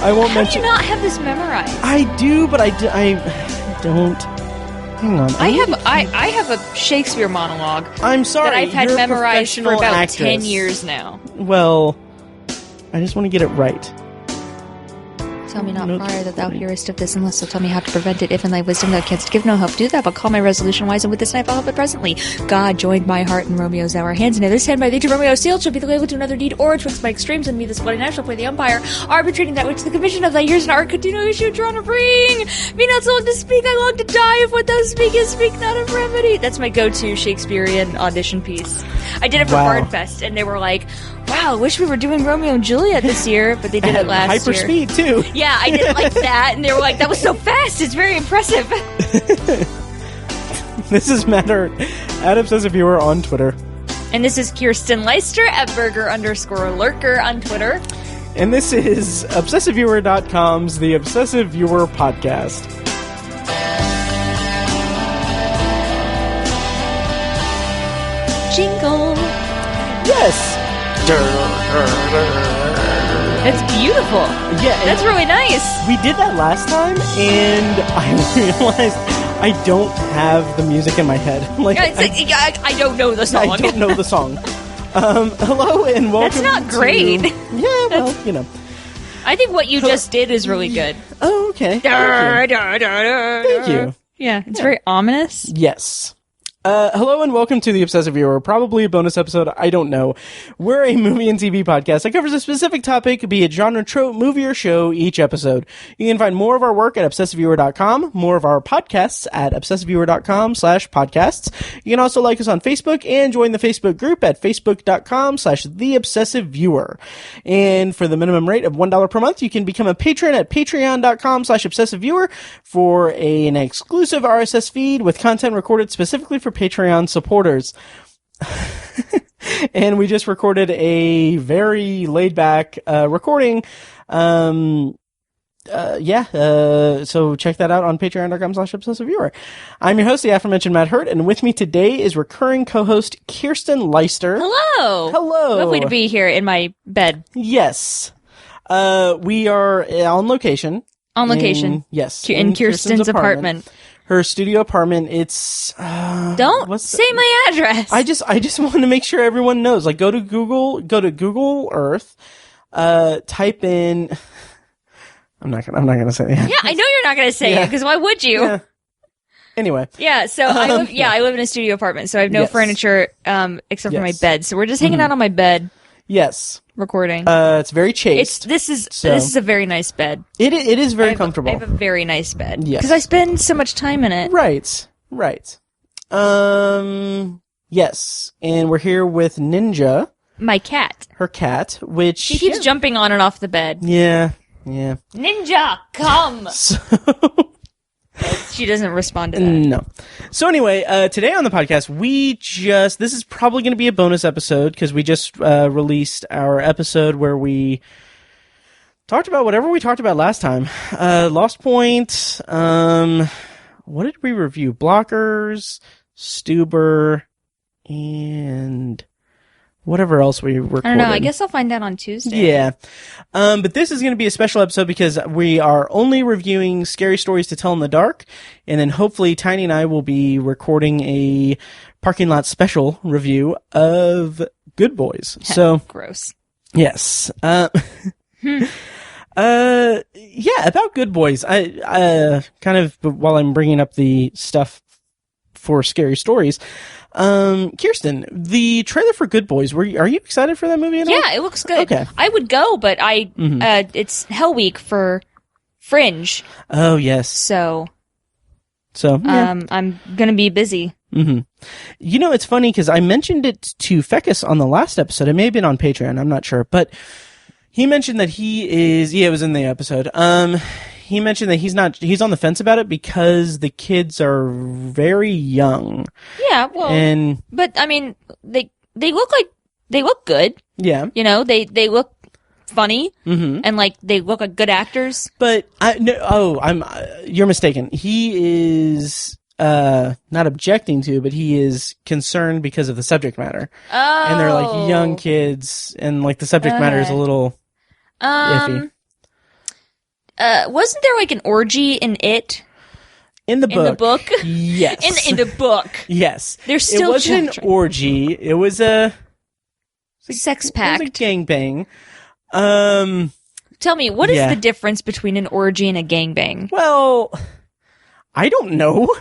I won't mention. How do you not have this memorized? I do, but I don't. Hang on. I have a Shakespeare monologue. I'm sorry. That I've had you're memorized for about actress. 10 years now. Well, I just want to get it right. Tell me not prior that thou hearest of this, unless thou tell me how to prevent it. If in thy wisdom thou canst give no help, do that, but call my resolution wise, and with this knife I'll help it presently. God joined my heart and Romeo's our hands, and neither hand by thee to Romeo sealed shall be the label to another deed, or twixt my extremes, and me this bloody knife shall play the umpire, arbitrating that which the commission of thy years and art continual issue drawn to bring. Be not so long to speak, I long to die. If what thou speakest, speak not of remedy. That's my go-to Shakespearean audition piece. I did it for Bardfest, and they were like, wow, I wish we were doing Romeo and Juliet this year, but they did it last Hyper year. speed, too. Yeah, I did it like that, and they were like, that was so fast, it's very impressive. This is Matt Hurt, at Obsessive Viewer on Twitter. And this is Kyrsten Leister, at Burger_Lurker on Twitter. And this is ObsessiveViewer.com's The Obsessive Viewer Podcast. Jingle. Yes! It's beautiful. Yeah. That's really nice. We did that last time, and I realized I don't have the music in my head. I don't know the song. I don't know the song. Hello and welcome. That's not great. Yeah, well, you know. I think what you just did is really good. Oh, okay. Thank you. Yeah, it's very ominous. Yes. Hello and welcome to The Obsessive Viewer, probably a bonus episode, I don't know. We're a movie and TV podcast that covers a specific topic, be it genre, trope, movie, or show, each episode. You can find more of our work at ObsessiveViewer.com, more of our podcasts at ObsessiveViewer.com/podcasts. You can also like us on Facebook and join the Facebook group at Facebook.com/TheObsessiveViewer. And for the minimum rate of $1 per month, you can become a patron at Patreon.com/ObsessiveViewer for an exclusive RSS feed with content recorded specifically for Patreon supporters. And we just recorded a very laid back recording. So check that out on patreon.com/obsessiveviewer. I'm your host, the aforementioned Matt Hurt, and with me today is recurring co-host Kyrsten Leister. Hello. Hello. Lovely to be here in my bed. Yes. We are on location. On location. Yes. In Kyrsten's apartment. Her studio apartment, it's... Don't say my address! I just want to make sure everyone knows. Like, go to Google Earth, type in... I'm not gonna say it. Yeah, I know you're not gonna say it, because why would you? Yeah. Anyway. Yeah, so I live in a studio apartment, so I have no furniture, except for my bed. So we're just hanging out on my bed. Yes. Recording. It's very chaste. This is a very nice bed. It is very comfortable. I have a very nice bed. Yes. Because I spend so much time in it. Right. Yes. And we're here with Ninja. My cat. Her cat, which... She keeps jumping on and off the bed. Yeah. Ninja, come! So... She doesn't respond to that. No. So anyway, today on the podcast, this is probably going to be a bonus episode because we just released our episode where we talked about whatever we talked about last time. Lost Point, what did we review? Blockers, Stuber, and whatever else we recorded. I don't know. I guess I'll find out on Tuesday. Yeah. But this is going to be a special episode because we are only reviewing scary stories to tell in the dark. And then hopefully Tiny and I will be recording a parking lot special review of Good Boys. So gross. Yes. Yeah, about Good Boys. I kind of, while I'm bringing up the stuff for scary stories, Kyrsten, the trailer for Good Boys, are you excited for that movie at all? Yeah, it looks good. Okay. I would go, but it's Hell Week for Fringe. Oh, yes. So yeah. I'm gonna be busy. Mm-hmm. You know, it's funny because I mentioned it to Fecus on the last episode. It may have been on Patreon, I'm not sure, but he mentioned that it was in the episode. He mentioned that he's on the fence about it because the kids are very young. Yeah, well, but I mean, they look good. Yeah. You know, they look funny, and like they look like good actors. But you're mistaken. He is not objecting to, but he is concerned because of the subject matter. Oh. And they're like young kids, and like the subject matter is a little iffy. wasn't there like an orgy in it? In the book. In the book? Yes. In the book. Yes. There's still It wasn't children. an orgy. It was a... Sex It was a pact. gangbang. Tell me, what is Yeah. the difference between an orgy and a gangbang? Well, I don't know.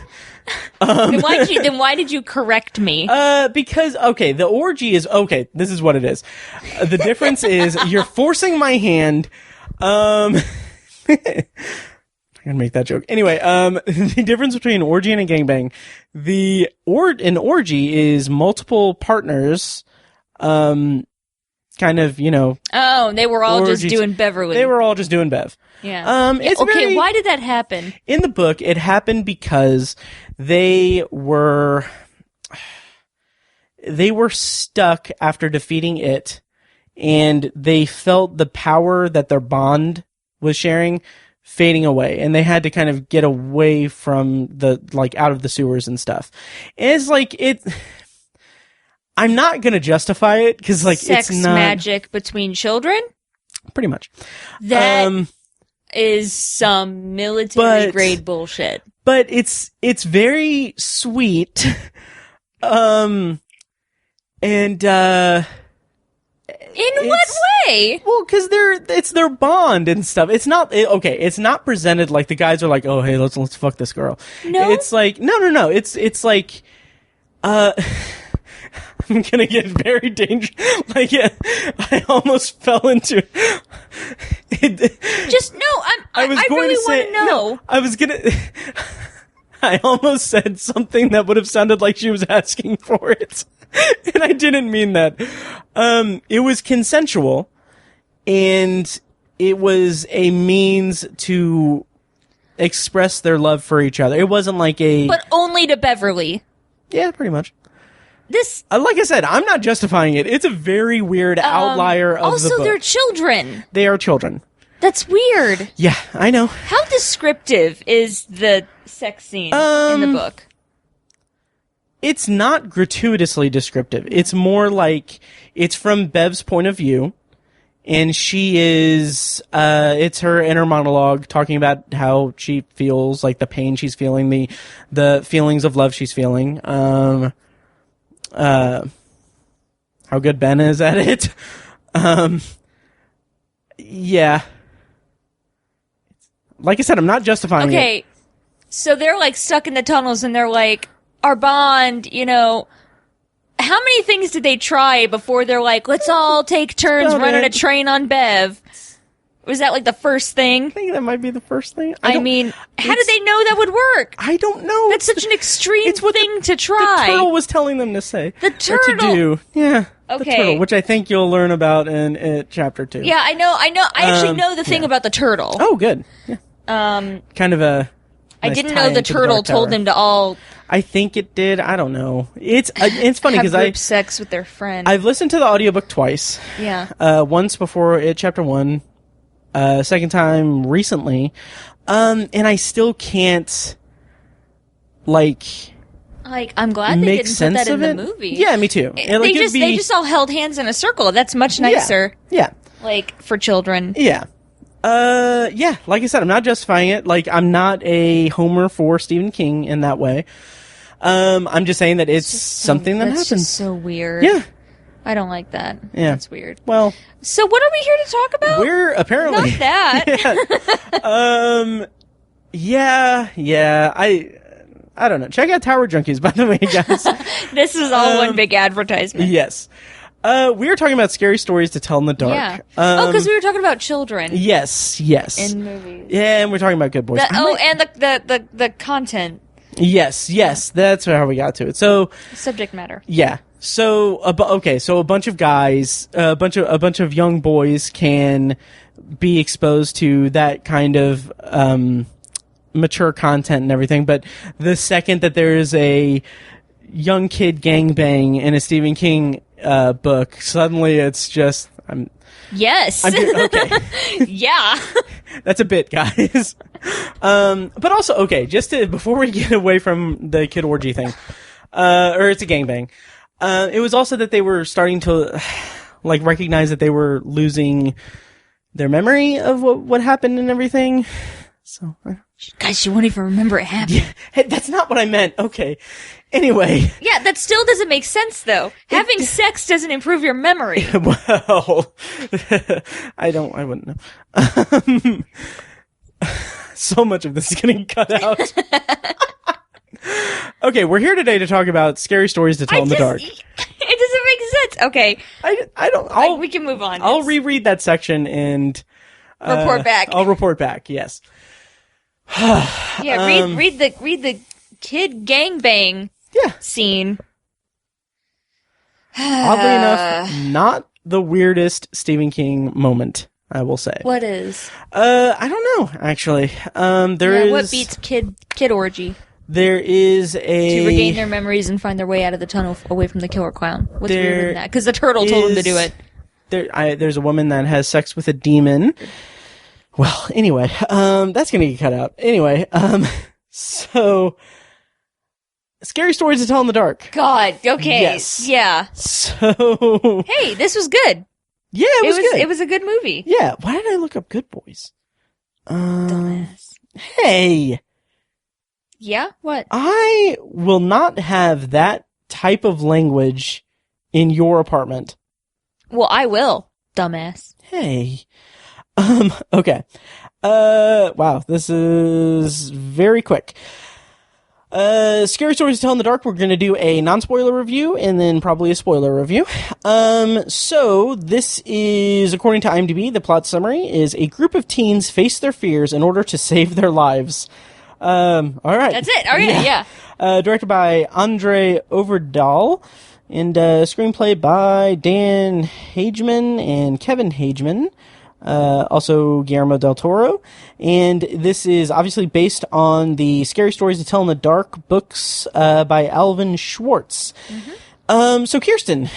Then why did you correct me? Because, okay, the orgy is... Okay, this is what it is. The difference is you're forcing my hand... I'm gonna make that joke. Anyway, the difference between an orgy and a gangbang, an orgy is multiple partners, kind of, Oh, they were all orgies. just doing Beverly. They were all just doing Bev. Yeah. It's okay, very- why did that happen? In the book, it happened because they were stuck after defeating it, and they felt the power that their bond was sharing fading away, and they had to kind of get away from out of the sewers and stuff. And it's like, I'm not gonna justify it, because Sex it's not... magic between children? Pretty much. That is some military grade bullshit. But it's very sweet. And In what way? well, because it's their bond and stuff. It's not it's not presented like the guys are like, oh hey, let's fuck this girl. No. It's like no. It's like I'm gonna get very dangerous. I almost fell into it. Just no. I really want to know. No, I was gonna. I almost said something that would have sounded like she was asking for it, and I didn't mean that. It was consensual, and it was a means to express their love for each other. It wasn't like But only to Beverly. yeah, pretty much. This Like I said, I'm not justifying it. It's a very weird outlier of the also book. they're children. They are children. That's weird. Yeah, I know. How descriptive is the sex scene in the book? It's not gratuitously descriptive. It's more like it's from Bev's point of view, and she is it's her inner monologue talking about how she feels, like the pain she's feeling, the feelings of love she's feeling. How good Ben is at it. Yeah. Like I said, I'm not justifying it. Okay, so they're like stuck in the tunnels and they're like, our bond, how many things did they try before they're like, let's all take turns About running it. a train on Bev? Was that like the first thing? I think that might be the first thing. I mean, how did they know that would work? I don't know. That's such an extreme it's what thing to The try. turtle was telling them to say. The Or to turtle. do. Yeah. The Okay. turtle, which I think you'll learn about in chapter 2. Yeah, I know. I actually know the thing yeah. about the turtle. Oh, good. Yeah. Um, Kind of a. I nice didn't tie know the into turtle Dark told Tower. them to all I think it did. I don't know. It's funny have because group sex with their friend. I've listened to the audiobook twice. Yeah. Once before chapter 1, second time recently, and I still can't I'm glad they make didn't put sense that in of the it. movie. Yeah, me too. They just all held hands in a circle. That's much nicer. Yeah. For children. Yeah. Yeah, like I said, I'm not justifying it. I'm not a homer for Stephen King in that way. I'm just saying that it's something that That's happens. just so weird. Yeah. I don't like that. Yeah. That's weird. Well, So what are we here to talk about? we're apparently Not that. Yeah. I don't know. Check out Tower Junkies, by the way, guys. This is all one big advertisement. Yes. We were talking about scary stories to tell in the dark. Yeah. Because we were talking about children Yes. in movies. Yeah, and we're talking about good boys. And the content Yes. That's how we got to it. So, subject matter. yeah. So, so a bunch of guys, a bunch of young boys can be exposed to that kind of mature content and everything. But the second that there is a young kid gangbang in a Stephen King book, suddenly it's just Yes. okay. Yeah. That's a bit, guys. But also, okay, before we get away from the kid orgy thing, or it's a gangbang, it was also that they were starting to, recognize that they were losing their memory of what happened and everything. So, guys, she won't even remember it happened. yeah, hey, that's not what I meant. Okay. Anyway. Yeah, that still doesn't make sense, though. Having sex doesn't improve your memory. Well, I wouldn't know. So much of this is getting cut out. Okay, we're here today to talk about scary stories to tell in the dark. It doesn't make sense. Okay. I don't. We can move on. I'll reread that section and report back. I'll report back. Yes. Yeah, read the kid gangbang scene. Oddly enough, not the weirdest Stephen King moment, I will say. What is? I don't know, actually. What beats kid orgy? There is to regain their memories and find their way out of the tunnel away from the killer clown. What's weirder than that? Because the turtle told him to do it. There's a woman that has sex with a demon. Well, anyway, that's gonna get cut out. Anyway, so scary stories to tell in the dark. God, okay, yes, yeah. So hey, this was good. Yeah, it was good. It was a good movie. Yeah. Why did I look up Good Boys? Dumbass. Hey. Yeah? What? I will not have that type of language in your apartment. Well, I will, dumbass. Hey. Okay. Wow, this is very quick. Scary Stories to Tell in the Dark, we're going to do a non-spoiler review and then probably a spoiler review. So this is, according to IMDb, the plot summary is a group of teens face their fears in order to save their lives. All right. That's it. All right, yeah. Directed by Andre Overdahl and screenplay by Dan Hageman and Kevin Hageman. Also Guillermo del Toro. And this is obviously based on the Scary Stories to Tell in the Dark books by Alvin Schwartz. Mm-hmm. So Kyrsten,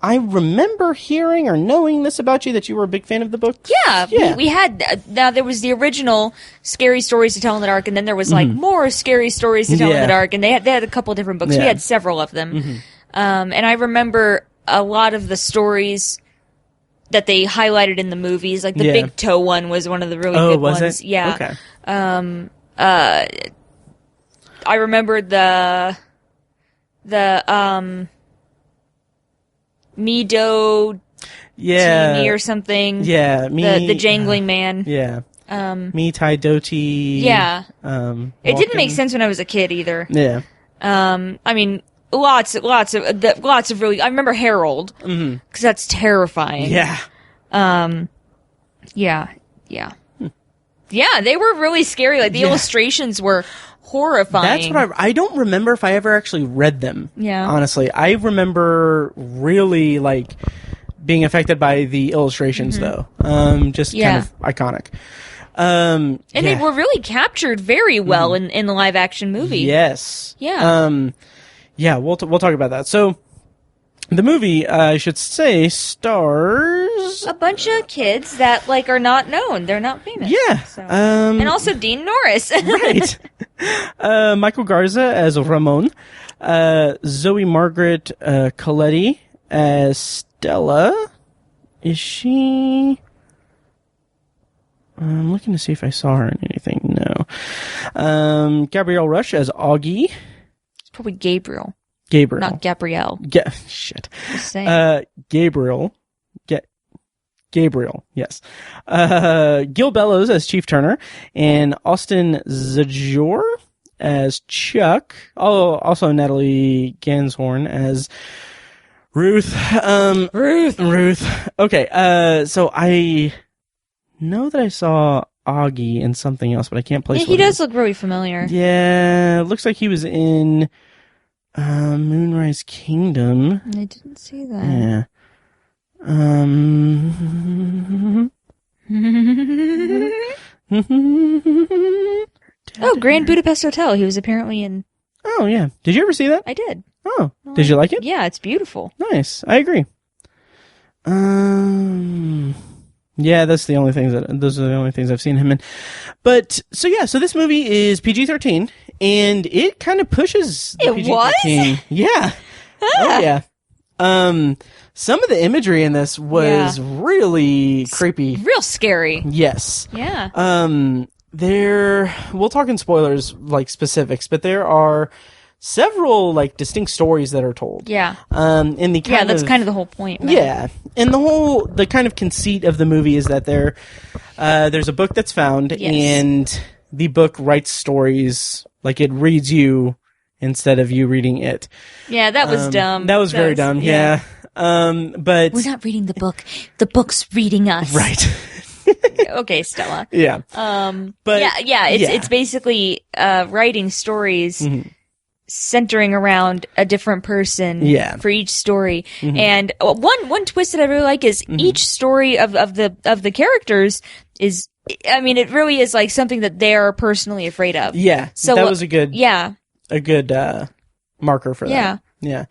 I remember hearing or knowing this about you, that you were a big fan of the book. Yeah. We had, now there was the original Scary Stories to Tell in the Dark, and then there was like more Scary Stories to Tell in the Dark, and they had a couple different books. Yeah. We had several of them. Mm-hmm. And I remember a lot of the stories that they highlighted in the movies, like the Big Toe one was one of the really good ones. It? Yeah. Okay. I remember the Mido Teeny or something. Yeah, the jangling man. Yeah. Me Tai Doti. Yeah. It didn't make sense when I was a kid either. Yeah. I mean, lots of really. I remember Harold because that's terrifying. Yeah. Yeah. Yeah, they were really scary. Like the illustrations were horrifying. That's what I don't remember if I ever actually read them. Yeah. Honestly, I remember really like being affected by the illustrations though. Just kind of iconic. And they were really captured very well in the live action movie. Yes. Yeah. Yeah, we'll talk about that. So the movie, I should say, stars a bunch of kids that like are not known. They're not famous. Yeah. So. And also Dean Norris. Right. Michael Garza as Ramon. Zoe Margaret Coletti as Stella. Is she... I'm looking to see if I saw her in anything. No. Gabrielle Rush as Augie. It's probably Gabriel. Not Gabrielle. Shit. Just saying. Gabriel, yes. Gil Bellows as Chief Turner, and Austin Zajor as Chuck. Oh, also Natalie Ganshorn as Ruth. Ruth. Okay, so I know that I saw Augie in something else, but I can't place. Yeah, he does look really familiar. Yeah, looks like he was in Moonrise Kingdom. I didn't see that. Yeah. Oh, Grand Budapest Hotel. He was apparently in. Oh, yeah. Did you ever see that? I did. Oh. Did you like it? Yeah, it's beautiful. Nice. I agree. Yeah, those are the only things I've seen him in. But so this movie is PG-13 and it kind of pushes the PG-13. Was? Yeah. Oh yeah. Some of the imagery in this was really creepy. Real scary. Yes. Yeah. We'll talk in spoilers, like specifics, but there are several like distinct stories that are told. Yeah. In the that's kind of the whole point. Man. Yeah. And the kind of conceit of the movie is that there's a book that's found, and the book writes stories, like it reads you instead of you reading it. Yeah, that was dumb. That was very dumb. Yeah. But we're not reading the book. The book's reading us. Right. Okay, Stella. Yeah. But it's basically writing stories centering around a different person for each story. And one twist that I really like is each story of the characters is, I mean, it really is like something that they're personally afraid of. Yeah. So that was a good marker for that. Yeah.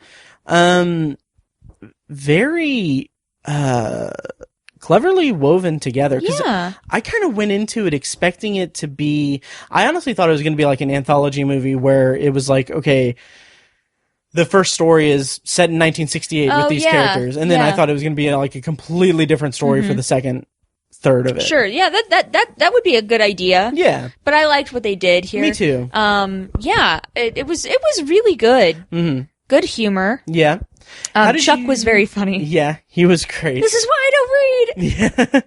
Very cleverly woven together. 'Cause I kind of went into it expecting it to be, I honestly thought it was going to be like an anthology movie where it was like, okay, the first story is set in 1968 with these characters. And then I thought it was going to be like a completely different story for the second third of it. Sure. Yeah, that would be a good idea. Yeah. But I liked what they did here. Me too. It was really good. Mm-hmm. Good humor. Yeah. Chuck was very funny. Yeah, he was great. This is why I don't read. Yeah.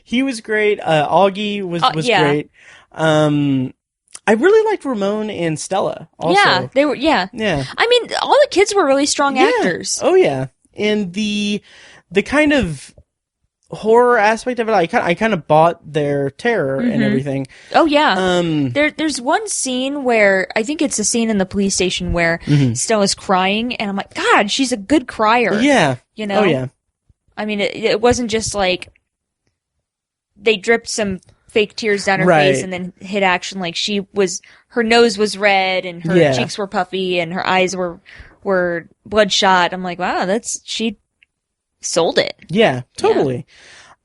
He was great. Augie was great. I really liked Ramon and Stella also. Yeah, they were, yeah. I mean, all the kids were really strong actors. Oh yeah. And the kind of horror aspect of it, I kind of bought their terror and everything. Oh yeah. There's one scene where, I think it's a scene in the police station where Stella's crying, and I'm like, God, she's a good crier. Yeah. You know? Oh yeah. I mean, it wasn't just like they dripped some fake tears down her face and then hit action. Like her nose was red and her cheeks were puffy and her eyes were bloodshot. I'm like, wow, she sold it. Yeah, totally.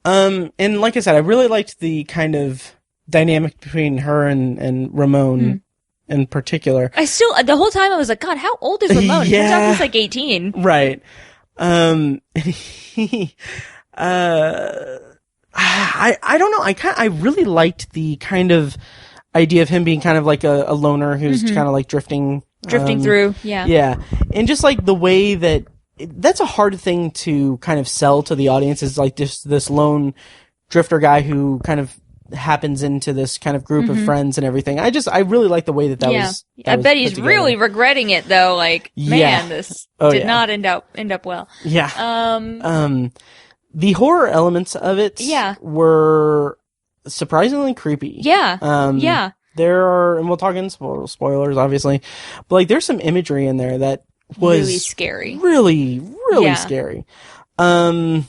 Yeah. And like I said, I really liked the kind of dynamic between her and Ramon in particular. The whole time I was like, God, how old is Ramon? Turns out he's like 18. Right. I don't know. I really liked the kind of idea of him being kind of like a loner who's kind of like drifting through. Yeah. Yeah. And just like the way that's a hard thing to kind of sell to the audience, is like this lone drifter guy who kind of happens into this kind of group of friends and everything. I really like the way that was. I bet he's really regretting it though. Like, man, this did not end up well. Yeah. The horror elements of it were surprisingly creepy. Yeah. There are, and we'll talk in spoilers, obviously, but like there's some imagery in there that was really scary. Really scary. One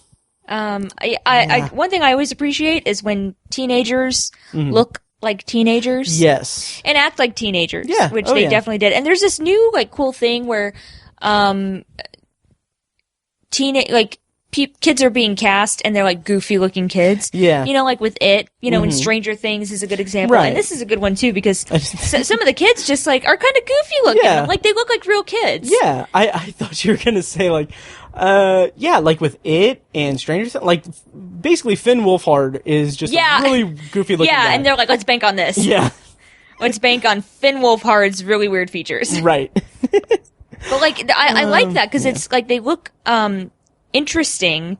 thing I always appreciate is when teenagers look like teenagers. Yes. And act like teenagers. Yeah. Which they definitely did. And there's this new, like, cool thing where, kids are being cast and they're like goofy looking kids. Yeah. You know, like with It, in Stranger Things is a good example. Right. And this is a good one too because some of the kids just like are kind of goofy looking. Yeah. Like they look like real kids. Yeah. I thought you were going to say like, like with It and Stranger Things, like basically Finn Wolfhard is just a really goofy looking guy. And they're like, let's bank on this. Yeah. Let's bank on Finn Wolfhard's really weird features. Right. But like, I like that because it's like they look, interesting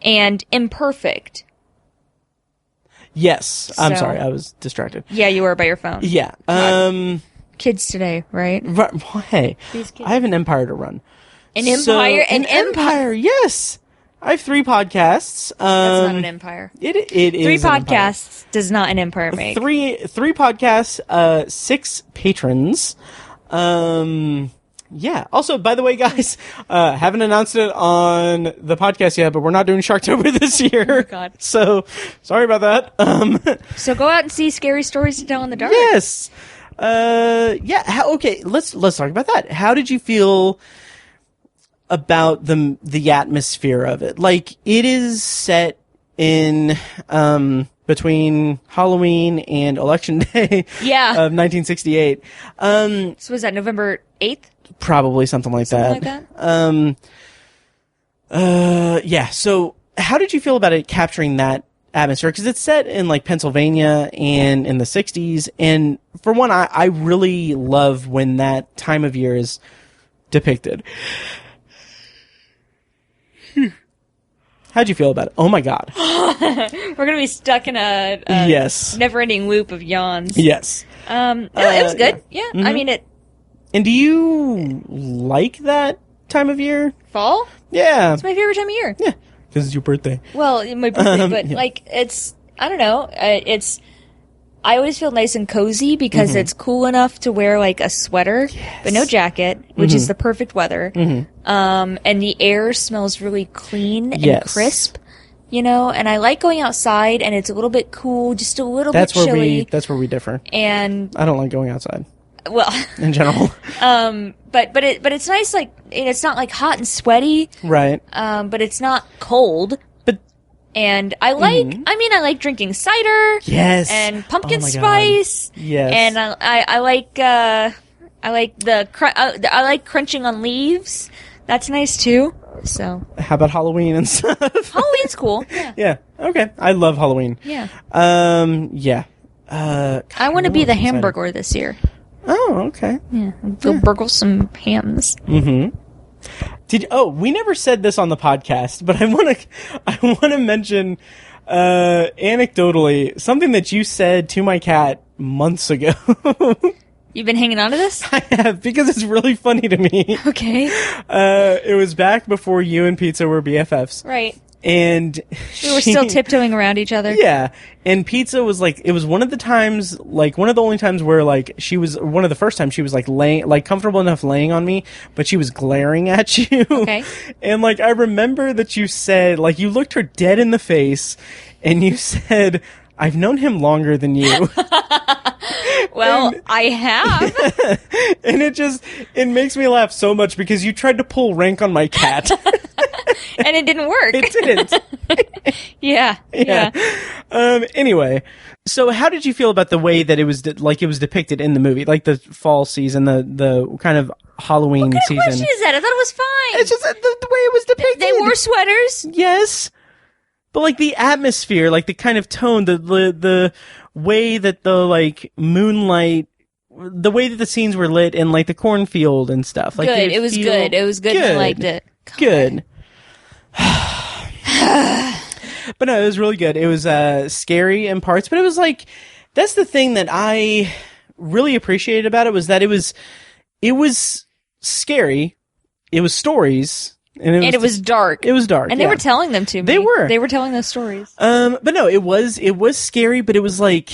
and imperfect. Yes. I'm sorry. I was distracted. Yeah, you were by your phone. Yeah. Kids today, right? Hey, I have an empire to run. An empire? Yes. I have 3 podcasts. That's not an empire. It is 3 podcasts does not an empire make. 3 podcasts, 6 patrons. Yeah. Also, by the way, guys, haven't announced it on the podcast yet, but we're not doing Sharktober this year. Oh, God. So, sorry about that. So go out and see Scary Stories to Tell in the Dark. Yes. Okay. Let's talk about that. How did you feel about the atmosphere of it? Like, it is set in, between Halloween and Election Day of 1968. So was that November 8th? Probably something like that. Yeah. So how did you feel about it capturing that atmosphere? Because it's set in like Pennsylvania and in the 60s. And for one, I really love when that time of year is depicted. How'd you feel about it? Oh my God. We're going to be stuck in a yes. never-ending loop of yawns. Yes. No, it was good. Yeah. Mm-hmm. I mean, And do you like that time of year? fall? Yeah. It's my favorite time of year. Yeah. Because it's your birthday. Well, my birthday, but yeah. like, I don't know. I always feel nice and cozy because it's cool enough to wear like a sweater, but no jacket, which is the perfect weather. And the air smells really clean and crisp, you know, and I like going outside and it's a little bit cool, just a little bit chilly. That's where we differ. And I don't like going outside. Well, in general. But it's nice, like, it's not like hot and sweaty. Right. But it's not cold. And I like drinking cider. Yes. And pumpkin spice. Yes. And I like crunching on leaves. That's nice too. So. How about Halloween and stuff? Halloween's cool. Yeah. Yeah. Okay. I love Halloween. Yeah. Yeah. I want to be the Hamburglar this year. Oh, okay. Yeah. Go burgle some hams. Mm-hmm. We never said this on the podcast, but I want to mention anecdotally something that you said to my cat months ago. You've been hanging on to this? I have, because it's really funny to me. Okay. It was back before you and Pizza were BFFs. Right. And we were still tiptoeing around each other. Yeah. And Pizza was like, it was one of the times, like one of the only times where like one of the first times she was like laying, like comfortable enough laying on me, but she was glaring at you. Okay. And like, I remember that you said, like, you looked her dead in the face and you said, I've known him longer than you. Well, I have. And it makes me laugh so much because you tried to pull rank on my cat. And it didn't work. It didn't. Yeah. Anyway, so how did you feel about the way that it was it was depicted in the movie, like the fall season, the kind of Halloween season? What kind of question is that? I thought it was fine. It's just the way it was depicted. They wore sweaters. Yes, but like the atmosphere, like the kind of tone, the way that the like moonlight. The way that the scenes were lit in like the cornfield and stuff. Like, good. It was good. It was good. And I liked it. Good. But no, it was really good. It was scary in parts, but it was like, that's the thing that I really appreciated about it, was that it was scary. It was stories. And it was dark. It was dark. And they were telling them to me. They were telling those stories. But no, it was scary, but it was like,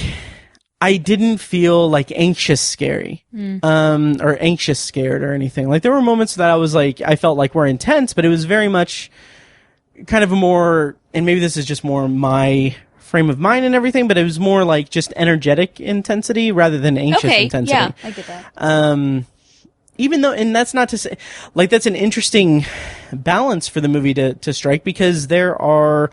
I didn't feel like anxious scary, or anxious scared or anything. Like there were moments that I felt like were intense, but it was very much kind of a more, and maybe this is just more my frame of mind and everything, but it was more like just energetic intensity rather than anxious intensity. Yeah, I get that. Even though, and that's not to say, like that's an interesting balance for the movie to strike, because there are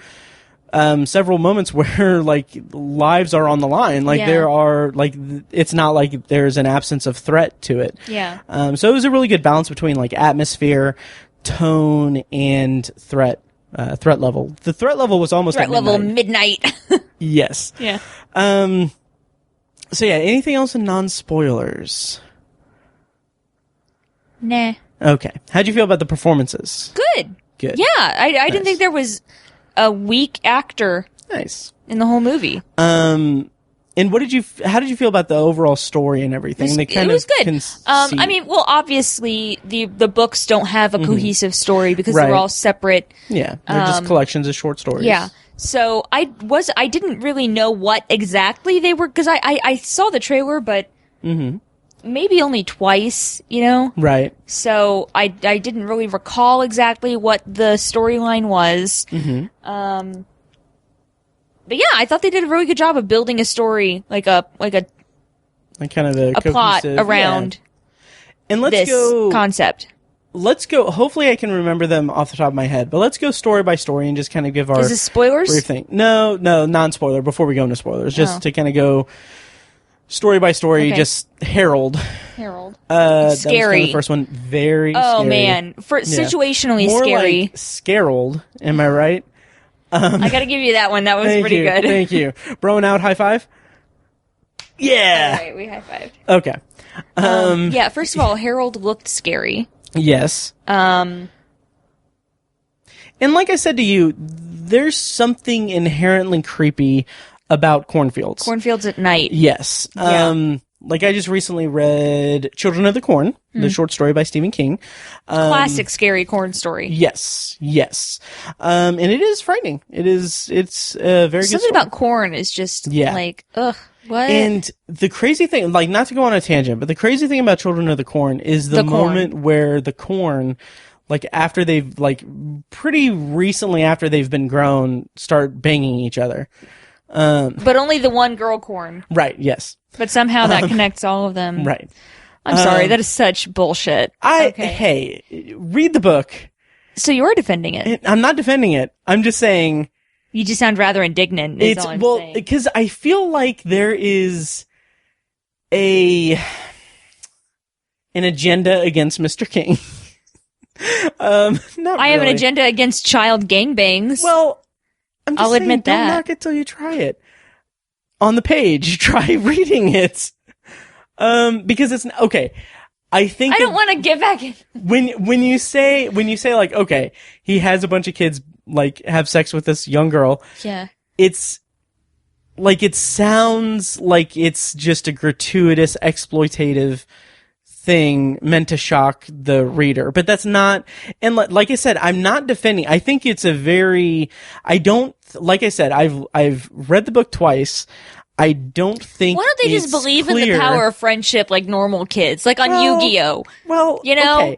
several moments where like lives are on the line. Like there are like, it's not like there's an absence of threat to it. Yeah. So it was a really good balance between like atmosphere, tone, and threat level. The threat level was almost threat level midnight. Yes. Yeah. So yeah, anything else in non-spoilers? Nah. Okay. How'd you feel about the performances? Good. Good. Yeah, I didn't think there was a weak actor. Nice. In the whole movie. And how did you feel about the overall story and everything? It was good. I mean, well, obviously the books don't have a cohesive story because they're all separate. Yeah, they're just collections of short stories. Yeah. So I didn't really know what exactly they were, because I saw the trailer, but maybe only twice, you know? Right. So I didn't really recall exactly what the storyline was. But yeah, I thought they did a really good job of building a story, like a kind of a plot around and let's this go concept. Let's go. Hopefully, I can remember them off the top of my head. But let's go story by story and just kind of give our. Is this spoilers? Brief thing. No, non-spoiler. Before we go into spoilers, just to kind of go story by story, just herald Harold. That Scary. was kind of the first one. Very Oh, scary. man. Situationally More scary. like scarold, am I right? I gotta give you that one. That was pretty good. Thank you. Broing out, high five? Yeah! All right, we high-fived. Okay. Yeah, first of all, Harold looked scary. Yes. And like I said to you, there's something inherently creepy about cornfields. Cornfields at night. Yes. Yeah. Like I just recently read Children of the Corn, the short story by Stephen King. Classic scary corn story. Yes. And it is frightening. It's a very good Something story. about corn is just like, ugh, what? And the crazy thing, like, not to go on a tangent, but the crazy thing about Children of the Corn is the moment where the corn, like, after they've, like, pretty recently after they've been grown, start banging each other. But only the one girl corn. Right, yes. But somehow that connects all of them. Right. I'm sorry, that is such bullshit. Hey, read the book. So you're defending it. I'm not defending it. I'm just saying. You just sound rather indignant, is all I'm saying. Because I feel like there is an agenda against Mr. King. I have an agenda against child gangbangs. Well, I'll admit that. Don't knock it till you try it. On the page, try reading it. Because it's okay. I think I don't want to get back in. when you say like, okay, he has a bunch of kids like have sex with this young girl. Yeah. It's like, it sounds like it's just a gratuitous exploitative thing meant to shock the reader, but that's not. And like I said, I'm not defending. I think it's like I said, I've read the book twice. I don't think. Why don't they just believe in the power of friendship like normal kids, like on Yu-Gi-Oh? Well, you know. Okay.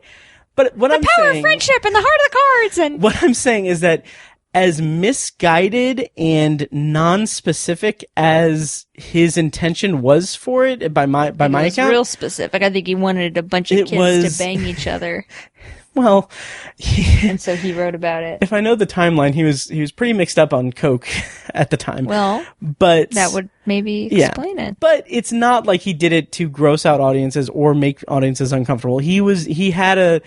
But what the power of friendship and the heart of the cards, and what I'm saying is that as misguided and non-specific as his intention was for it, by my account, real specific. I think he wanted a bunch of kids to bang each other. Well, and so he wrote about it. If I know the timeline, he was pretty mixed up on coke at the time. Well, but that would maybe explain it. But it's not like he did it to gross out audiences or make audiences uncomfortable. He had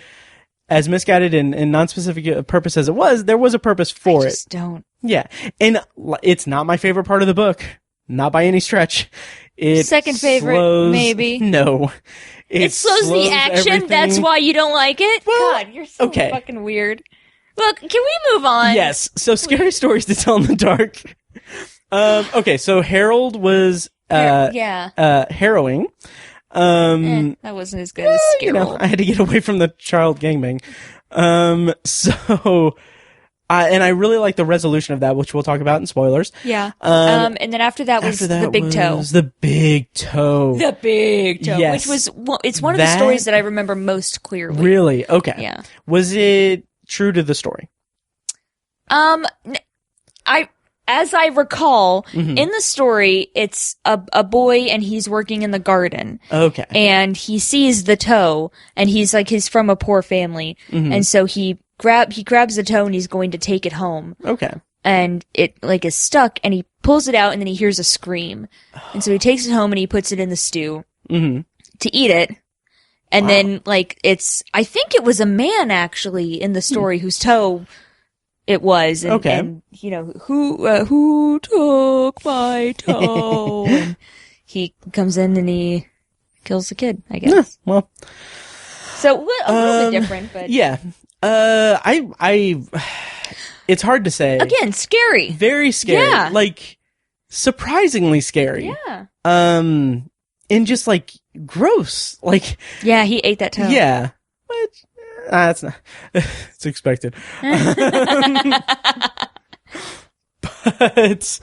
as misguided and non-specific a purpose as it was, there was a purpose for it. Don't. Yeah. And it's not my favorite part of the book. Not by any stretch. Second favorite, maybe. No. It slows the action. Everything. That's why you don't like it? Well, God, you're so fucking weird. Look, can we move on? Yes. So scary stories to tell in the dark. Okay. So Harold was, harrowing. That wasn't as good as Scarold. I had to get away from the child gangbang. And I really like the resolution of that, which we'll talk about in spoilers. Yeah. And then after that was the big toe. The big toe. The big toe. Yes. Which was, it's one of the stories that I remember most clearly. Really? Okay. Yeah. Was it true to the story? As I recall, in the story, it's a boy and he's working in the garden. Okay. And he sees the toe and he's from a poor family. And so he grabs the toe and he's going to take it home. Okay. And it is stuck and he pulls it out and then he hears a scream. And so he takes it home and he puts it in the stew to eat it. And then I think it was a man actually in the story whose toe it was. And, and who took my toe? And he comes in and he kills the kid, I guess. Yeah, well. So a little bit different, but. Yeah. It's hard to say. Again, scary. Very scary. Yeah. Surprisingly scary. Yeah. And just gross. Yeah, he ate that toe. Yeah. But that's not. It's expected. But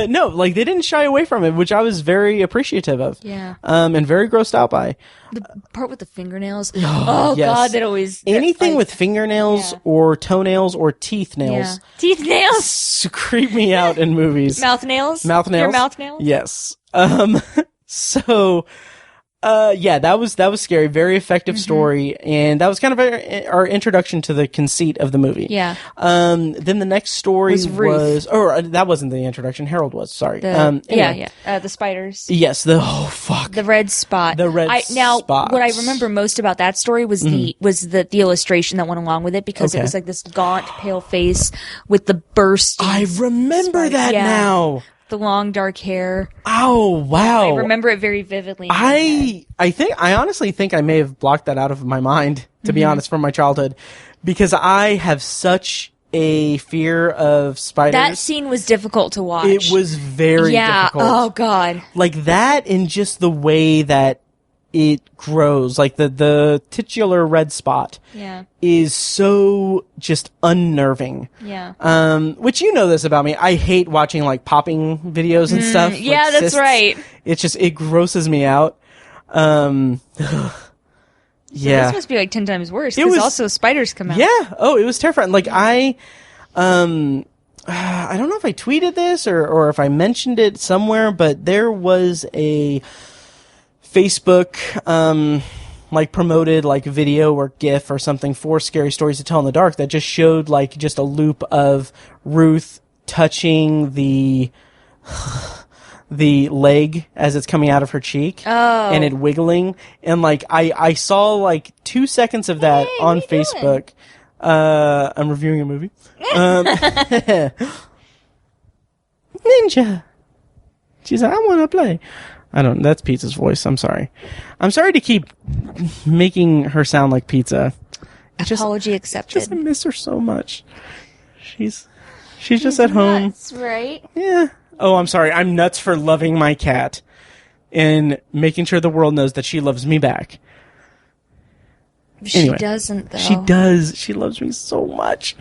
no, they didn't shy away from it, which I was very appreciative of. Yeah. And very grossed out by. The part with the fingernails. Oh yes. God, that always anything with fingernails or toenails or teeth nails. Yeah. Teeth nails creep me out in movies. Mouth nails. Mouth nails. Your mouth nails. Yes. So. Yeah, that was scary. Very effective story, and that was kind of our introduction to the conceit of the movie. Yeah. Then the next story Was Ruth. that wasn't the introduction. Harold was. Sorry. The spiders. Yes. The red spot. The red spot. What I remember most about that story was the illustration that went along with it, because it was like this gaunt, pale face with the burst. I remember that now. The long dark hair. Oh wow! I remember it very vividly. I honestly think I may have blocked that out of my mind, to be honest, from my childhood, because I have such a fear of spiders. That scene was difficult to watch. It was very difficult. Oh god! Like that, and just the way that it grows, like the titular red spot, is so just unnerving. Yeah. Which you know this about me. I hate watching like popping videos and stuff. Yeah, like that's cysts. right. It grosses me out. Yeah. This must be like 10 times worse, because also spiders come out. Yeah. Oh, it was terrifying. Like I don't know if I tweeted this or if I mentioned it somewhere, but there was a Facebook, like promoted like video or GIF or something for Scary Stories to Tell in the Dark that just showed like just a loop of Ruth touching the leg as it's coming out of her cheek and it wiggling. And like, I saw like 2 seconds of that on Facebook. I'm reviewing a movie. Ninja. She's like, I want to play. That's Pizza's voice. I'm sorry. I'm sorry to keep making her sound like Pizza. Apology accepted. I miss her so much. She's just at home. Nuts, right? Yeah. Oh, I'm sorry. I'm nuts for loving my cat and making sure the world knows that she loves me back. She doesn't, though. She does. She loves me so much.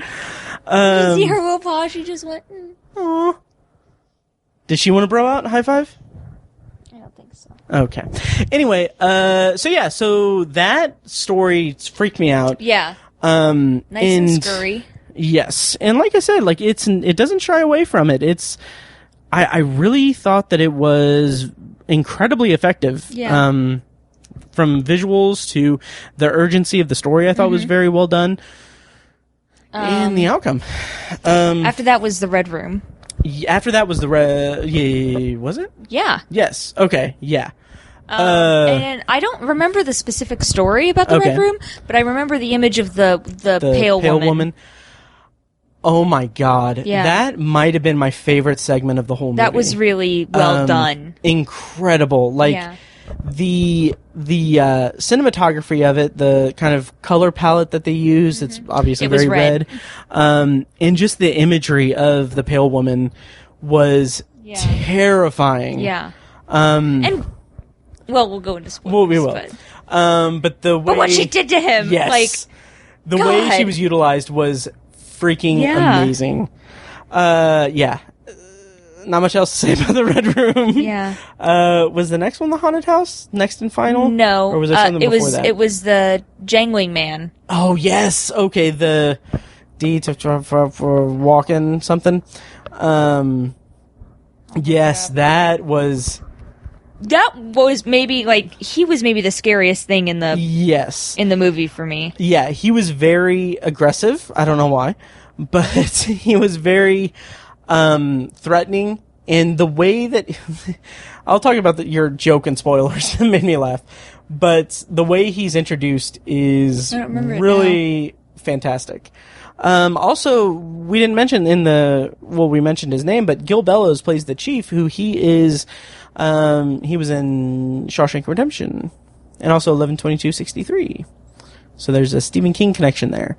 You see her little paw? She just went, Aw. Did she want to bro out? High five? I don't think so. Okay. Anyway, so that story freaked me out. Yeah. Nice and scurry. Yes. And like I said, like it doesn't shy away from it. I really thought that it was incredibly effective. Yeah. From visuals to the urgency of the story, I thought was very well done. And the outcome. After that was the Red Room. After that was the red. Yeah, was it? Yeah. Yes. Okay. Yeah. And I don't remember the specific story about the Red Room, but I remember the image of the pale woman. Oh my god. Yeah. That might have been my favorite segment of the whole movie. That was really well done. Incredible. Like the cinematography of it, the kind of color palette that they use, it's obviously very red. And just the imagery of the pale woman was terrifying. Yeah. And well, we'll go into spoilers. Well, we will. But what she did to him, yes, like the way she was utilized was freaking amazing. Not much else to say about the Red Room. Yeah. Was the next one the haunted house? Next and final? No. Or was there something before that? It was the jangling man. Oh, yes. Okay, the D for walking something. Yes, that was maybe like he was maybe the scariest thing in the in the movie for me. Yeah, he was very aggressive. I don't know why, but he was very threatening, and the way that I'll talk about your joke and spoilers that made me laugh, but the way he's introduced is really fantastic. Also, we didn't mention we mentioned his name, but Gil Bellows plays the chief, who he is, he was in Shawshank Redemption, and also 11/22/63. So there's a Stephen King connection there.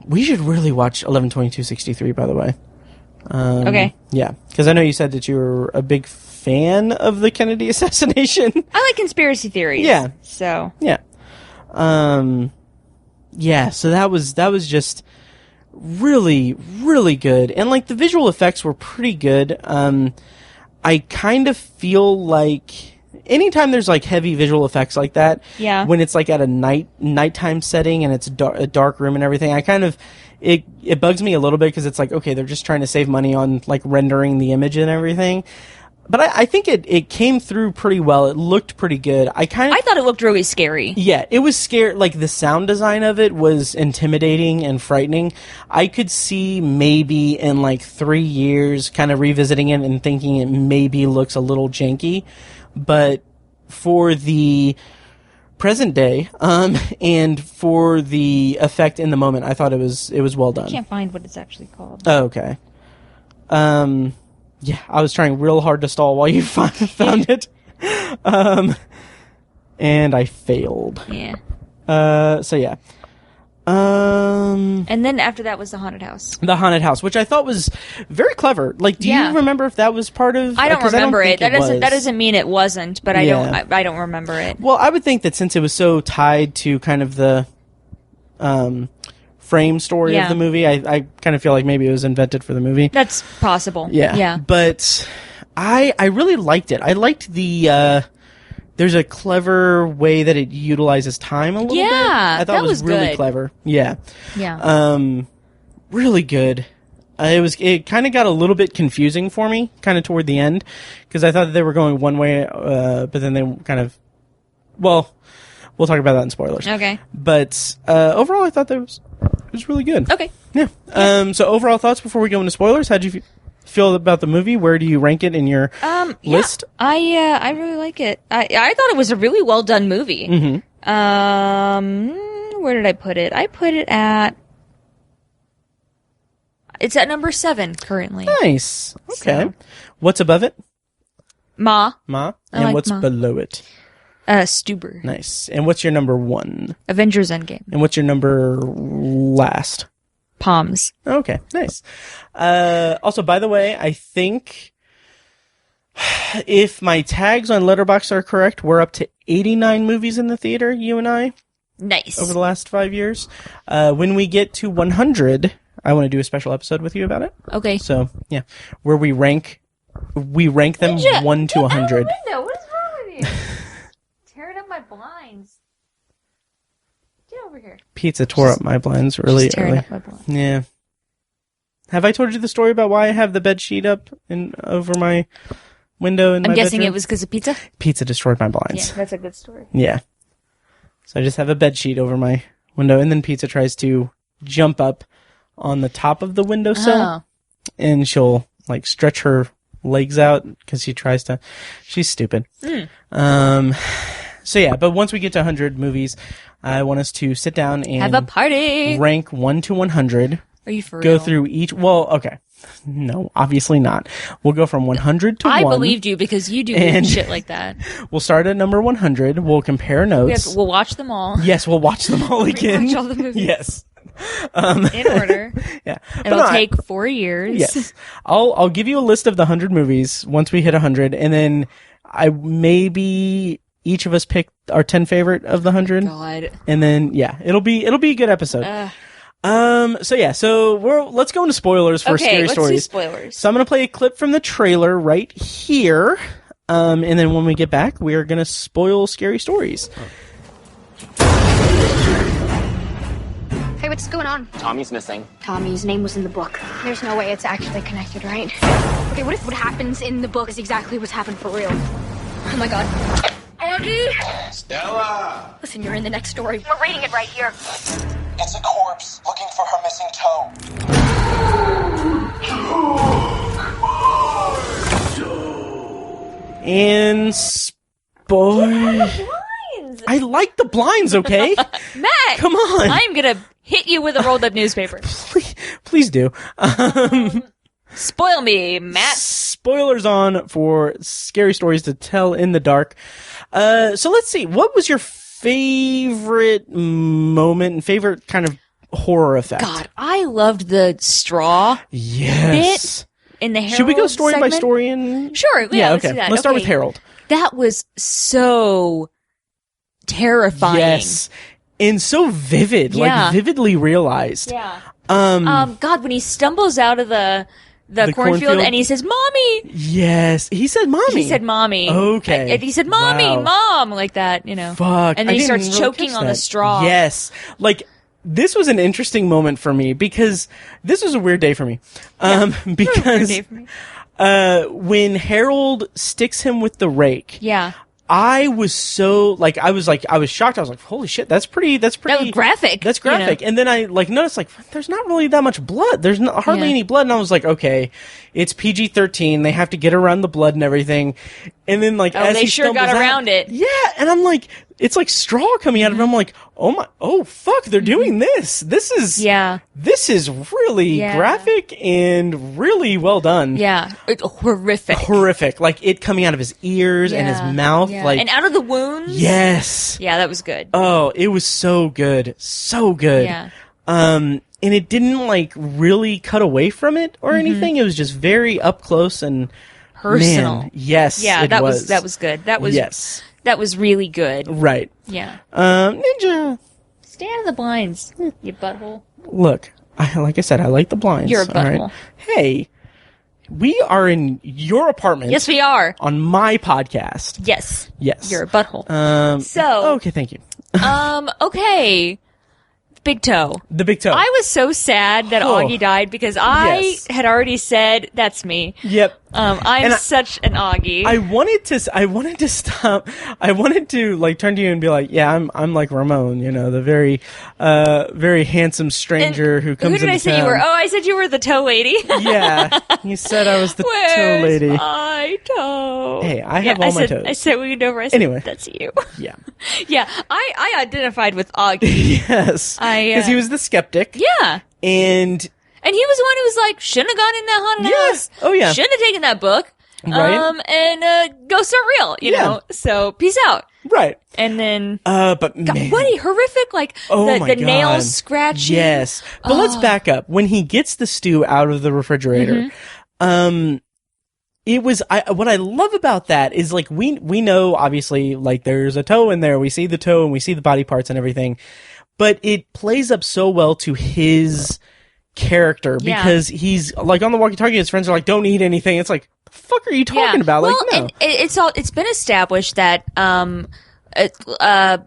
We should really watch 11/22/63, by the way. Okay. Yeah, because I know you said that you were a big fan of the Kennedy assassination. I like conspiracy theories. Yeah. So. Yeah. Yeah, so that was just really, really good. And, like, the visual effects were pretty good. I kind of feel like anytime there's, like, heavy visual effects like that, when it's, like, at a nighttime setting and it's a dark room and everything, I kind of, it bugs me a little bit because it's like, okay, they're just trying to save money on, like, rendering the image and everything. But I think it came through pretty well. It looked pretty good. I thought it looked really scary. Yeah, it was scary. Like, the sound design of it was intimidating and frightening. I could see maybe in, like, 3 years kind of revisiting it and thinking it maybe looks a little janky. But for the present day, and for the effect in the moment, I thought it was well done. I can't find what it's actually called. Oh, okay. Yeah, I was trying real hard to stall while you found it. And I failed. Yeah. So yeah. And then after that was the haunted house. The haunted house, which I thought was very clever. Like, do you remember if that was part of? I don't remember it. That that doesn't mean it wasn't, but I don't remember it. Well, I would think that since it was so tied to kind of the frame story of the movie, I kind of feel like maybe it was invented for the movie. That's possible. Yeah. But I really liked it. I liked the there's a clever way that it utilizes time a little bit. I thought it was really good. clever. Yeah. Yeah. Really good. It kind of got a little bit confusing for me, kind of toward the end, because I thought that they were going one way, but then they kind of, well, we'll talk about that in spoilers. Okay. But overall, I thought that it was really good. Okay. Yeah. So overall thoughts before we go into spoilers. How did you feel about the movie? Where do you rank it in your list? I really like it. I thought it was a really well done movie. Mm-hmm. Where did I put it? I put it at. It's at number 7 currently. Nice. Okay. So. What's above it? Ma. And like what's Ma. below it? Stuber. Nice. And what's your number 1? Avengers Endgame. And what's your number last? Palms. Okay, nice. Also, by the way, I think if my tags on Letterboxd are correct, we're up to 89 movies in the theater, you and I. Nice. Over the last 5 years. When we get to 100, I want to do a special episode with you about it. Okay. So, yeah, where we rank them 1 to 100. What is wrong with you? Tearing up my blinds. Get over here. Pizza tore up my blinds really early. Up my blinds. Yeah. Have I told you the story about why I have the bed sheet up over my window in my bedroom? I'm guessing it was because of pizza? Pizza destroyed my blinds. Yeah, that's a good story. Yeah. So I just have a bed sheet over my window, and then Pizza tries to jump up on the top of the windowsill, and she'll like stretch her legs out because she's stupid. So yeah, but once we get to 100 movies, I want us to sit down and have a party. Rank 1 to 100. Are you for real? Go through each. Well, okay. No, obviously not. We'll go from 100 to 1. I believed you because you do weird shit like that. We'll start at number 100. We'll compare notes. We'll watch them all. Yes, we'll watch them all again. Watch all the movies. Yes. In order. Yeah. It'll take 4 years. Yes. I'll give you a list of the 100 movies once we hit 100, and then maybe each of us pick our 10 favorite of the 100. God. And then it'll be a good episode. So let's go into spoilers for Scary Stories. Let's do spoilers. So I'm going to play a clip from the trailer right here. And then when we get back, we are going to spoil Scary Stories. Hey, what's going on? Tommy's missing. Tommy's name was in the book. There's no way it's actually connected, right? Okay, what if what happens in the book is exactly what's happened for real? Oh my god. Andy! Stella! Listen, you're in the next story. We're reading it right here. It's a corpse looking for her missing toe. And I like the blinds, okay? Matt! Come on! I'm gonna hit you with a rolled up newspaper. Please do. Spoil me, Matt. Spoilers on for Scary Stories to Tell in the Dark. So let's see. What was your favorite moment and favorite kind of horror effect? God, I loved the straw bit in the Harold Should we go story segment? by story? And Sure, yeah, let's okay. do that. Let's start with Harold. That was so terrifying. Yes. And so vivid, like vividly realized. Yeah. God, when he stumbles out of the cornfield and he says, "Mommy!" Yes. He said mommy. He said mommy. Okay. And he said, "Mommy, Wow. Mom," like that, you know. Fuck. And then he starts choking on the straw. Yes. Like, this was an interesting moment for me because this was a weird day for me. Because Weird day for me. when Harold sticks him with the rake. Yeah. I was so I was shocked. I was like, holy shit, that's pretty. That was graphic. That's graphic. And then I noticed there's not really that much blood. There's hardly any blood. And I was like, okay, it's PG-13. They have to get around the blood and everything. And then as they he sure got around it. Yeah. And I'm like, it's like straw coming out of him. I'm like, oh fuck, they're doing this. This is really graphic and really well done. Yeah. It's horrific. Horrific. Like it coming out of his ears and his mouth. Yeah. And out of the wounds. Yes. Yeah, that was good. Oh, it was so good. So good. Yeah. And it didn't really cut away from it or anything. It was just very up close and personal. Man, yes. Yeah, that was good. That was really good. Right. Yeah. Ninja. Stay out of the blinds, you butthole. Look, like I said, I like the blinds. You're a butthole. Right? Hey, we are in your apartment. Yes, we are. On my podcast. Yes. Yes. You're a butthole. Okay, thank you. Okay. Big Toe. The Big Toe. I was so sad that Augie died because I had already said that's me. Yep. I'm such an Augie. I wanted to stop. I wanted to turn to you and be like, yeah, I'm like Ramon, the very, very handsome stranger who comes into town. Who did I say you were? Oh, I said you were the toe lady. Yeah. You said I was the toe lady. My toe? Hey, I have all my toes. I said we over. I said, anyway. That's you. Yeah. Yeah. I identified with Augie. Yes. Because he was the skeptic. Yeah. And he was the one who was like, shouldn't have gone in that haunted house. Oh, yeah. Shouldn't have taken that book. Right. And ghosts are real, you know? So, peace out. Right. And then... but man. What horrific, the nails scratching. Yes. But let's back up. When he gets the stew out of the refrigerator, it was, what I love about that is we know, obviously, there's a toe in there. We see the toe and we see the body parts and everything. But it plays up so well to his character because he's on the walkie-talkie. His friends are like, "Don't eat anything." It's like, the fuck are you talking about? Well, no. and it's been established that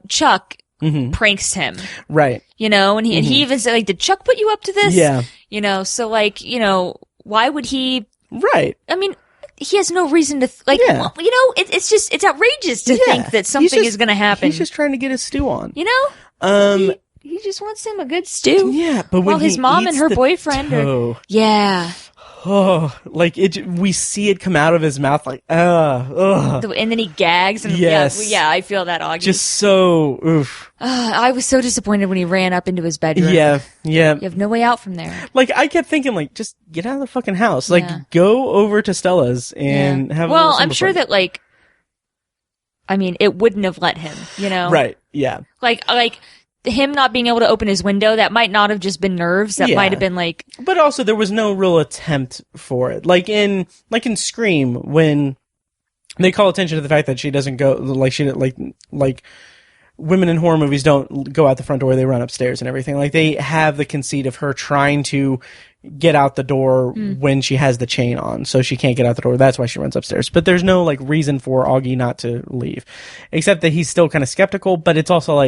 Chuck pranks him, right? And he even said, "Did Chuck put you up to this?" Yeah. So why would he? Right. I mean, he has no reason to it's outrageous to think that something is going to happen. He's just trying to get his stew on. He just wants him a good stew. Yeah, but when his mom and her boyfriend are... Yeah. Oh, we see it come out of his mouth and then he gags. And yes. Yeah, I feel that, Augie. Just so, oof. I was so disappointed when he ran up into his bedroom. Yeah. You have no way out from there. I kept thinking, just get out of the fucking house. Go over to Stella's and have a Well, I'm sure that, it wouldn't have let him, Right, yeah. Him not being able to open his window, that might not have just been nerves. That might have been But also, there was no real attempt for it. In Scream, when they call attention to the fact that she doesn't go, women in horror movies don't go out the front door, they run upstairs and everything. They have the conceit of her trying to get out the door when she has the chain on, so she can't get out the door. That's why she runs upstairs. But there's no, reason for Augie not to leave. Except that he's still kind of skeptical, but it's also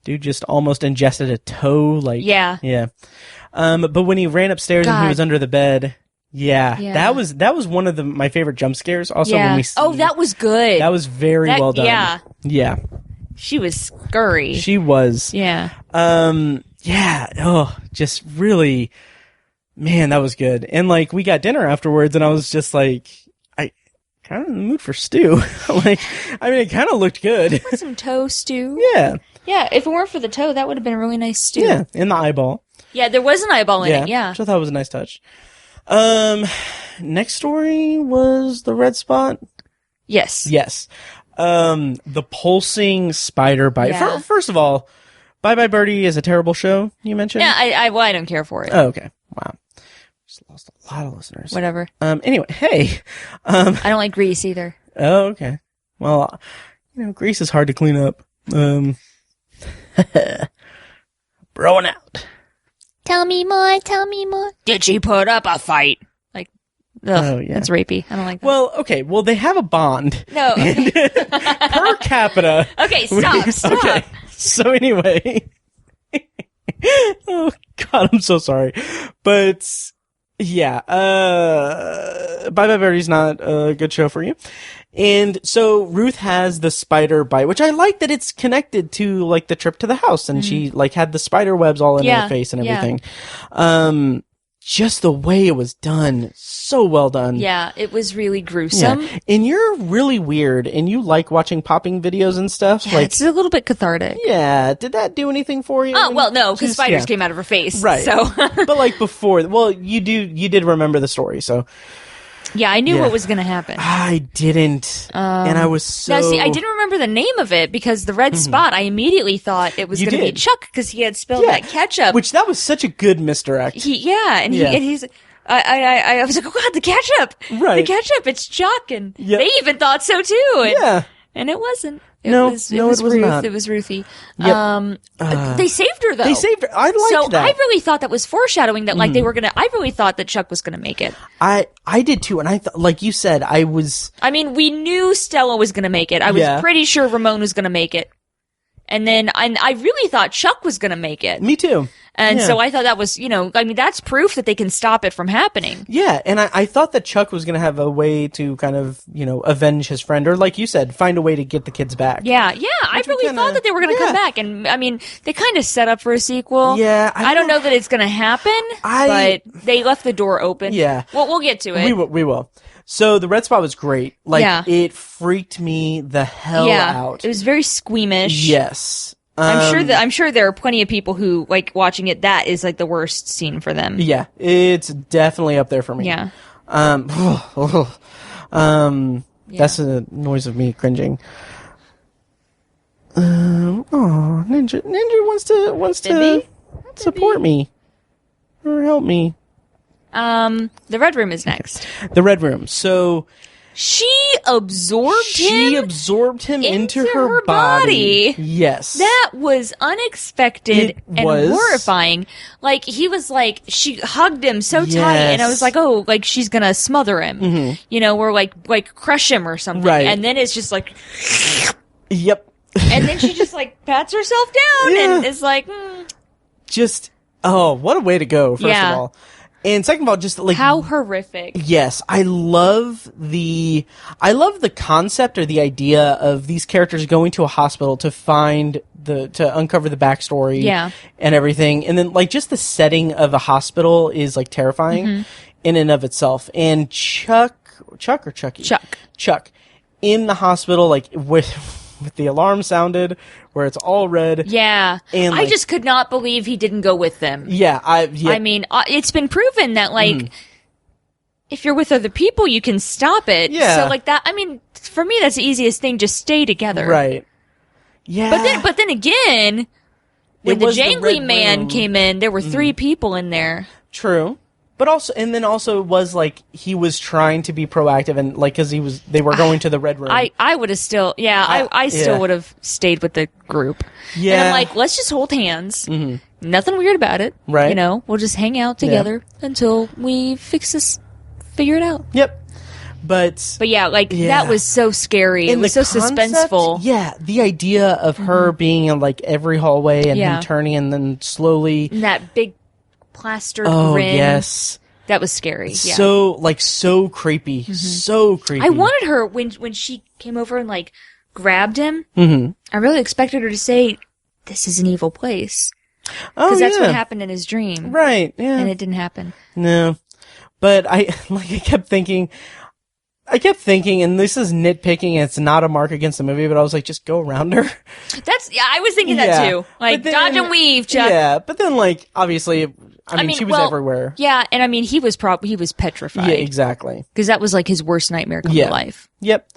dude just almost ingested a toe. Yeah. Yeah. But when he ran upstairs and he was under the bed, that was one of my favorite jump scares. Also, when we see, that was good. That was very well done. Yeah. Yeah. She was scurry. She was. Yeah. Yeah. Oh, just really, man, that was good. And we got dinner afterwards and I was just I kind of in the mood for stew. It kind of looked good. Want some toe stew? Yeah. Yeah, if it weren't for the toe, that would have been a really nice stew. Yeah, in the eyeball. Yeah, there was an eyeball in it, yeah. Which I thought was a nice touch. Next story was the red spot? Yes. Yes. The pulsing spider bite. Yeah. First of all, Bye Bye Birdie is a terrible show, you mentioned? Yeah, I don't care for it. Oh, okay. Wow. Just lost a lot of listeners. Whatever. Anyway, hey. I don't like Grease either. Oh, okay. Well, Grease is hard to clean up. Throwing out. Tell me more. Did she put up a fight? Oh, yeah. That's rapey. I don't like that. Well, okay. Well, they have a bond. No. And, per capita. Okay, stop. Okay. So anyway. Oh, God, I'm so sorry. But Yeah. Bye Bye Birdie's not a good show for you. And so Ruth has the spider bite, which I like that it's connected to like the trip to the house, and she like had the spider webs all in her face and everything. Just the way it was done, so well done. Yeah, it was really gruesome. Yeah. And you're really weird, and you like watching popping videos and stuff. Yeah, it's a little bit cathartic. Yeah, did that do anything for you? Oh, well, no, because spiders came out of her face. Right. So. But like before, well, you did remember the story, so. Yeah, I knew what was going to happen. I didn't. And I was so... Now, see, I didn't remember the name of it because the red spot, I immediately thought it was going to be Chuck because he had spilled that ketchup. Which, that was such a good misdirect. He's... I was like, oh God, the ketchup! Right. The ketchup, it's Chuck! And they even thought so too. And, and it wasn't. It was Ruth. Not. It was Ruthie. Yep. They saved her though. They saved her. I liked that. I really thought that was foreshadowing that like they were gonna, I really thought that Chuck was gonna make it. I did too, and I thought, like you said, I mean, we knew Stella was gonna make it. I was pretty sure Ramon was gonna make it. And then I really thought Chuck was gonna make it. Me too. And so I thought that was, I mean, that's proof that they can stop it from happening. Yeah, and I thought that Chuck was going to have a way to kind of, avenge his friend, or like you said, find a way to get the kids back. Yeah, I really thought that they were going to come back. And, I mean, they kind of set up for a sequel. Yeah. I don't know that it's going to happen, but they left the door open. Yeah. Well, we'll get to it. We will. So the red spot was great. Like, it freaked me the hell out. It was very squeamish. Yes. I'm sure there are plenty of people who like watching it. That is like the worst scene for them. Yeah, it's definitely up there for me. Yeah. That's the noise of me cringing. Ninja wants to support me or help me. The Red Room is next. The Red Room. So. She absorbed him into her body. Yes. That was unexpected and horrifying. Like, he was like, she hugged him so tight, and I was like, oh, like, she's gonna smother him. Or like crush him or something. Right. And then it's just like... Yep. And then she just, like, pats herself down and is like... Just, what a way to go, first of all. And second of all, just like how horrific. Yes, I love the concept or the idea of these characters going to a hospital to uncover the backstory, and everything, and then like just the setting of a hospital is like terrifying in and of itself. And Chuck in the hospital, like with the alarm sounded, where it's all red. Yeah. And I just could not believe he didn't go with them. Yeah. I mean, it's been proven that, like, if you're with other people, you can stop it. Yeah. So, like, that, I mean, for me, that's the easiest thing. Just stay together. Right. Yeah. But then again, when the jangly man came in, there were 3 people in there. True. But also, and then also it was like he was trying to be proactive, and like because they were going to the Red Room. I would have still, I still would have stayed with the group. Yeah, and I'm like, let's just hold hands. Nothing weird about it, right? We'll just hang out together until we figure it out. Yep. But that was so scary. It was so suspenseful. Yeah, the idea of her being in like every hallway and him turning and then slowly and that big plastered grin. Yes. That was scary. So so creepy. So creepy. I wanted her when she came over and like grabbed him. I really expected her to say, "This is an evil place." Because that's what happened in his dream. Right. Yeah. And it didn't happen. No. But I kept thinking, and this is nitpicking, and it's not a mark against the movie, but I was like, just go around her. I was thinking that too. Like, then, dodge and weave, Chuck. Yeah, but then, like, obviously, I mean she was everywhere. Yeah, and I mean, he was petrified. Yeah, exactly. Because that was, like, his worst nightmare come to life. Yep.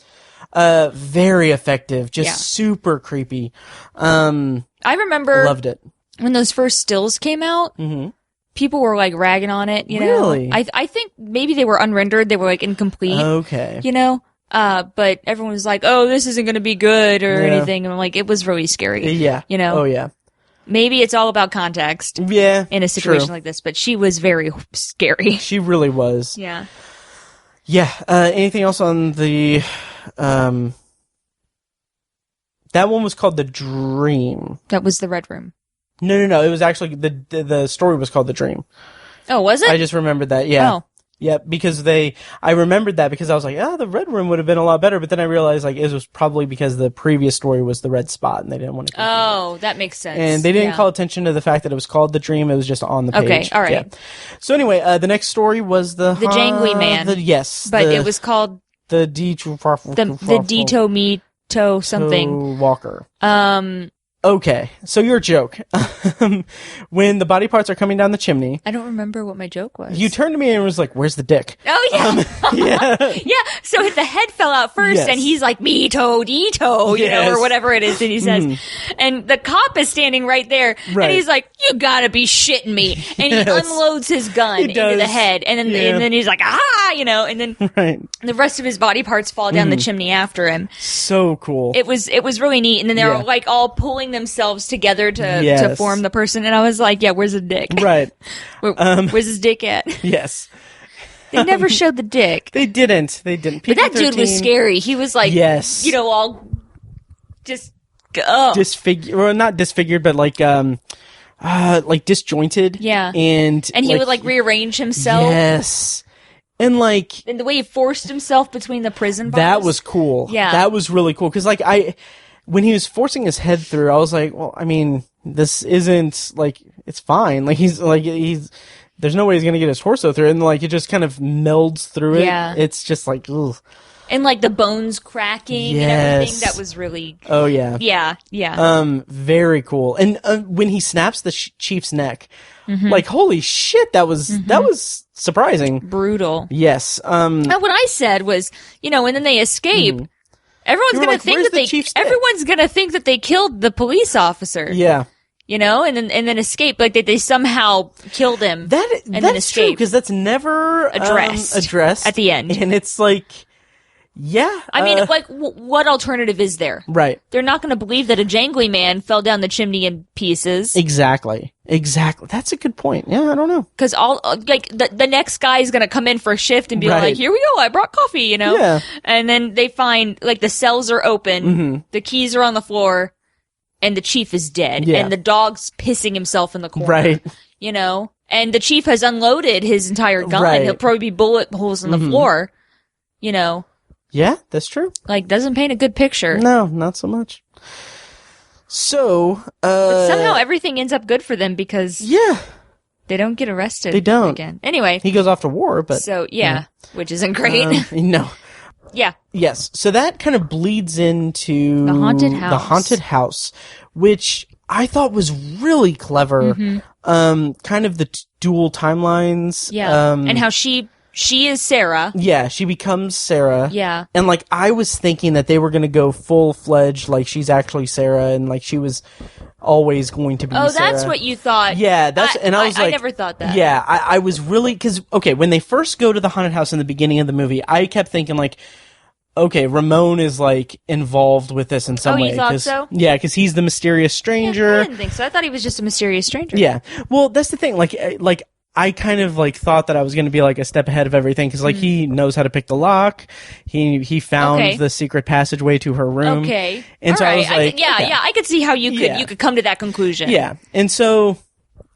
Very effective. Just super creepy. I remember... Loved it. When those first stills came out... People were like ragging on it, you know. Really? I think maybe they were unrendered. They were like incomplete. Okay. You know. But everyone was like, "Oh, this isn't going to be good" or anything. And I'm like, it was really scary. Yeah. You know. Oh yeah. Maybe it's all about context. Yeah. In a situation like this, but she was very scary. She really was. Yeah. Yeah. Anything else on the? That one was called The Dream. That was the Red Room. No. It was actually the story was called The Dream. Oh, was it? I just remembered that. Yeah. Oh. Yeah, because I remembered that because I was like, the Red Room would have been a lot better, but then I realized, like, it was probably because the previous story was the Red Spot, and they didn't want to confuse it. Oh, that makes sense. And they didn't call attention to the fact that it was called The Dream, it was just on the page. Okay, all right. Yeah. So anyway, the nenext story was the Jangly Man. But it was called the Dito Mito something. Walker. Okay, so your joke. When the body parts are coming down the chimney, I don't remember what my joke was. you turned to me and was like, "Where's the dick?" Oh yeah, Yeah. yeah. So the head fell out first, Yes. and he's like Mito Dito, Yes. or whatever it is that he says. And the cop is standing right there, Right. and he's like, "You gotta be shitting me!" And Yes. he unloads his gun into does. the head, and then he's like, "Ah!" And then Right. the rest of his body parts fall down the chimney after him. So cool. It was really neat, and then they're Yeah. like all pulling themselves together to Yes. form the person, and I was like, "Yeah, where's the dick? Right. Where's his dick at?" Yes. They never showed the dick, They didn't. but that dude was PG-13, scary. He was like, Yes. all just oh. Disfigured, well, not disfigured, but like disjointed. Yeah. And he would like rearrange himself, Yes. And like, and the way he forced himself between the prison bars. that was cool. Yeah. That was really cool. Cause like when he was forcing his head through, I was like, well, I mean, this isn't like, it's fine. Like he's there's no way he's gonna get his torso through it. And like, it just kind of melds through it. Yeah. It's just like, ugh. and like the bones cracking and everything. Yes. That was really Oh yeah. yeah. Very cool. And when he snaps the chief's neck, Mm-hmm. like, holy shit, that was surprising. Brutal. Yes. And what I said was, and then they escape. Everyone's You were gonna like, think "Where's that the chief's dick?" everyone's gonna think that they killed the police officer. Yeah. And then escape, like they somehow killed him. That's then true, escape. because that's never addressed at the end. And it's like, yeah. I mean, like, what alternative is there? Right. They're not going to believe that a jangly man fell down the chimney in pieces. Exactly. That's a good point. Yeah, I don't know. Because the next guy is going to come in for a shift and be Right. like, "Here we go, I brought coffee," Yeah. And then they find like the cells are open, the keys are on the floor, and the chief is dead, Yeah. and the dog's pissing himself in the corner. Right. And the chief has unloaded his entire gun. Right. He'll probably be bullet holes in the floor. Yeah, that's true. Like doesn't paint a good picture. No, not so much. So, But somehow everything ends up good for them because yeah, they don't get arrested. They don't. again. Anyway, he goes off to war, but so yeah, which isn't great. no. Yeah. Yes. So that kind of bleeds into The haunted The house. haunted house, which I thought was really clever. Kind of the dual timelines. Yeah. And how she is Sarah. Yeah, she becomes Sarah. Yeah. And like I was thinking that they were going to go full-fledged, like she's actually Sarah, and like she was always going to be Oh, Sarah. that's what you thought. Yeah, and I was like, I never thought that. Yeah, I was really, because, okay, when they first go to the haunted house in the beginning of the movie, I kept thinking like, okay, Ramon is like involved with this in some Oh, way. you thought 'cause- so? Yeah, because he's the mysterious stranger. I didn't think so. I thought he was just a mysterious stranger. Yeah. Well, that's the thing. Like I kind of like thought that I was going to be like a step ahead of everything because like he knows how to pick the lock. He found Okay. the secret passageway to her room. Okay. And so All I right. was like, yeah, I could see how you could come to that conclusion. Yeah. And so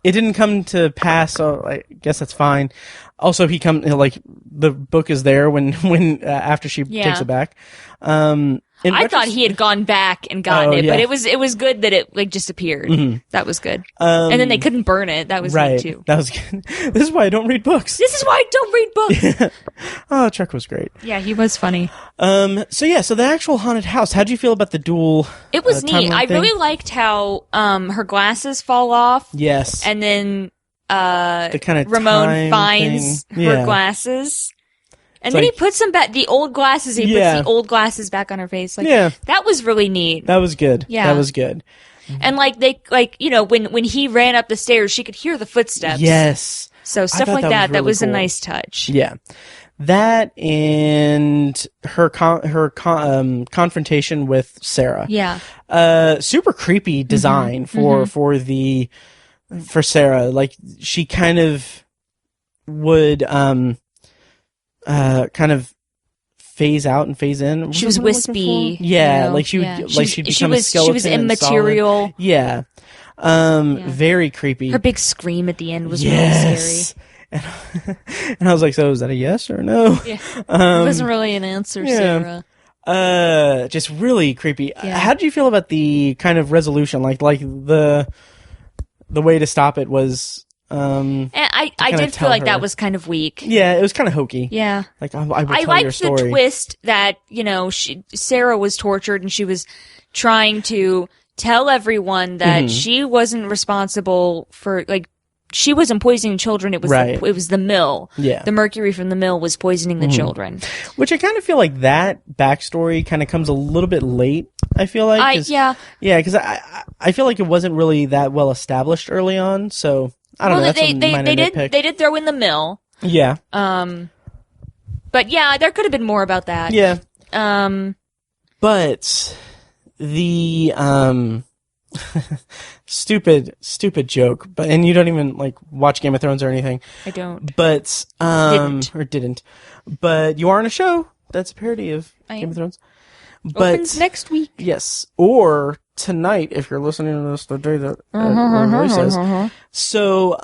it didn't come to pass. So I guess that's fine. Also, like the book is there when after she takes it back. I thought he had gone back and gotten it, yeah. but it was good that it like just appeared. That was good. And then they couldn't burn it. That was right. neat too. That was good. This is why I don't read books. This is why I don't read books. Oh, Chuck was great. Yeah, he was funny. So the actual haunted house. How'd you feel about the dual? It was neat. timeline I thing? really liked how her glasses fall off. Yes. And then the kind of Ramon finds thing. her Yeah. glasses. And It's then like- he puts them back, the old glasses, he Yeah. puts the old glasses back on her face. Like, Yeah. that was really neat. That was good. Yeah. That was good. And like when he ran up the stairs, she could hear the footsteps. Yes. So stuff thought like that that, was that really was a cool. nice touch. Yeah. That and her confrontation with Sarah. Yeah. Super creepy design for Sarah. Like she kind of would kind of phase out and phase in. She was wispy. Yeah, you know? like she would Yeah. like she'd become a skeleton. She was and immaterial. solid. Yeah. Very creepy. Her big scream at the end was really scary. And I was like, so is that a yes or no? Yeah. It wasn't really an answer, Sarah. Just really creepy. Yeah. How did you feel about the kind of resolution? Like the way to stop it was, And I did feel like that was kind of weak. Yeah, it was kind of hokey. Yeah. Like, I will tell your liked story. the twist that, Sarah was tortured and she was trying to tell everyone that she wasn't responsible for, like, she wasn't poisoning children. It was Right. it was the mill. Yeah. The mercury from the mill was poisoning the children. Which I kind of feel like that backstory kind of comes a little bit late, I feel like. 'Cause, Yeah, because I feel like it wasn't really that well established early on, so I don't know. That's a minor nitpick. they did throw in the mill. Yeah. But yeah, there could have been more about that. Yeah. But the stupid joke, and you don't even like watch Game of Thrones or anything. I don't. But didn't. But you are on a show that's a parody of I Game am. of Thrones. But Opens next week. yes, or tonight if you're listening to this the day that it releases. So,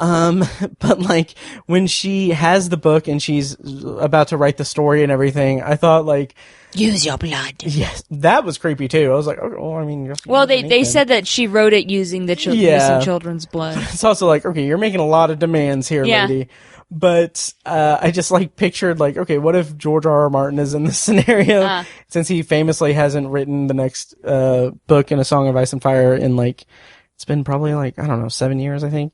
but like when she has the book and she's about to write the story and everything, I thought like, Use your blood. yes, that was creepy too. I was like, oh, well, I mean, Well, they said that she wrote it using the missing children's blood. it's also like, okay, you're making a lot of demands here, Yeah. lady. But I just like pictured like, okay, what if George R.R. Martin is in this scenario? Since he famously hasn't written the next book in A Song of Ice and Fire in like, it's been probably like, I don't know, 7 years, I think.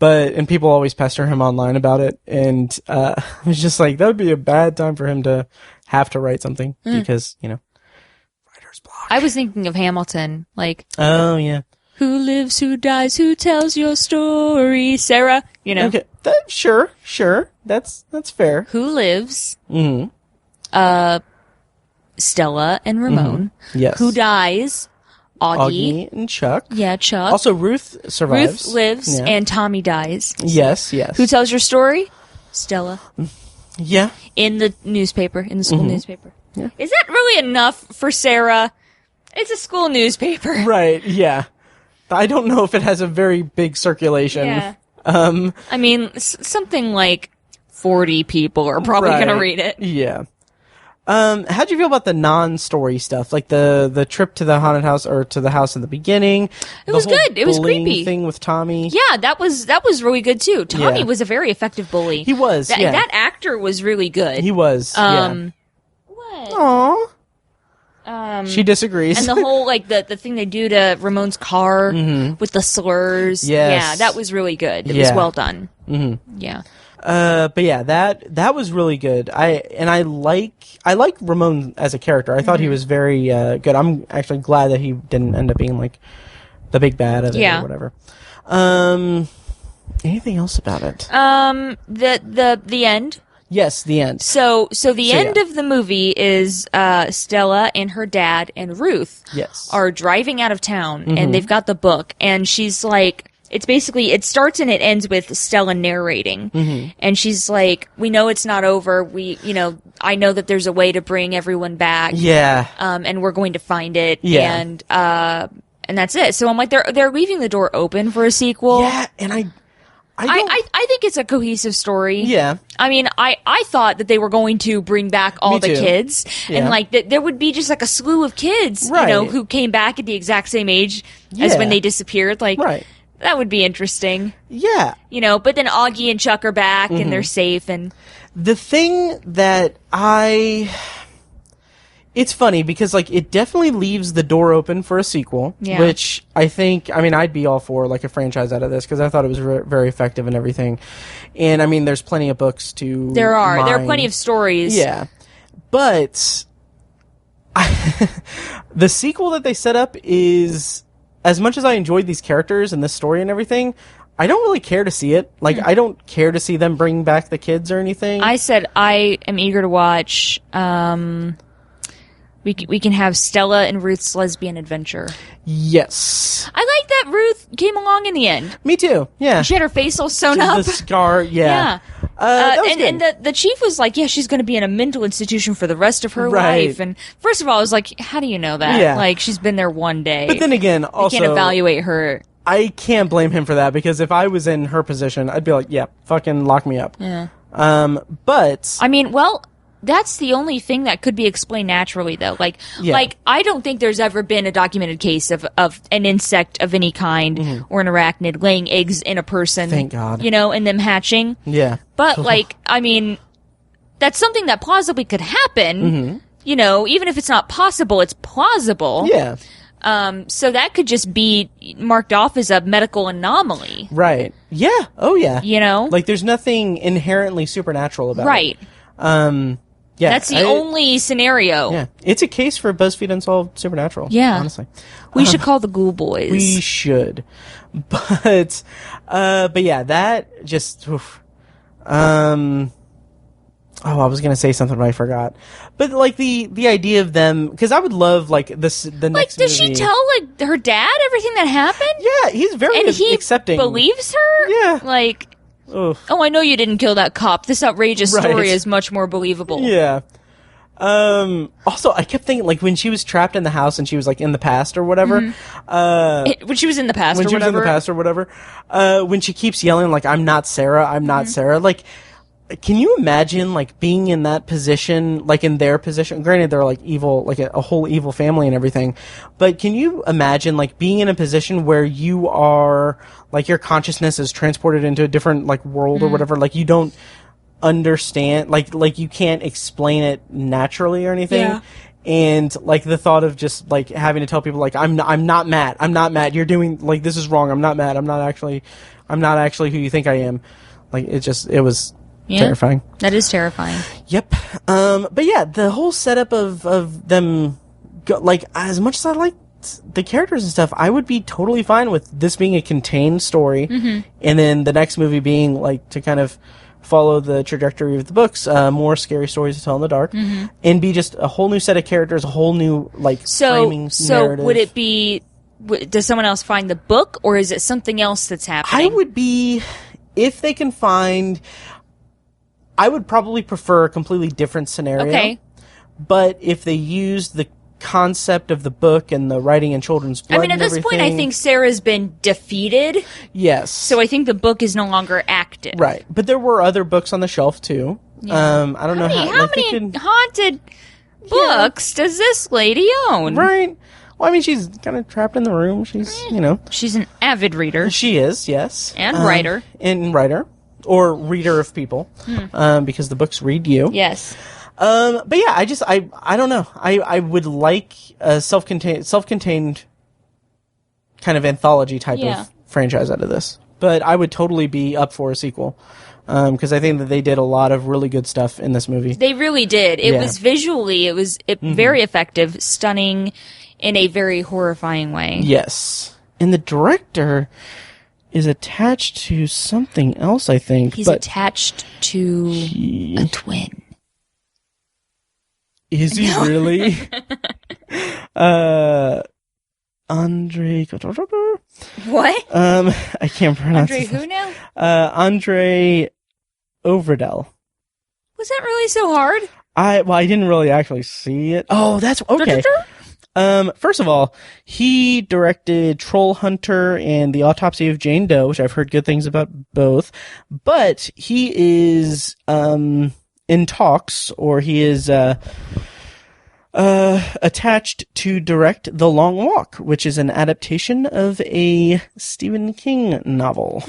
And people always pester him online about it. And I was just like, that would be a bad time for him to have to write something because, writer's block. I was thinking of Hamilton, like, Oh, yeah. who lives, who dies, who tells your story, Sarah, Okay. Sure. That's fair. who lives, Mm-hmm. Stella and Ramon, Yes. who dies, Augie, Augie and Chuck. yeah, Chuck, Also, Ruth survives. Ruth lives, Yeah. and Tommy dies. Yes. Who tells your story? Stella. Yeah. In the newspaper, in the school newspaper. Yeah. Is that really enough for Sarah? It's a school newspaper. Right. Yeah. I don't know if it has a very big circulation. Yeah. I mean, something like 40 people are probably Right. going to read it. Yeah. How'd you feel about the non-story stuff, like the trip to the haunted house or to the house in the beginning? It was good. It was bullying creepy. Thing with Tommy. Yeah, that was really good too. Tommy Yeah. was a very effective bully. He was. Yeah. That actor was really good. He was. What? Yeah. Aww. She disagrees. And the whole like the thing they do to Ramon's car with the slurs. Yes. Yeah, that was really good. It was Yeah. well done. Mm-hmm. Yeah. But yeah, that was really good. I like Ramon as a character. I thought he was very good. I'm actually glad that he didn't end up being like the big bad of it or whatever. Anything else about it? The end. Yes, the end. So the end of the movie is Stella and her dad and Ruth Yes. are driving out of town and they've got the book and she's like, it's basically, it starts and it ends with Stella narrating and she's like, we know it's not over. I know that there's a way to bring everyone back. Yeah. And we're going to find it. Yeah. And that's it. So I'm like, they're leaving the door open for a sequel. Yeah, and I think it's a cohesive story. Yeah. I mean, I thought that they were going to bring back all Me the too. kids Yeah. and like there would be just like a slew of kids, Right. who came back at the exact same age as Yeah. when they disappeared. Like, Right. that would be interesting, Yeah. but then Augie and Chuck are back and they're safe and The thing that it's funny because like it definitely leaves the door open for a sequel, Yeah. which I'd be all for like a franchise out of this because I thought it was very effective and everything. And I mean, there's plenty of books to there are mine. plenty of stories. Yeah. But the sequel that they set up is, as much as I enjoyed these characters and this story and everything, I don't really care to see it. Like, I don't care to see them bring back the kids or anything. I said I am eager to watch. We can have Stella and Ruth's lesbian adventure. Yes. I like that Ruth came along in the end. Me too. Yeah. She had her face all sewn up. The scar, yeah. Yeah. That was good. And the chief was like, yeah, she's going to be in a mental institution for the rest of her Right. life. And first of all, I was like, how do you know that? Yeah. Like, she's been there one day. But then again, you also... can't evaluate her I can't blame him for that, because if I was in her position, I'd be like, yeah, fucking lock me up. Yeah. But I mean, well, that's the only thing that could be explained naturally, though. Like I don't think there's ever been a documented case of an insect of any kind or an arachnid laying eggs in a person. Thank God. You know, and them hatching. Yeah. But, like, I mean, that's something that plausibly could happen. You know, even if it's not possible, it's plausible. Yeah. So that could just be marked off as a medical anomaly. Right. Yeah. Oh, yeah. You know? Like, there's nothing inherently supernatural about it. Right. Yeah. That's the only scenario. Yeah. It's a case for BuzzFeed Unsolved Supernatural. Yeah. Honestly. We should call the Ghoul Boys. We should. But yeah, that just, oof. Oh, I was gonna say something, but I forgot. But like the idea of them, because I would love like the next does movie. she tell like her dad everything that happened? Yeah, he's very And he accepting. believes her. Yeah. Like, Oof. oh, I know you didn't kill that cop. This outrageous Right. story is much more believable. Yeah. Also, I kept thinking like when she was trapped in the house and she was like in the past or whatever. When she was in the past When or she was in whatever. the past or whatever. When she keeps yelling like "I'm not Sarah, I'm not Sarah," like. Can you imagine, like, being in that position, like, in their position? Granted, they're, like, evil, like, a whole evil family and everything. But can you imagine, like, being in a position where you are, like, your consciousness is transported into a different, like, world or whatever? Like, you don't understand, like, you can't explain it naturally or anything. Yeah. And, like, the thought of just, like, having to tell people, like, I'm not mad. I'm not mad. You're doing, like, this is wrong. I'm not mad. I'm not actually who you think I am. Like, it was... Yeah, terrifying. That is terrifying. Yep. But yeah, the whole setup of them, like, as much as I like the characters and stuff, I would be totally fine with this being a contained story, and then the next movie being, like, to kind of follow the trajectory of the books, more scary stories to tell in the dark, and be just a whole new set of characters, a whole new, like, framing narrative. Would it be, does someone else find the book, or is it something else that's happening? I would be, if they can find... I would probably prefer a completely different scenario. Okay. But if they use the concept of the book and the writing in children's blood, I mean, at this point, I think Sarah's been defeated. Yes. So I think the book is no longer active. Right. But there were other books on the shelf too. Yeah. I don't know how many haunted books does this lady own? Right. Well, I mean, she's kind of trapped in the room. She's, She's an avid reader. She is, yes. And writer. And writer. Or reader of people, because the books read you. Yes. But yeah, I don't know. I would like a self-contained kind of anthology type of franchise out of this. But I would totally be up for a sequel. Because I think that they did a lot of really good stuff in this movie. They really did. It was visually, very effective, stunning, in a very horrifying way. Yes. And the director is attached to something else, I think. He's attached to a twin. Is he really? Andre... What? I can't pronounce Andre his who now? Andre Overdell. Was that really so hard? I didn't really actually see it. Oh, that's... Okay. First of all, he directed Troll Hunter and The Autopsy of Jane Doe, which I've heard good things about both. But he is in talks, or he is attached to direct The Long Walk, which is an adaptation of a Stephen King novel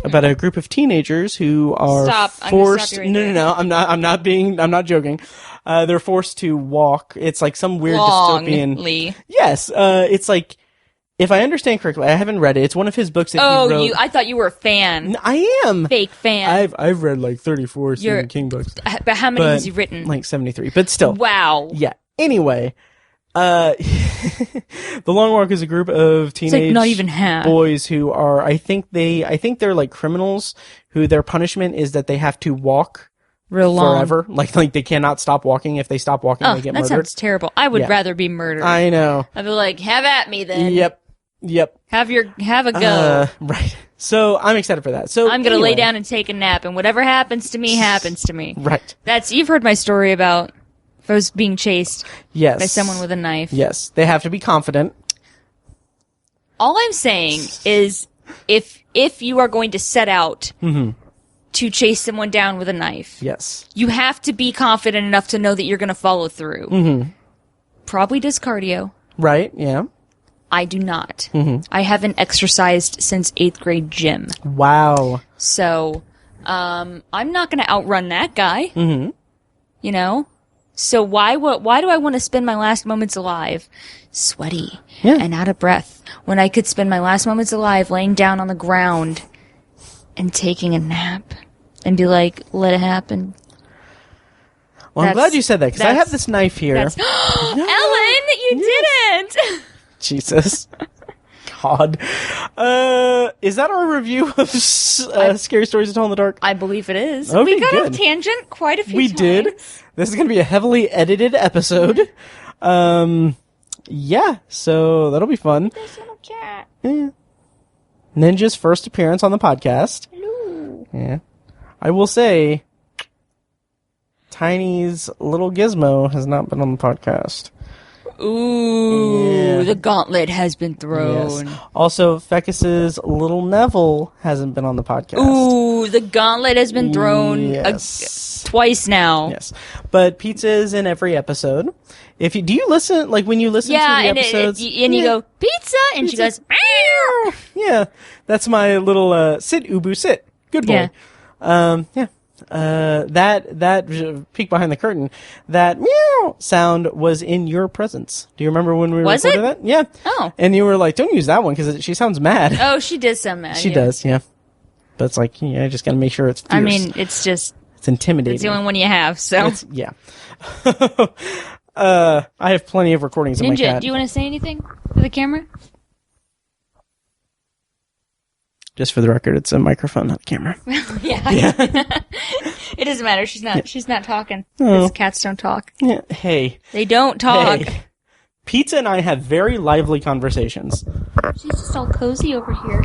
about a group of teenagers who are forced. No. I'm not joking. They're forced to walk. It's like some weird dystopian. Yes. It's like, if I understand correctly, I haven't read it. It's one of his books that he wrote. I thought you were a fan. I am. Fake fan. I've read like 34 Stephen King books. But how many has he written? Like 73, but still. Wow. Yeah. Anyway, The Long Walk is a group of teenage not even half. boys who are, I think they're like criminals who their punishment is that they have to walk real long forever. Like they cannot stop walking. If they stop walking, they get murdered. That sounds terrible. I would rather be murdered. I know. I'd be like, have at me then. Yep. Have a go. Right. So I'm excited for that. So I'm gonna lay down and take a nap, and whatever happens to me happens to me. Right. You've heard my story about if I was being chased by someone with a knife. Yes. They have to be confident. All I'm saying is, if you are going to set out to chase someone down with a knife, Yes. you have to be confident enough to know that you're going to follow through. Mm-hmm. Probably does cardio. Right, yeah. I do not. I haven't exercised since 8th grade gym. Wow. So, I'm not going to outrun that guy. Mm-hmm. You know? So why do I want to spend my last moments alive sweaty and out of breath when I could spend my last moments alive laying down on the ground and taking a nap and be like, let it happen? Well, I'm glad you said that, because I have this knife here. Ellen, you didn't! Jesus. God. Is that our review of Scary Stories to Tell in the Dark? I believe it is. Okay, we got good. off tangent quite a few We times. did. This is going to be a heavily edited episode. Yeah, so that'll be fun. This little cat. Yeah. Ninja's first appearance on the podcast. Hello. Yeah. I will say, Tiny's little gizmo has not been on the podcast. Ooh, the gauntlet has been thrown. Yes. Also, Fecus's little Neville hasn't been on the podcast. Ooh, the gauntlet has been thrown twice now. Yes. But pizza is in every episode. Do you listen, like when you listen to the episodes? And you go, pizza, and she goes, meow. Yeah. That's my little, sit, Ubu, sit. Good boy. Yeah. That peek behind the curtain, that meow sound was in your presence. Do you remember when we recorded that? Yeah. Oh. And you were like, don't use that one because she sounds mad. Oh, she does sound mad. She does, yeah. But it's like, I just gotta make sure it's fierce. I mean, it's intimidating. It's the only one you have, so. Yeah. I have plenty of recordings of my cat. Ninja, do you want to say anything to the camera? Just for the record, it's a microphone, not a camera. Yeah. It doesn't matter. She's not talking. Oh. Because cats don't talk. Yeah. Hey. They don't talk. Hey. Pizza and I have very lively conversations. She's just all cozy over here.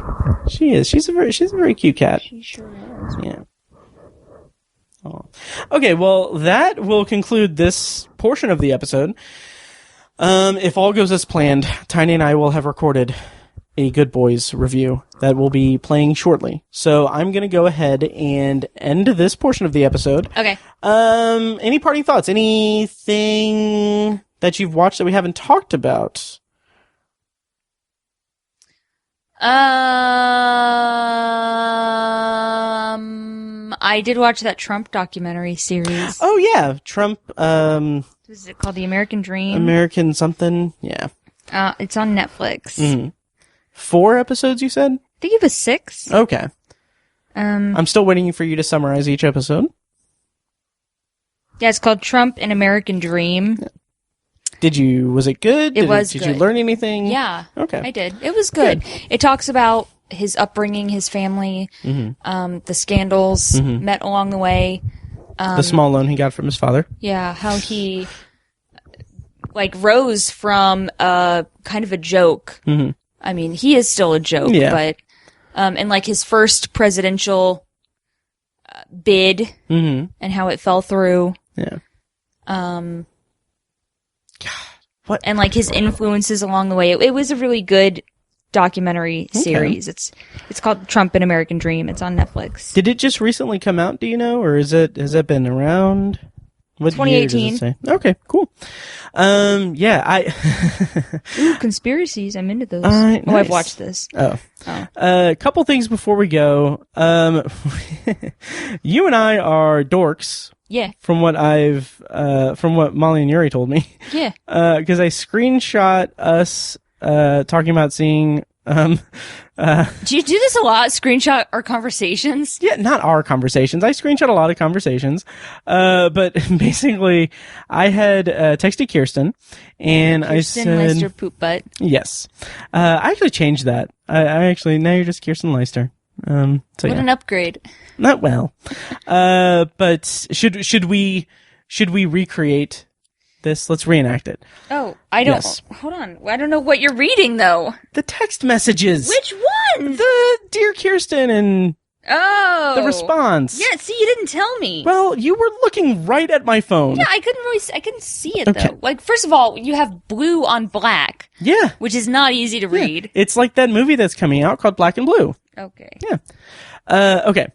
She is. She's a very cute cat. She sure is. Yeah. Oh. Okay, well, that will conclude this portion of the episode. If all goes as planned, Tiny and I will have recorded a Good Boys review that will be playing shortly. So I'm going to go ahead and end this portion of the episode. Okay. Any parting thoughts? Anything that you've watched that we haven't talked about? I did watch that Trump documentary series. Oh yeah, Trump. Is it called The American Dream? American something. Yeah. It's on Netflix. Mm-hmm. 4 episodes, you said? I think it was 6. Okay. I'm still waiting for you to summarize each episode. Yeah, it's called Trump and American Dream. Was it good? Did you learn anything? Yeah. Okay. I did. It was good. It talks about his upbringing, his family, the scandals met along the way. The small loan he got from his father. Yeah, how he rose from kind of a joke. Mm-hmm. I mean, he is still a joke, but and his first presidential bid and how it fell through. Yeah. God, what? And his influences along the way. It was a really good documentary series. It's called Trump and American Dream. It's on Netflix. Did it just recently come out, do you know? Or has it been around? What 2018. year does it say? Okay, cool. Ooh, conspiracies. I'm into those. Nice. Oh, I've watched this. Oh. A couple things before we go. You and I are dorks. Yeah. From what Molly and Yuri told me. Yeah. Because I screenshot us talking about seeing. Do you do this a lot? Screenshot our conversations? Yeah, not our conversations. I screenshot a lot of conversations. But basically, I had texted Kyrsten, and I said, Leister poop butt. Yes. I actually changed that. I actually, now you're just Kyrsten Leister. What an upgrade. Not well. But should we recreate this? Let's reenact it. Oh, I don't. Yes. Hold on. I don't know what you're reading, though. The text messages. Which one? The Dear Kyrsten and Oh. The response. Yeah, see, you didn't tell me. Well, you were looking right at my phone. Yeah, I couldn't see it, though. Like, first of all, you have blue on black. Yeah. Which is not easy to read. It's like that movie that's coming out called Black and Blue. Okay. Yeah. Okay.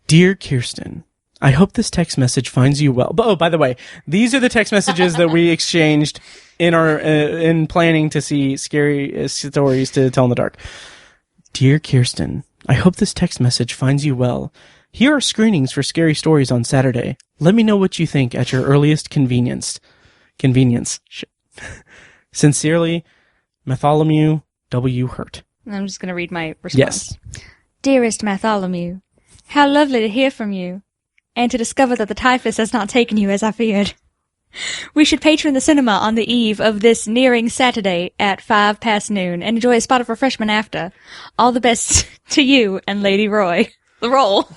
Dear Kyrsten, I hope this text message finds you well. Oh, by the way, these are the text messages that we exchanged in our in planning to see scary stories to tell in the dark. Dear Kyrsten, I hope this text message finds you well. Here are screenings for scary stories on Saturday. Let me know what you think at your earliest convenience. Sincerely, Bartholomew W. Hurt. I'm just going to read my response. Yes. Dearest Bartholomew, how lovely to hear from you, and to discover that the typhus has not taken you as I feared. We should patron the cinema on the eve of this nearing Saturday at 5 past noon and enjoy a spot of refreshment after. All the best to you and Lady Roy. The Roll.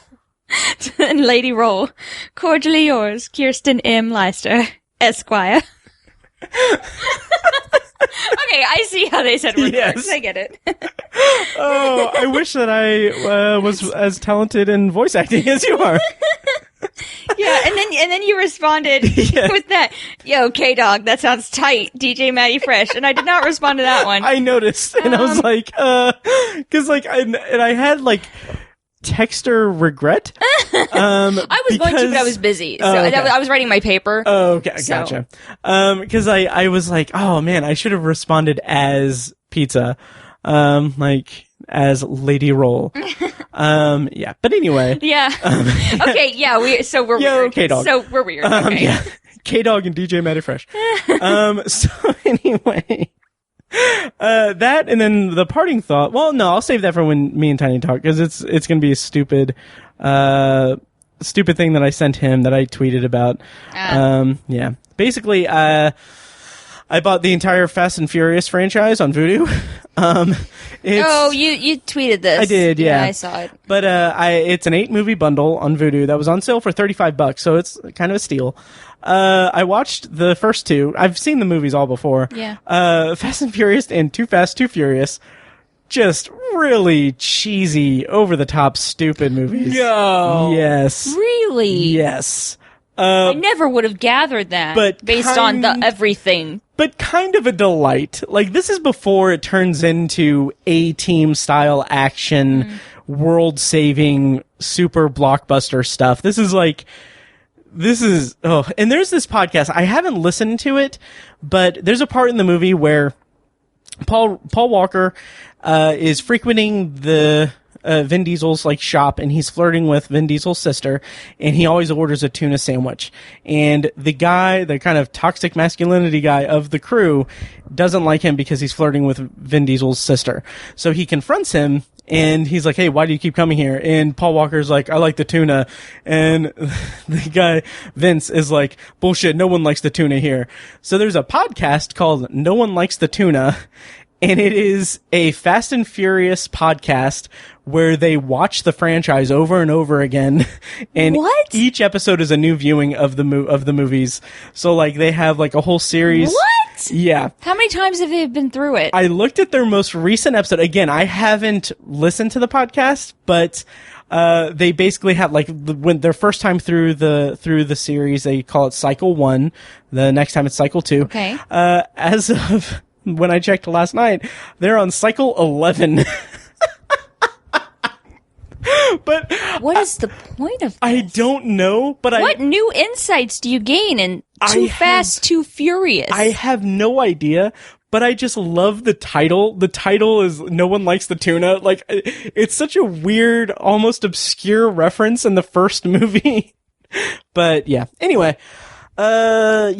And Lady Roll. Cordially yours, Kyrsten M. Leister, Esquire. Okay, I see how they said word Yes. works. I get it. Oh, I wish that I was as talented in voice acting as you are. Yeah, and then you responded with that, yo, K-Dog, that sounds tight, DJ Matty Fresh, and I did not respond to that one. I noticed, and I was like, cause like, I had like texter regret. I was going to, but I was busy. So okay. I was writing my paper. Oh, okay, So. gotcha. Cause I was like, oh man, I should have responded as pizza, like as Lady Roll. Yeah, but anyway. Yeah. Okay, yeah, we're weird. K-Dog. So we're weird. Okay. Yeah. K-Dog and DJ Matty Fresh. So anyway, that and then the parting thought. Well, no, I'll save that for when me and Tiny talk, because it's going to be a stupid thing that I sent him that I tweeted about. Yeah. Basically, I bought the entire Fast and Furious franchise on Vudu. You tweeted this. I did, yeah. I saw it. But it's an 8-movie bundle on Vudu that was on sale for $35, so it's kind of a steal. I watched the first two. I've seen the movies all before. Yeah. Fast and Furious and Too Fast, Too Furious. Just really cheesy, over-the-top, stupid movies. No. Yes. Really? Yes. I never would have gathered that, but based on the everything. But kind of a delight. Like, this is before it turns into A-team style action, world-saving, super blockbuster stuff. And there's this podcast. I haven't listened to it, but there's a part in the movie where Paul Walker is frequenting the Vin Diesel's like shop, and he's flirting with Vin Diesel's sister, and he always orders a tuna sandwich. And the guy, the kind of toxic masculinity guy of the crew, doesn't like him because he's flirting with Vin Diesel's sister. So he confronts him, and he's like, "Hey, why do you keep coming here?" And Paul Walker's like, "I like the tuna." And the guy, Vince, is like, "Bullshit, no one likes the tuna here." So there's a podcast called No One Likes the Tuna, and it is a Fast and Furious podcast where they watch the franchise over and over again. And What? each episode is a new viewing of the movies. So like they have like a whole series. What? Yeah. How many times have they been through it? I looked at their most recent episode. Again, I haven't listened to the podcast, but they basically have like when their first time through the series, they call it Cycle 1. The next time it's Cycle 2. Okay. As of when I checked last night, they're on Cycle 11. But what is the point of this? I don't know, but What new insights do you gain in Too Fast, Too Furious? I have no idea, but I just love the title. The title is No One Likes the Tuna. Like, it's such a weird, almost obscure reference in the first movie. But yeah, anyway, so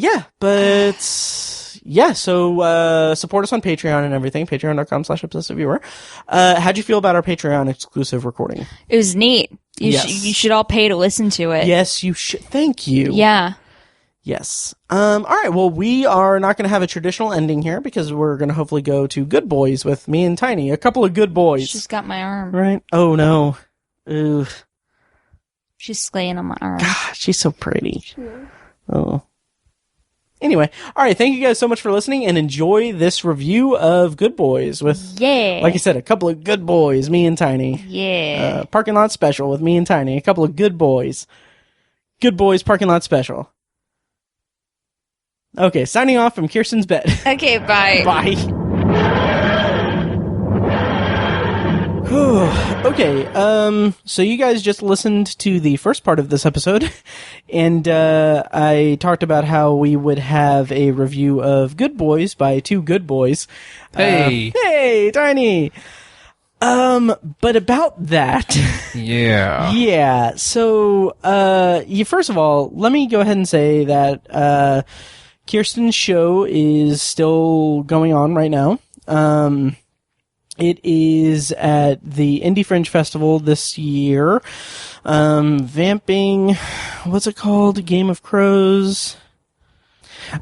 support us on Patreon and everything, patreon.com/obsessiveviewer. How'd you feel about our Patreon exclusive recording? It was neat. You should all pay to listen to it. Yes, you should. Thank you. Yeah. Yes. All right. Well, we are not going to have a traditional ending here because we're going to hopefully go to Good Boys with me and Tiny. A couple of good boys. She's got my arm. Right? Oh, no. Ooh. She's slaying on my arm. God, she's so pretty. Oh. Anyway, all right. Thank you guys so much for listening, and enjoy this review of Good Boys with, like I said, a couple of good boys, me and Tiny. Yeah. Parking lot special with me and Tiny. A couple of good boys. Good Boys parking lot special. Okay, signing off from Kyrsten's bed. Okay, bye. Bye. Okay, so you guys just listened to the first part of this episode, and I talked about how we would have a review of Good Boys by two good boys. Hey. Hey, Tiny! But about that... Yeah. Yeah, so, first of all, let me go ahead and say that, Kyrsten's show is still going on right now. It is at the Indie Fringe Festival this year. Vamping, what's it called? Game of Crows.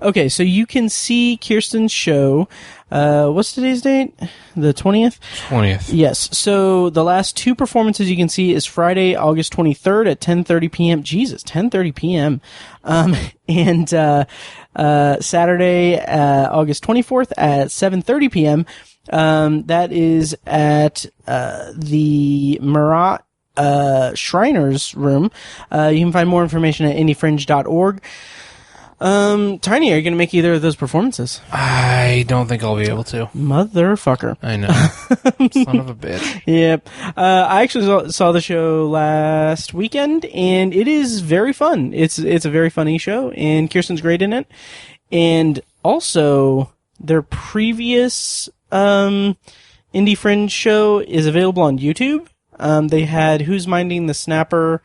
Okay, so you can see Kyrsten's show. What's today's date? The 20th? 20th. Yes. So the last two performances you can see is Friday, August 23rd at 10:30 p.m. Jesus, 10:30 p.m. And Saturday, August 24th at 7:30 p.m. That is at the Marat Shriners Room. You can find more information at indiefringe.org. Tiny, are you going to make either of those performances? I don't think I'll be able to. Motherfucker. I know. Son of a bitch. Yep. I actually saw the show last weekend, and it is very fun. It's a very funny show, and Kyrsten's great in it. And also, their previous Indie Fringe show is available on YouTube. They had Who's Minding the Snapper,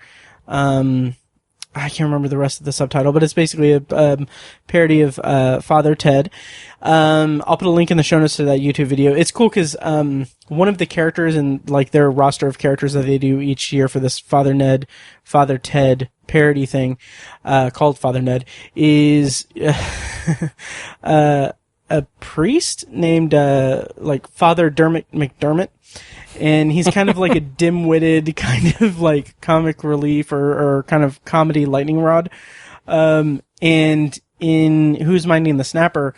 I can't remember the rest of the subtitle, but it's basically a parody of Father Ted. I'll put a link in the show notes to that YouTube video. It's cool because one of the characters in like their roster of characters that they do each year for this Father Ted parody thing called Father Ned is a priest named like Father Dermot McDermott. And he's kind of like a dim-witted kind of like comic relief or kind of comedy lightning rod. And in Who's Minding the Snapper,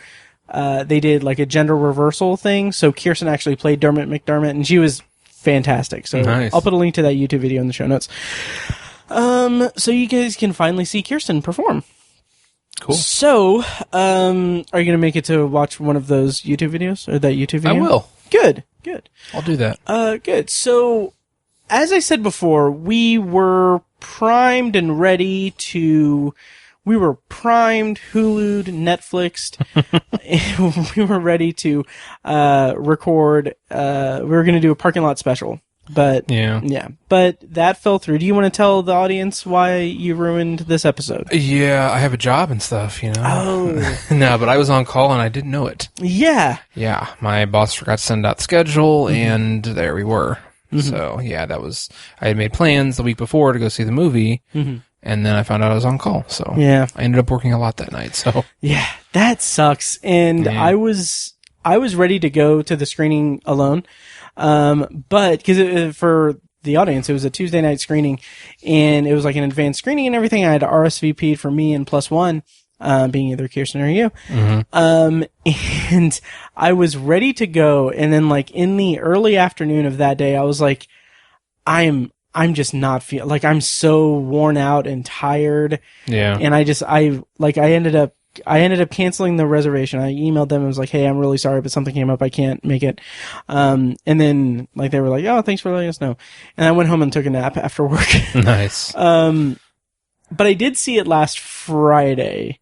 they did like a gender reversal thing. So Kyrsten actually played Dermot McDermott, and she was fantastic. So nice. I'll put a link to that YouTube video in the show notes. So you guys can finally see Kyrsten perform. Cool. So, are you going to make it to watch one of those YouTube videos or that YouTube video? I will. Good. I'll do that. Good. So, as I said before, we were primed and ready to... We were primed, Hulu'd, Netflixed. We were ready to record... we were going to do a parking lot special. But yeah, but that fell through. Do you want to tell the audience why you ruined this episode? Yeah, I have a job and stuff, you know. Oh. No, but I was on call and I didn't know it. Yeah. Yeah, my boss forgot to send out the schedule, and there we were. Mm-hmm. So, yeah, I had made plans the week before to go see the movie, and then I found out I was on call. So, yeah, I ended up working a lot that night. So, yeah, that sucks. And I was ready to go to the screening alone. But because for the audience, it was a Tuesday night screening, and it was like an advanced screening and everything. I had RSVP'd for me and plus one, being either Kyrsten or you. Mm-hmm. And I was ready to go. And then like in the early afternoon of that day, I was like, I'm just not I'm so worn out and tired. Yeah. And I ended up canceling the reservation. I emailed them and was like, hey, I'm really sorry, but something came up. I can't make it. And then like they were like, oh, thanks for letting us know. And I went home and took a nap after work. Nice. But I did see it last Friday.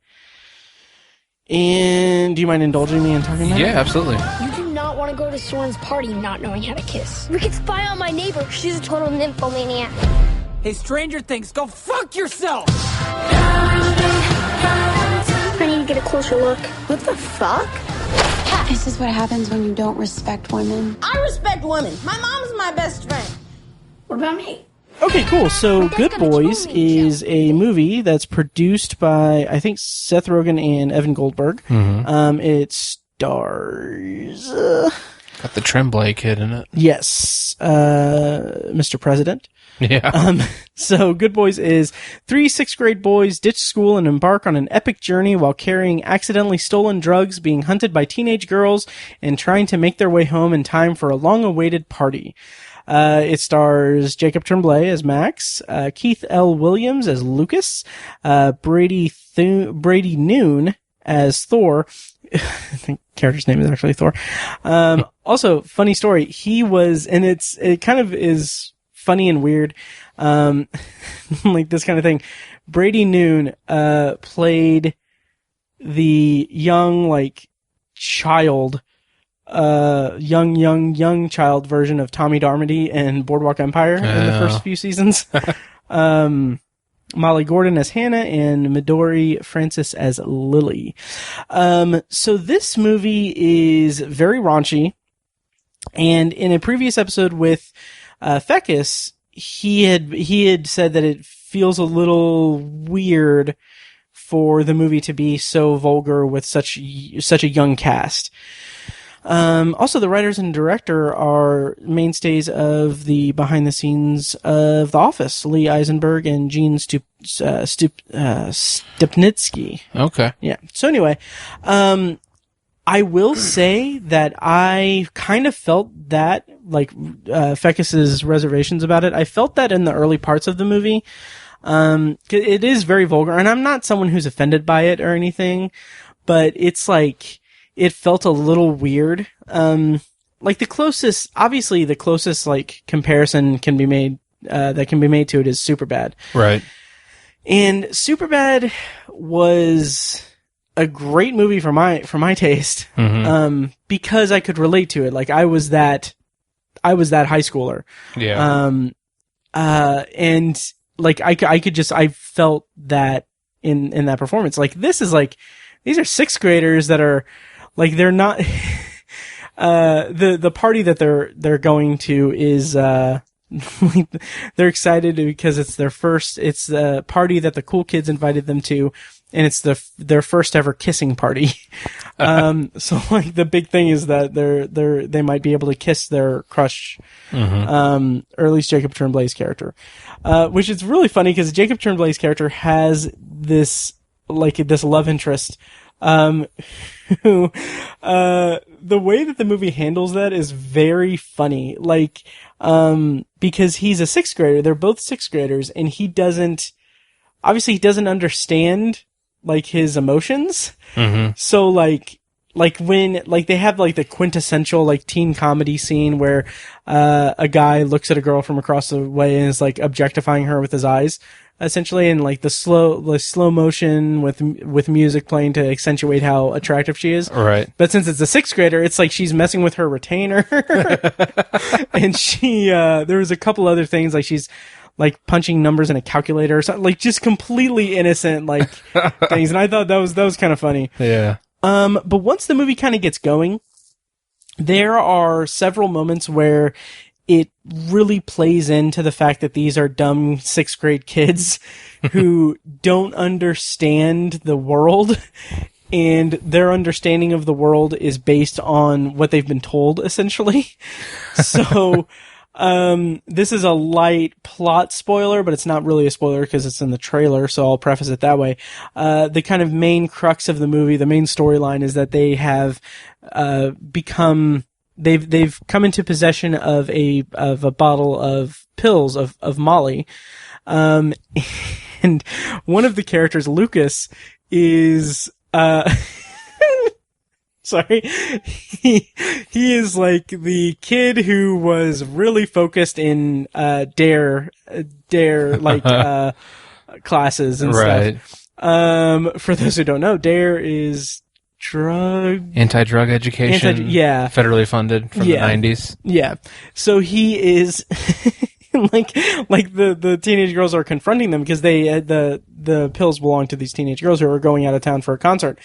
And do you mind indulging me in talking about it? Yeah, absolutely. You do not want to go to Soren's party not knowing how to kiss. We could spy on my neighbor. She's a total nymphomaniac. Hey, Stranger Things, go fuck yourself! I need to get a closer look. What the fuck? This is what happens when you don't respect women. I respect women. My mom's my best friend. What about me? Okay, cool. So Good Boys is a movie that's produced by, I think, Seth Rogen and Evan Goldberg. Mm-hmm. It stars... Got the Tremblay kid in it. Yes, Mr. President. Yeah. So Good Boys is 3 6th grade boys ditch school and embark on an epic journey while carrying accidentally stolen drugs, being hunted by teenage girls, and trying to make their way home in time for a long-awaited party. It stars Jacob Tremblay as Max, Keith L. Williams as Lucas, Brady Noon as Thor. I think character's name is actually Thor. Also, funny story. He was, and it kind of is funny and weird. Like this kind of thing. Brady Noon, played the young, like, child, young child version of Tommy Darmody in Boardwalk Empire in the first few seasons. Molly Gordon as Hannah and Midori Francis as Lily. So this movie is very raunchy, and in a previous episode with Fecus, he had said that it feels a little weird for the movie to be so vulgar with such a young cast. Also, the writers and director are mainstays of the behind the scenes of The Office, Lee Eisenberg and Gene Stupnitsky. Okay. Yeah. So anyway, I will say that I kind of felt that, like, Fecus's reservations about it. I felt that in the early parts of the movie. It is very vulgar, and I'm not someone who's offended by it or anything, but it's like, it felt a little weird. Like the closest like comparison can be made, that can be made to it is Superbad. Right. And Superbad was a great movie for my taste. Mm-hmm. Because I could relate to it. Like I was that high schooler. Yeah. And like I felt that in that performance. Like this is like, these are 6th graders that are, like, they're not, the party that they're going to is, they're excited because it's the party that the cool kids invited them to, and it's their first ever kissing party. So like the big thing is that they might be able to kiss their crush, or at least Jacob Tremblay's character, which is really funny because Jacob Tremblay's character has this love interest, who, the way that the movie handles that is very funny. Like, because he's a 6th grader, they're both 6th graders, and he doesn't understand, like, his emotions. Mm-hmm. So, like when, like, they have, like, the quintessential, like, teen comedy scene where, a guy looks at a girl from across the way and is, like, objectifying her with his eyes, essentially, and like the slow motion with music playing to accentuate how attractive she is. Right. But since it's a 6th grader, it's like she's messing with her retainer. And she, there was a couple other things, like she's like punching numbers in a calculator or something, like just completely innocent, like things. And I thought that was kind of funny. Yeah. But once the movie kind of gets going, there are several moments where it really plays into the fact that these are dumb 6th grade kids who don't understand the world, and their understanding of the world is based on what they've been told, essentially. So, this is a light plot spoiler, but it's not really a spoiler because it's in the trailer, so I'll preface it that way. The kind of main crux of the movie, the main storyline, is that they have, They've come into possession of a bottle of pills of Molly, and one of the characters, Lucas, is sorry, he is like the kid who was really focused in dare like classes and stuff. For those who don't know, dare is anti-drug education, federally funded from the 90s. Yeah. So he is like the teenage girls are confronting them because the pills belong to these teenage girls who are going out of town for a concert,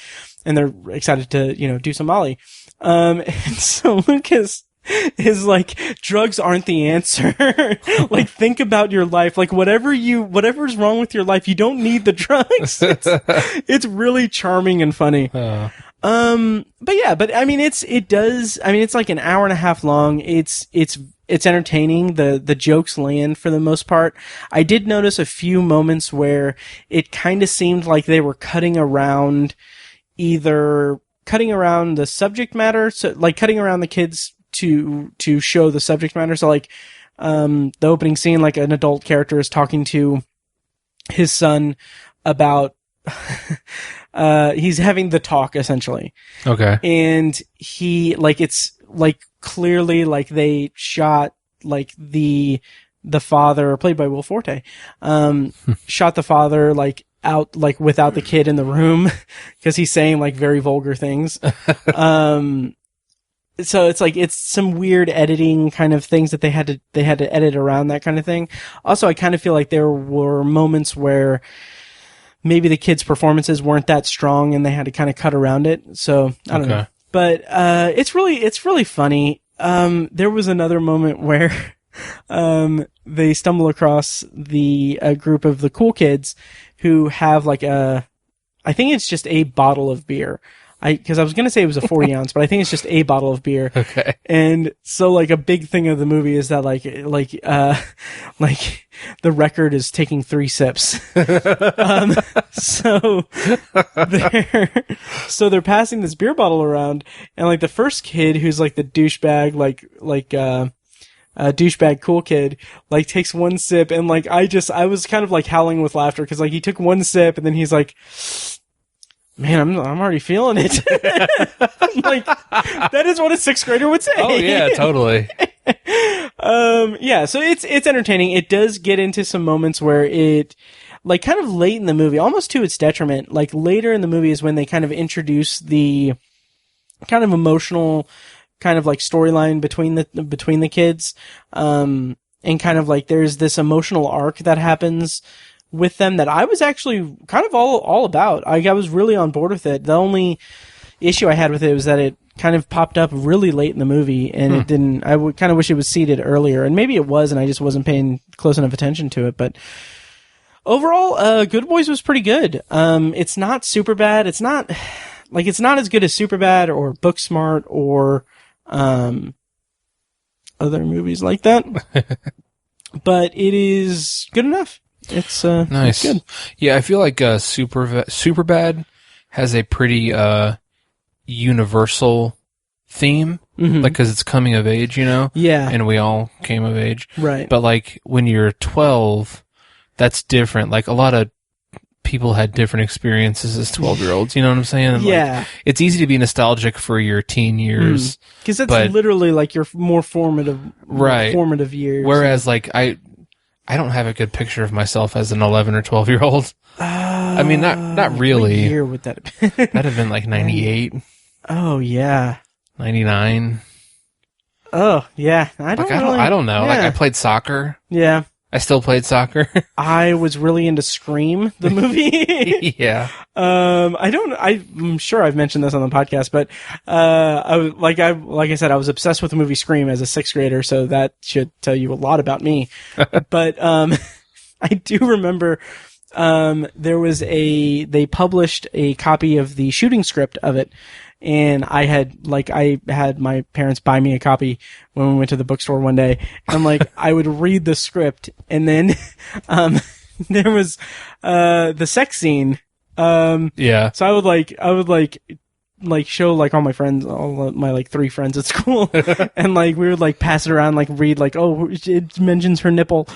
and they're excited to, do some Molly. And so Lucas is like, drugs aren't the answer. Like, think about your life. Like, whatever's wrong with your life, you don't need the drugs. It's really charming and funny. But I mean, it's like an hour and a half long. It's entertaining. The jokes land for the most part. I did notice a few moments where it kind of seemed like they were cutting around the subject matter. So like cutting around the kids to show the subject matter. So like, the opening scene, like an adult character is talking to his son about, he's having the talk essentially. Okay. And he, like, it's like clearly like they shot like the father, played by Will Forte, shot the father like out, like without the kid in the room because he's saying like very vulgar things. So it's like, it's some weird editing kind of things that they had to edit around that kind of thing. Also, I kind of feel like there were moments where maybe the kids' performances weren't that strong and they had to kind of cut around it. So I don't know, but, it's really funny. There was another moment where, they stumble across a group of the cool kids who have like I think it's just a bottle of beer. Because I was going to say it was a 40 ounce, but I think it's just a bottle of beer. Okay. And so like a big thing of the movie is that like the record is taking 3 sips. So they're passing this beer bottle around, and like the first kid who's like the douchebag, douchebag cool kid, like takes 1 sip, and like I was kind of like howling with laughter because like he took 1 sip and then he's like, man, I'm already feeling it. Like, that is what a 6th grader would say. Oh yeah, totally. Yeah, so it's entertaining. It does get into some moments where it, like kind of late in the movie, almost to its detriment, like later in the movie is when they kind of introduce the kind of emotional kind of like storyline between the kids. And kind of like there's this emotional arc that happens with them that I was actually kind of all about. I was really on board with it. The only issue I had with it was that it kind of popped up really late in the movie, and it didn't. I would kind of wish it was seeded earlier, and maybe it was, and I just wasn't paying close enough attention to it. But overall, Good Boys was pretty good. It's not super bad. It's not as good as Superbad or Booksmart or other movies like that, but it is good enough. It's nice. It's good. Yeah, I feel like Superbad has a pretty universal theme, like because it's coming of age, you know. Yeah, and we all came of age, right? But like when you're 12, that's different. Like a lot of people had different experiences as 12-year-olds. You know what I'm saying? And yeah, like, it's easy to be nostalgic for your teen years because that's literally like your more formative, formative years. Whereas like I don't have a good picture of myself as an 11 or 12-year-old. I mean, not really. What year would that have been? That'd have been like 98. Oh, yeah. 99. Oh, yeah. I don't know. Yeah. Like, I played soccer. Yeah. I still played soccer. I was really into Scream, the movie. Yeah. I'm sure I've mentioned this on the podcast, but, like I said, I was obsessed with the movie Scream as a 6th grader, so that should tell you a lot about me. But, I do remember, they published a copy of the shooting script of it. And I had my parents buy me a copy when we went to the bookstore one day. And like, I would read the script, and then, there was, the sex scene. Yeah. So I would show like all my friends, all my like 3 friends at school. And like, we would like pass it around, like read like, oh, it mentions her nipple.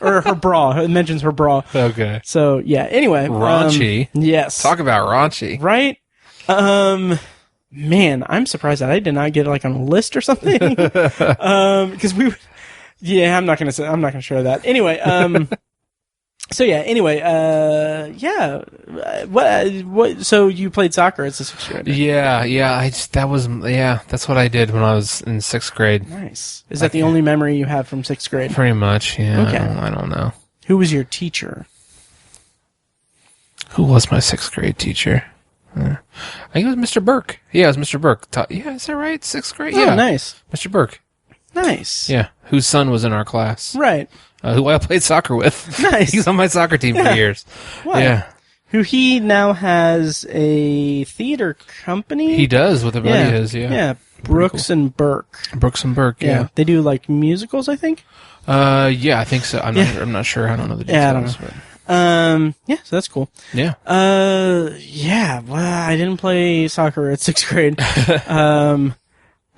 Or her bra. It mentions her bra. Okay. So yeah. Anyway. Raunchy. Yes. Talk about raunchy. Right? Man, I'm surprised that I did not get like on a list or something. Cause I'm not going to share that. Anyway, so yeah, anyway, yeah. So you played soccer as a 6th grader? Yeah. That's what I did when I was in 6th grade. Nice. Is that the only memory you have from 6th grade? Pretty much, yeah. Okay. I don't know. Who was your teacher? Who was my 6th grade teacher? I think it was Mr. Burke. Yeah, it was Mr. Burke. Yeah, is that right? 6th grade? Yeah. Oh, nice. Mr. Burke. Nice. Yeah, whose son was in our class. Right. Who I played soccer with. Nice. He's on my soccer team for years. Wow. Yeah. Who he now has a theater company. He does with a buddy of his, yeah. Yeah, Brooks cool. And Burke. Brooks and Burke, yeah. They do like musicals, I think. Yeah, I think so. I'm not sure. I don't know the details. Yeah, I don't know. So that's cool. Yeah. Well, I didn't play soccer at 6th grade.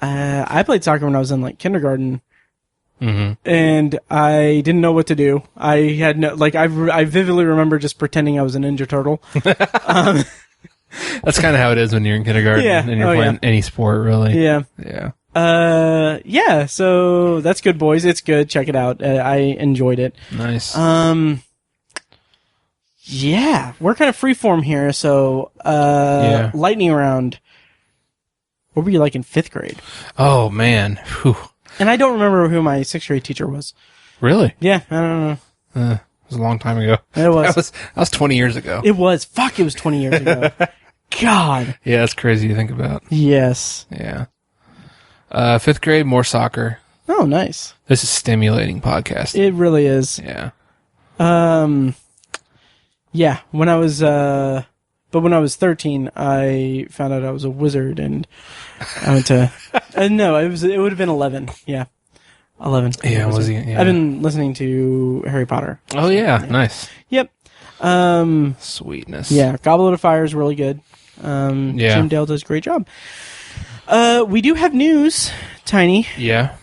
I played soccer when I was in like kindergarten. And I didn't know what to do. I had no, like, I vividly remember just pretending I was a Ninja Turtle. That's kind of how it is when you're in kindergarten and you're playing any sport, really. Yeah. Yeah. So that's good, boys. It's good. Check it out. I enjoyed it. Nice. Yeah, we're kind of freeform here. So, lightning round. What were you like in 5th grade? Oh, man. Whew. And I don't remember who my 6th grade teacher was. Really? Yeah, I don't know. It was a long time ago. It was. That was 20 years ago. It was. Fuck, it was 20 years ago. God. Yeah, that's crazy to think about. Yes. Yeah. 5th grade, more soccer. Oh, nice. This is stimulating podcast. It really is. Yeah. Yeah, when I was 13, I found out I was a wizard, and I went to. No, it would have been 11. Yeah, 11. Yeah, was he? Yeah. I've been listening to Harry Potter. Oh yeah, nice. Yep. Sweetness. Yeah, Goblet of Fire is really good. Jim Dale does a great job. We do have news, Tiny. Yeah.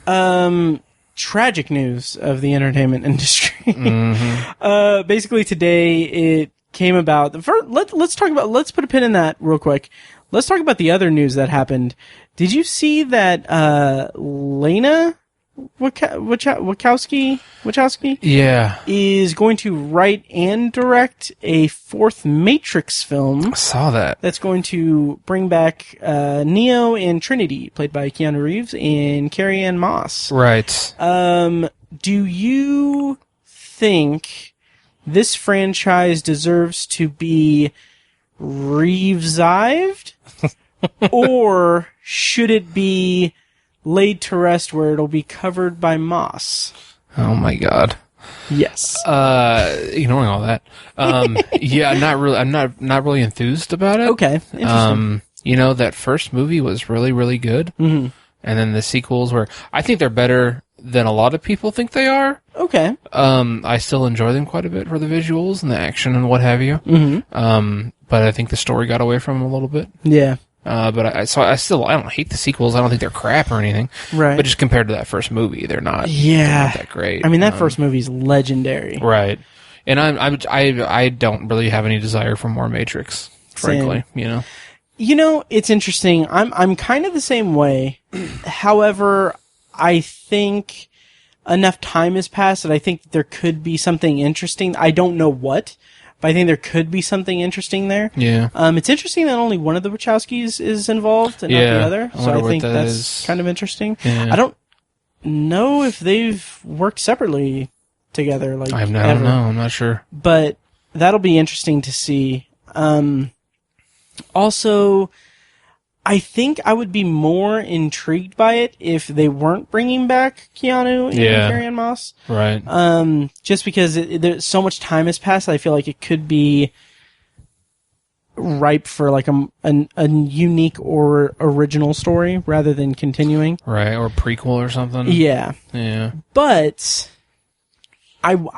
Tragic news of the entertainment industry. Basically today it came about. Let's put a pin in that real quick. Let's talk about the other news that happened. Did you see that Lena Wachowski Yeah. is going to write and direct a 4th Matrix film? I saw that. That's going to bring back Neo and Trinity, played by Keanu Reeves, and Carrie-Anne Moss. Right. Do you think this franchise deserves to be Reevesived? Or should it be laid to rest where it'll be covered by moss? Oh my god. Yes. Ignoring all that. Yeah, not really. I'm not really enthused about it. Okay. Interesting. That first movie was really, really good. Mm-hmm. And then the sequels were, I think they're better than a lot of people think they are. Okay. I still enjoy them quite a bit for the visuals and the action and what have you. Mm-hmm. But I think the story got away from them a little bit. Yeah. But I don't hate the sequels. I don't think they're crap or anything. Right. But just compared to that first movie, they're not that great. I mean, that first movie's legendary. Right. And I don't really have any desire for more Matrix, frankly. Same. It's interesting. I'm kind of the same way. However, I think enough time has passed that I think there could be something interesting. I don't know what, but I think there could be something interesting there. Yeah. It's interesting that only one of the Wachowskis is involved and not the other. So I think that's kind of interesting. Yeah. I don't know if they've worked separately together. I don't know. I'm not sure. But that'll be interesting to see. Also, I think I would be more intrigued by it if they weren't bringing back Keanu and Carrie-Anne Moss. Right. Just because there's so much time has passed, I feel like it could be ripe for like a unique or original story rather than continuing. Right, or prequel or something. Yeah. Yeah. But I'm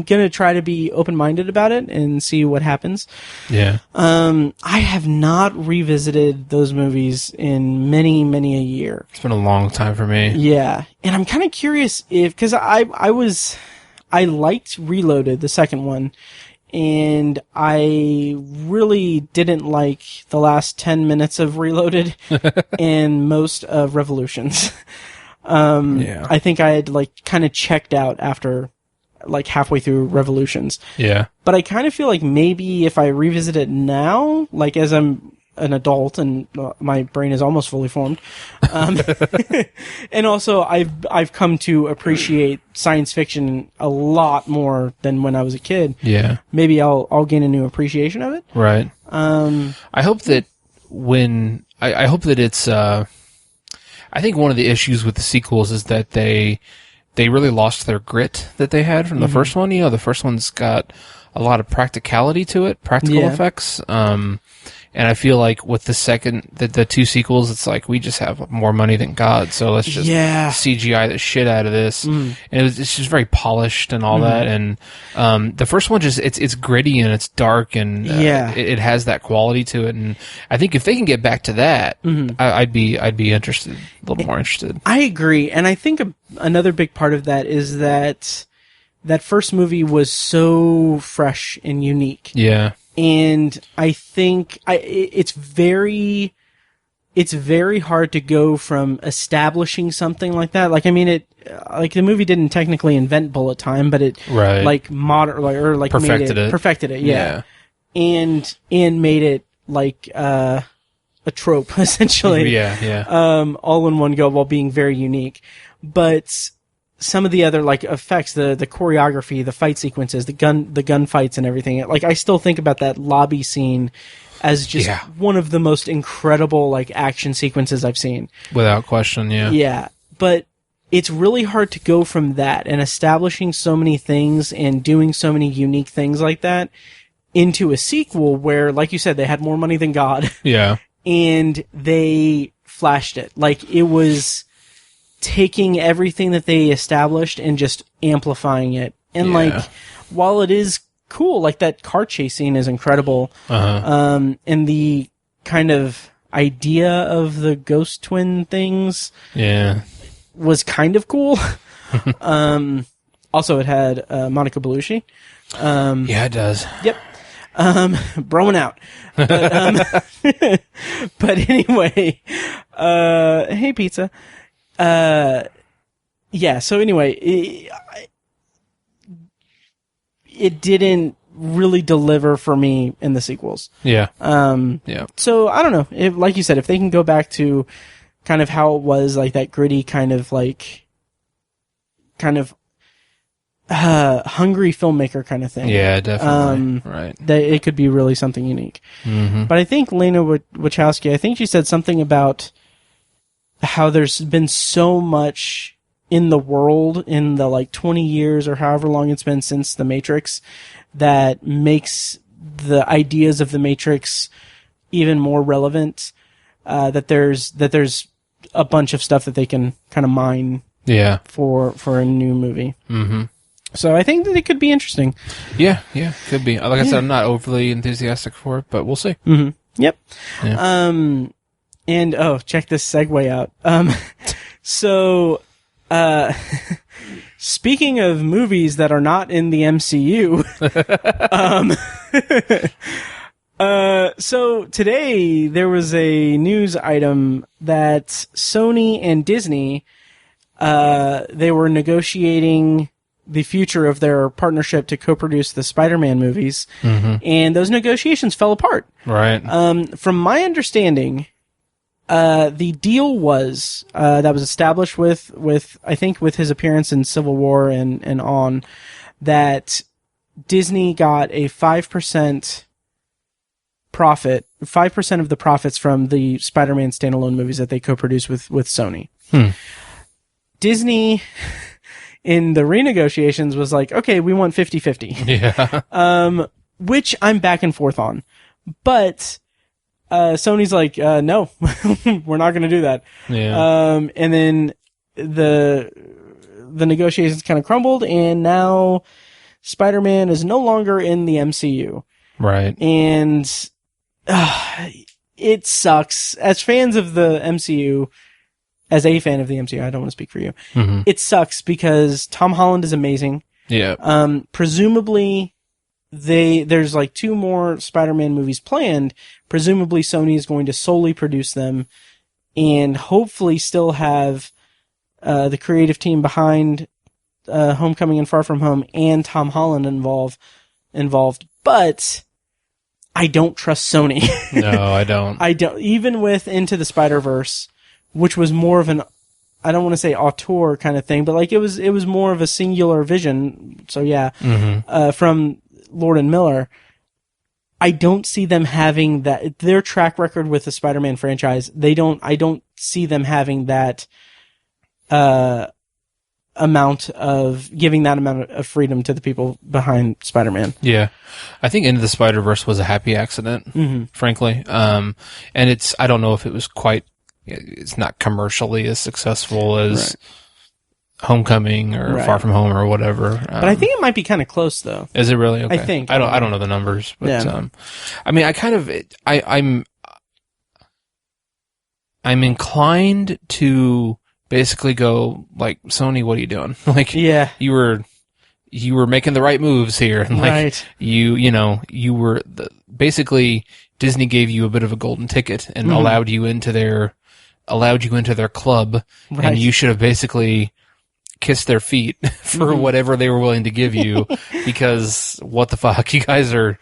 gonna try to be open-minded about it and see what happens. Yeah. I have not revisited those movies in many a year. It's been a long time for me. Yeah. And I'm kind of curious because I liked Reloaded, the second one, and I really didn't like the last 10 minutes of Reloaded and most of Revolutions. I think I had kind of checked out after halfway through Revolutions. Yeah. But I kind of feel like maybe if I revisit it now, as I'm an adult and my brain is almost fully formed, and also I've come to appreciate science fiction a lot more than when I was a kid. Yeah. Maybe I'll gain a new appreciation of it. Right. I hope that I hope that it's, I think one of the issues with the sequels is that they really lost their grit that they had from the first one. The first one's got a lot of practicality to it, practical effects. And I feel like with the two sequels, it's like we just have more money than God, so let's just CGI the shit out of this. And it's just very polished and all that. And the first one it's gritty and it's dark and it has that quality to it. And I think if they can get back to that, I'd be interested, a little more interested. I agree, and I think another big part of that is that first movie was so fresh and unique. Yeah. And I think it's very hard to go from establishing something like that. Like, I mean, the movie didn't technically invent bullet time, but it perfected it. Yeah. And made it like a trope essentially. Yeah. All in one go while being very unique. But some of the other like effects, the choreography, the fight sequences, the gun fights and everything. Like, I still think about that lobby scene as just one of the most incredible like action sequences I've seen. Without question, yeah. Yeah. But it's really hard to go from that and establishing so many things and doing so many unique things like that into a sequel where, like you said, they had more money than God. Yeah. And they flashed it. Like, it was taking everything that they established and just amplifying it. And like, while it is cool, like that car chase scene is incredible. And the kind of idea of the ghost twin things was kind of cool. Also, it had Monica Bellucci. Yeah, it does. Yep. Broing out. But anyway, hey, pizza. Yeah, so anyway, it didn't really deliver for me in the sequels. Yeah. So I don't know. If, like you said, if they can go back to kind of how it was, like that gritty kind of hungry filmmaker kind of thing. Yeah, definitely. Right. That it could be really something unique. But I think Lena Wachowski, I think she said something about how there's been so much in the world in the like 20 years or however long it's been since The Matrix that makes the ideas of The Matrix even more relevant. That there's a bunch of stuff that they can kind of mine for a new movie. So I think that it could be interesting. Yeah, could be. Like I said, I'm not overly enthusiastic for it, but we'll see. Yep. Yeah. And check this segue out. So speaking of movies that are not in the MCU, so today there was a news item that Sony and Disney, they were negotiating the future of their partnership to co-produce the Spider-Man movies, and those negotiations fell apart. Right. From my understanding, the deal was that was established with I think with his appearance in Civil War and on, that Disney got a 5% profit, 5% of the profits from the Spider-Man standalone movies that they co-produced with Sony. Disney in the renegotiations was like, okay, we want 50-50. Yeah. Which I'm back and forth on. But Sony's like, no, we're not going to do that. Yeah. And then the negotiations kind of crumbled, and now Spider-Man is no longer in the MCU. Right. And it sucks. As fans of the MCU, as a fan of the MCU, I don't want to speak for you. It sucks because Tom Holland is amazing. Yeah. Presumably, there's like 2 more Spider-Man movies planned. Presumably Sony is going to solely produce them and hopefully still have the creative team behind Homecoming and Far From Home and Tom Holland involved. But I don't trust Sony. No, I don't. I don't. Even with Into the Spider-Verse, which was more of an, I don't want to say auteur kind of thing, but like it was more of a singular vision. So yeah, from Lord and Miller, I don't see them having that, their track record with the Spider-Man franchise. I don't see them having that, amount of freedom to the people behind Spider-Man. Yeah. I think Into the Spider-Verse was a happy accident, frankly. And I don't know if it was it's not commercially as successful as Homecoming or Far From Home or whatever. But I think it might be kind of close, though. Is it really? Okay. I think. I don't know the numbers, but I'm inclined to basically go like, Sony, what are you doing? Like, you were making the right moves here, and like you were basically Disney gave you a bit of a golden ticket and allowed you into their club, and you should have basically kissed their feet for whatever they were willing to give you, because what the fuck, you guys are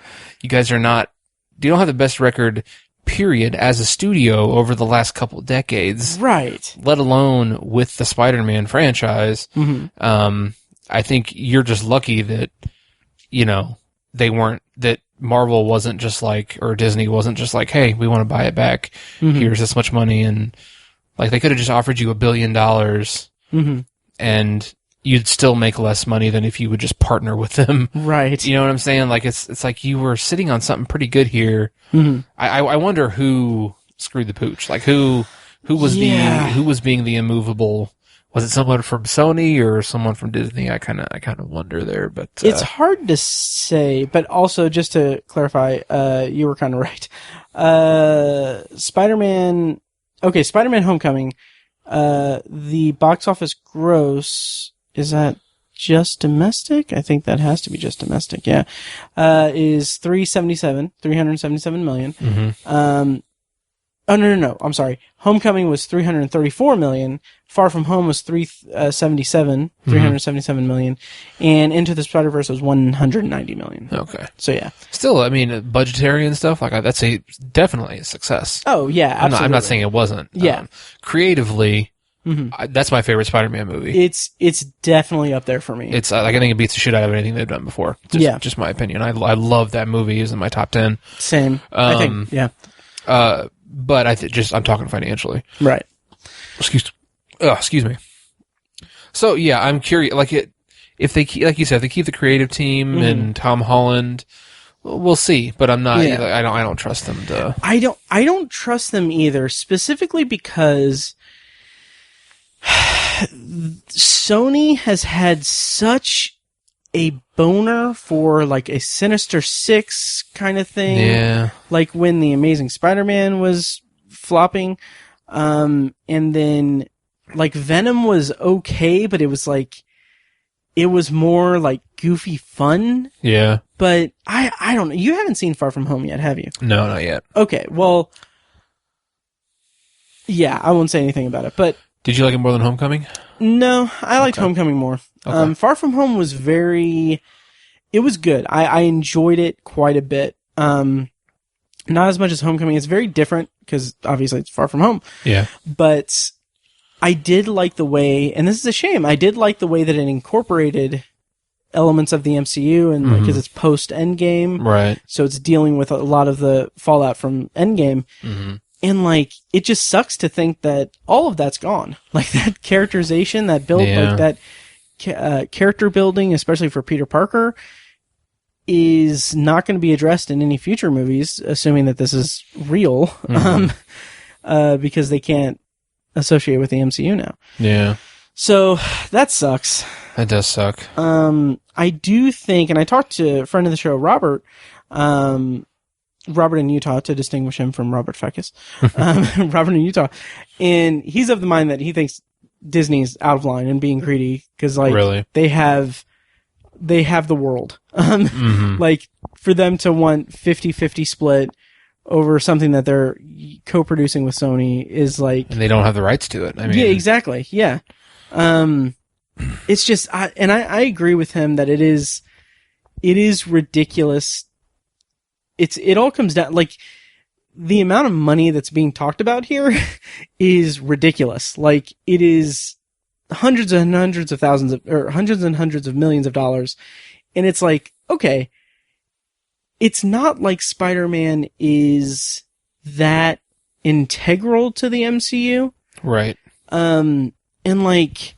not, you don't have the best record period as a studio over the last couple of decades, right? Let alone with the Spider-Man franchise. I think you're just lucky that that Marvel wasn't just like, or Disney wasn't just like, hey, we want to buy it back. Here's this much money, and like they could have just offered you $1 billion, and you'd still make less money than if you would just partner with them. Right. You know what I'm saying? Like it's like you were sitting on something pretty good here. I wonder who screwed the pooch. Like who was being the immovable. Was it someone from Sony or someone from Disney? I kind of wonder there, but it's hard to say. But also, just to clarify, you were kind of right. Spider-Man Homecoming. The box office gross, is that just domestic? I think that has to be just domestic. Yeah, is 377 million. Oh, no. I'm sorry. Homecoming was 334 million. Far From Home was 377 million. And Into the Spider-Verse was 190 million. Okay. So, yeah. Still, I mean, budgetary and stuff, like that's definitely a success. Oh, yeah, absolutely. I'm not saying it wasn't. Yeah. Creatively, that's my favorite Spider-Man movie. It's definitely up there for me. It's like, I think it beats the shit out of anything they've done before. Just my opinion. I love that movie. It's in my top 10. Same. I think, yeah. But I'm talking financially. Right. Excuse me. So yeah, I'm curious. Like if they keep, like you said, if they keep the creative team and Tom Holland, we'll see. But I'm not. Yeah. I don't trust them to. I don't trust them either. Specifically because Sony has had such a boner for like a Sinister Six kind of thing. Yeah. Like when The Amazing Spider-Man was flopping. And then like Venom was okay, but it was more like goofy fun. Yeah. But I don't know. You haven't seen Far From Home yet, have you? No, not yet. Okay. Well, yeah, I won't say anything about it, but. Did you like it more than Homecoming? No, I liked Homecoming more. Okay. Far From Home was it was good. I enjoyed it quite a bit. Not as much as Homecoming. It's very different because obviously it's Far From Home. Yeah. But I did like the way, and this is a shame, I did like the way that it incorporated elements of the MCU and because it's post Endgame. Right. So it's dealing with a lot of the fallout from Endgame. And like, it just sucks to think that all of that's gone. Like that characterization, that build, like that character building, especially for Peter Parker, is not going to be addressed in any future movies, assuming that this is real, because they can't associate with the MCU now. Yeah. So that sucks. That does suck. I do think, and I talked to a friend of the show, Robert in Utah, to distinguish him from Robert Fekkes. Robert in Utah. And he's of the mind that he thinks Disney's out of line and being greedy because, like, really? they have the world. Like, for them to want 50-50 split over something that they're co-producing with Sony is like... And they don't have the rights to it. I mean... Yeah, exactly. Yeah. It's just... I agree with him that it is ridiculous. It all comes down... Like, the amount of money that's being talked about here is ridiculous. Like, it is hundreds and hundreds of millions of dollars. And it's like, okay, it's not like Spider-Man is that integral to the MCU. Right. And like,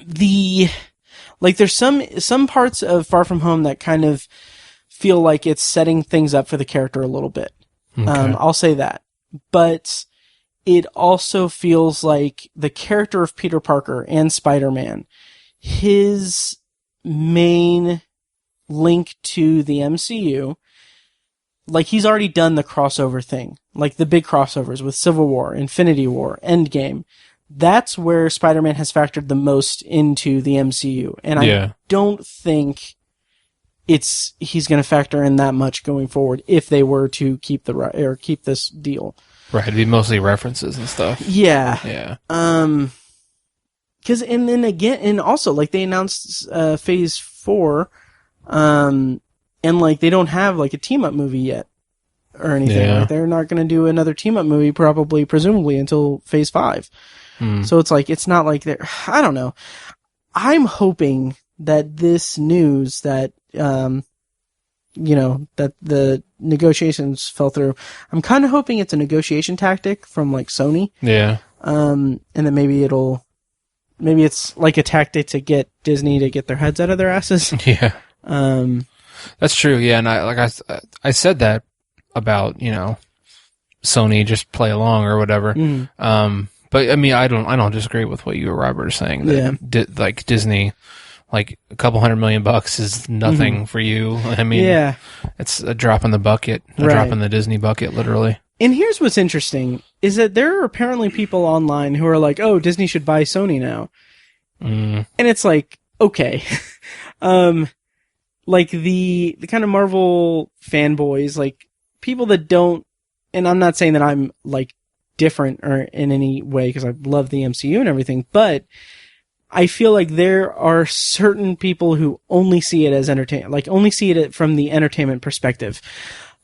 there's some parts of Far From Home that kind of feel like it's setting things up for the character a little bit. Okay. I'll say that. But it also feels like the character of Peter Parker and Spider-Man, his main link to the MCU, like he's already done the crossover thing, like the big crossovers with Civil War, Infinity War, Endgame. That's where Spider-Man has factored the most into the MCU. And I don't think he's going to factor in that much going forward if they were to keep this deal. Right, it'd be mostly references and stuff. Yeah. Yeah. Cause, and then again, and also, like, they announced, Phase 4, and, like, they don't have, like, a team-up movie yet, or anything. Yeah. Like, they're not gonna do another team-up movie, presumably, until Phase 5. So it's like, it's not like they're, I don't know. I'm hoping that this news that, that the negotiations fell through. I'm kind of hoping it's a negotiation tactic from, like, Sony. Yeah. And then maybe it's like a tactic to get Disney to get their heads out of their asses. Yeah. That's true. Yeah. And I said that about, Sony, just play along or whatever. But I mean, I don't disagree with what you or Robert are saying. That like Disney, like a couple $100 million is nothing for you. I mean, it's a drop in the bucket, drop in the Disney bucket, literally. And here's what's interesting is that there are apparently people online who are like, "Oh, Disney should buy Sony now," and it's like, okay, like the kind of Marvel fanboys, like people that don't. And I'm not saying that I'm like different or in any way because I love the MCU and everything, but I feel like there are certain people who only see it as entertainment, like only see it from the entertainment perspective.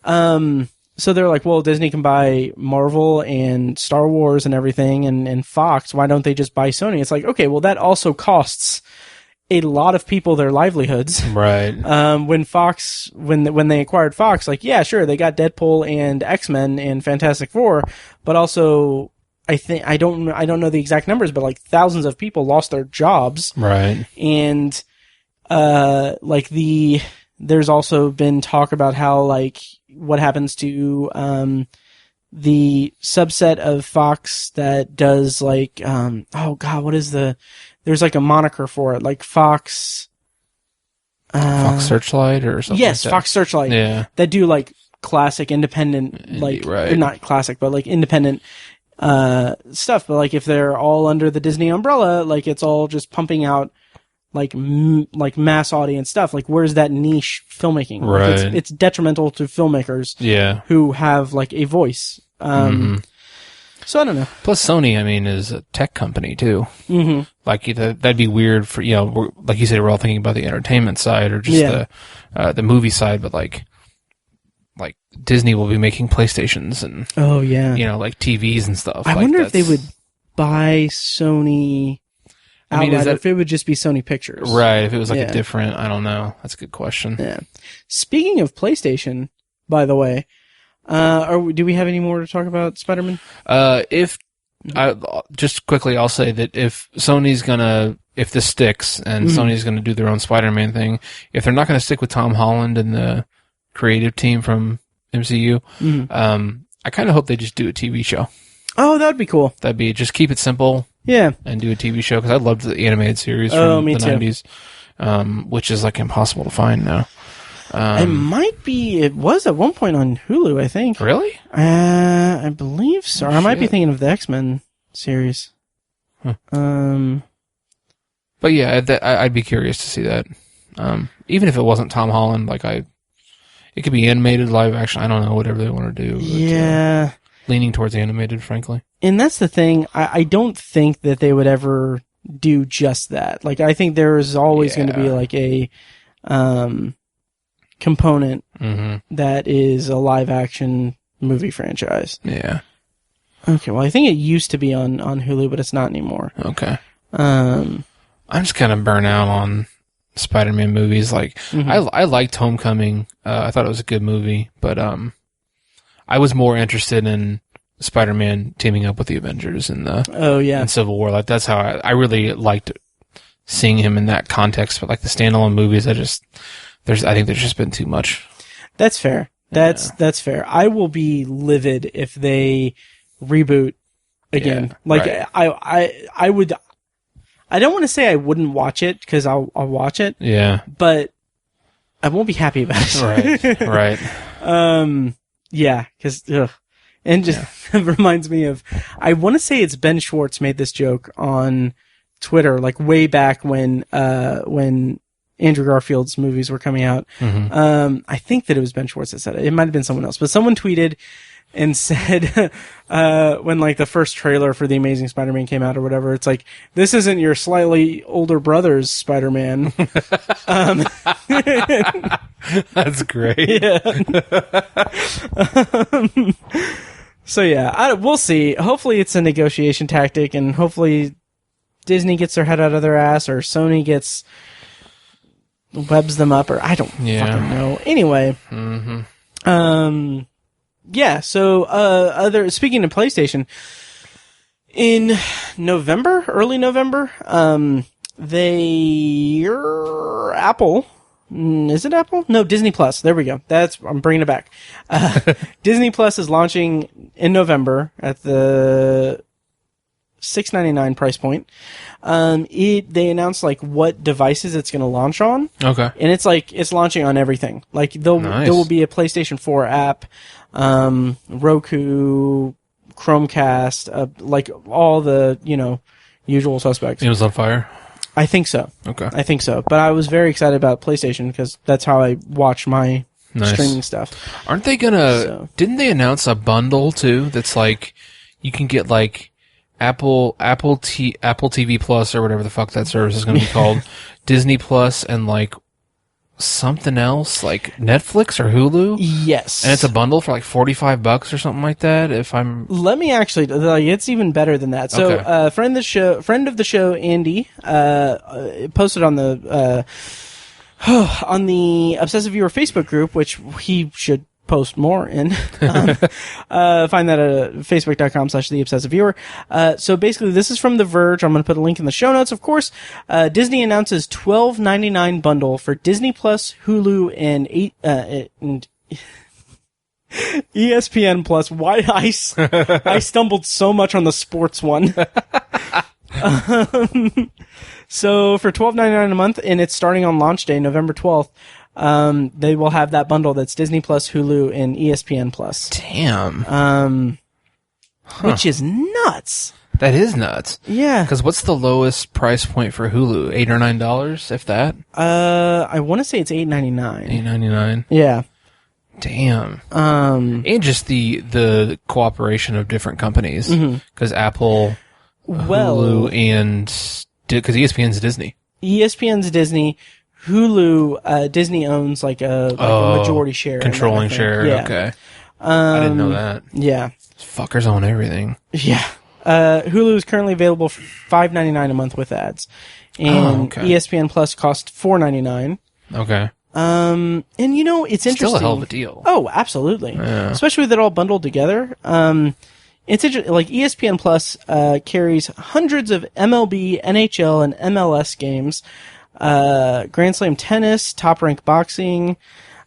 So they're like, well, Disney can buy Marvel and Star Wars and everything and Fox. Why don't they just buy Sony? It's like, okay, well, that also costs a lot of people their livelihoods. Right. When they acquired Fox, like, yeah, sure, they got Deadpool and X-Men and Fantastic Four, but also I don't know the exact numbers, but like thousands of people lost their jobs. Right. And there's also been talk about how like what happens to the subset of Fox that does like there's like a moniker for it, like Fox Searchlight or something. Yes, like that. Fox Searchlight. Yeah. That do like classic independent, like not classic, but like independent stuff. But like if they're all under the Disney umbrella, like it's all just pumping out like mass audience stuff. Like where's that niche filmmaking? Right. Like, it's detrimental to filmmakers. Yeah. Who have like a voice. So I don't know. Plus Sony, I mean, is a tech company too. Mm-hmm. Like that'd be weird for like you said, we're all thinking about the entertainment side or just the movie side, but like Disney will be making PlayStations and like TVs and stuff. I wonder if they would buy Sony. I mean, if it would just be Sony Pictures, right? If it was like a different, I don't know. That's a good question. Yeah. Speaking of PlayStation, by the way. Do we have any more to talk about Spider-Man? Just quickly, I'll say that if this sticks and Sony's gonna do their own Spider-Man thing, if they're not gonna stick with Tom Holland and the creative team from MCU, I kind of hope they just do a TV show. Oh, that would be cool. That'd be just keep it simple. Yeah. And do a TV show because I loved the animated series from the 90s, which is like impossible to find now. It was at one point on Hulu, I think. Really? I believe so. I might be thinking of the X-Men series. Huh. But yeah, I'd be curious to see that. Even if it wasn't Tom Holland, it could be animated, live action. I don't know, whatever they want to do. But, yeah. Leaning towards animated, frankly. And that's the thing. I don't think that they would ever do just that. Like, I think there is always going to be like a component that is a live action movie franchise. Yeah. Okay, well, I think it used to be on Hulu, but it's not anymore. Okay. I'm just kind of burnt out on Spider-Man movies. Like, I liked Homecoming. I thought it was a good movie, but I was more interested in Spider-Man teaming up with the Avengers in in Civil War. Like, that's how I really liked seeing him in that context. But like the standalone movies, I think there's just been too much. That's fair. That's fair. I will be livid if they reboot again. Yeah, like right. I would. I don't want to say I wouldn't watch it because I'll watch it. Yeah, but I won't be happy about it. Right. Yeah, because and just it reminds me of. I want to say it's Ben Schwartz made this joke on Twitter, like way back when Andrew Garfield's movies were coming out. Mm-hmm. I think that it was Ben Schwartz that said it. It might have been someone else, but someone tweeted and said, when like the first trailer for The Amazing Spider-Man came out or whatever, it's like, this isn't your slightly older brother's Spider-Man. That's great. Yeah. So yeah, we'll see. Hopefully it's a negotiation tactic, and hopefully Disney gets their head out of their ass, or Sony webs them up, or I don't fucking know. Anyway. Mm-hmm. Yeah, so speaking of PlayStation, in early November, Apple, is it Apple? No, Disney Plus. There we go. I'm bringing it back. Disney Plus is launching in November at the $6.99 price point. They announced like what devices it's going to launch on. Okay. And it's launching on everything. Like there will be a PlayStation 4 app, Roku, Chromecast, like all the, usual suspects. It was on fire? I think so. Okay. I think so. But I was very excited about PlayStation because that's how I watch my streaming stuff. Aren't they didn't they announce a bundle too that's like, you can get like Apple TV Plus or whatever the fuck that service is going to be called, Disney Plus, and like something else like Netflix or Hulu? Yes. And it's a bundle for like $45 or something like that, Let me actually, it's even better than that. So, okay. Friend of the show, Andy, posted on the Obsessive Viewer Facebook group, which he should post more in. Find that at facebook.com/theobsessiveviewer. So basically this is from The Verge. I'm going to put a link in the show notes, of course. Disney announces $12.99 bundle for Disney Plus, Hulu, and ESPN Plus. Why I stumbled so much on the sports one. So for $12.99 a month, and it's starting on launch day, November 12th. They will have that bundle that's Disney Plus, Hulu, and ESPN Plus. Damn. Which is nuts. That is nuts. Yeah. Because what's the lowest price point for Hulu? $8 or $9, if that? I want to say it's $8.99. $8.99. Yeah. Damn. And just the cooperation of different companies. Because Apple, Hulu, and because ESPN's Disney. ESPN's Disney. Hulu, Disney owns like a majority share. Controlling share, yeah. Okay. I didn't know that. Yeah. Fuckers own everything. Yeah. Hulu is currently available for $5.99 a month with ads. And ESPN Plus costs $4.99. Okay. And it's interesting. Still a hell of a deal. Oh, absolutely. Yeah. Especially with it all bundled together. It's interesting, like ESPN Plus, carries hundreds of MLB, NHL, and MLS games. Grand Slam tennis, Top Rank boxing,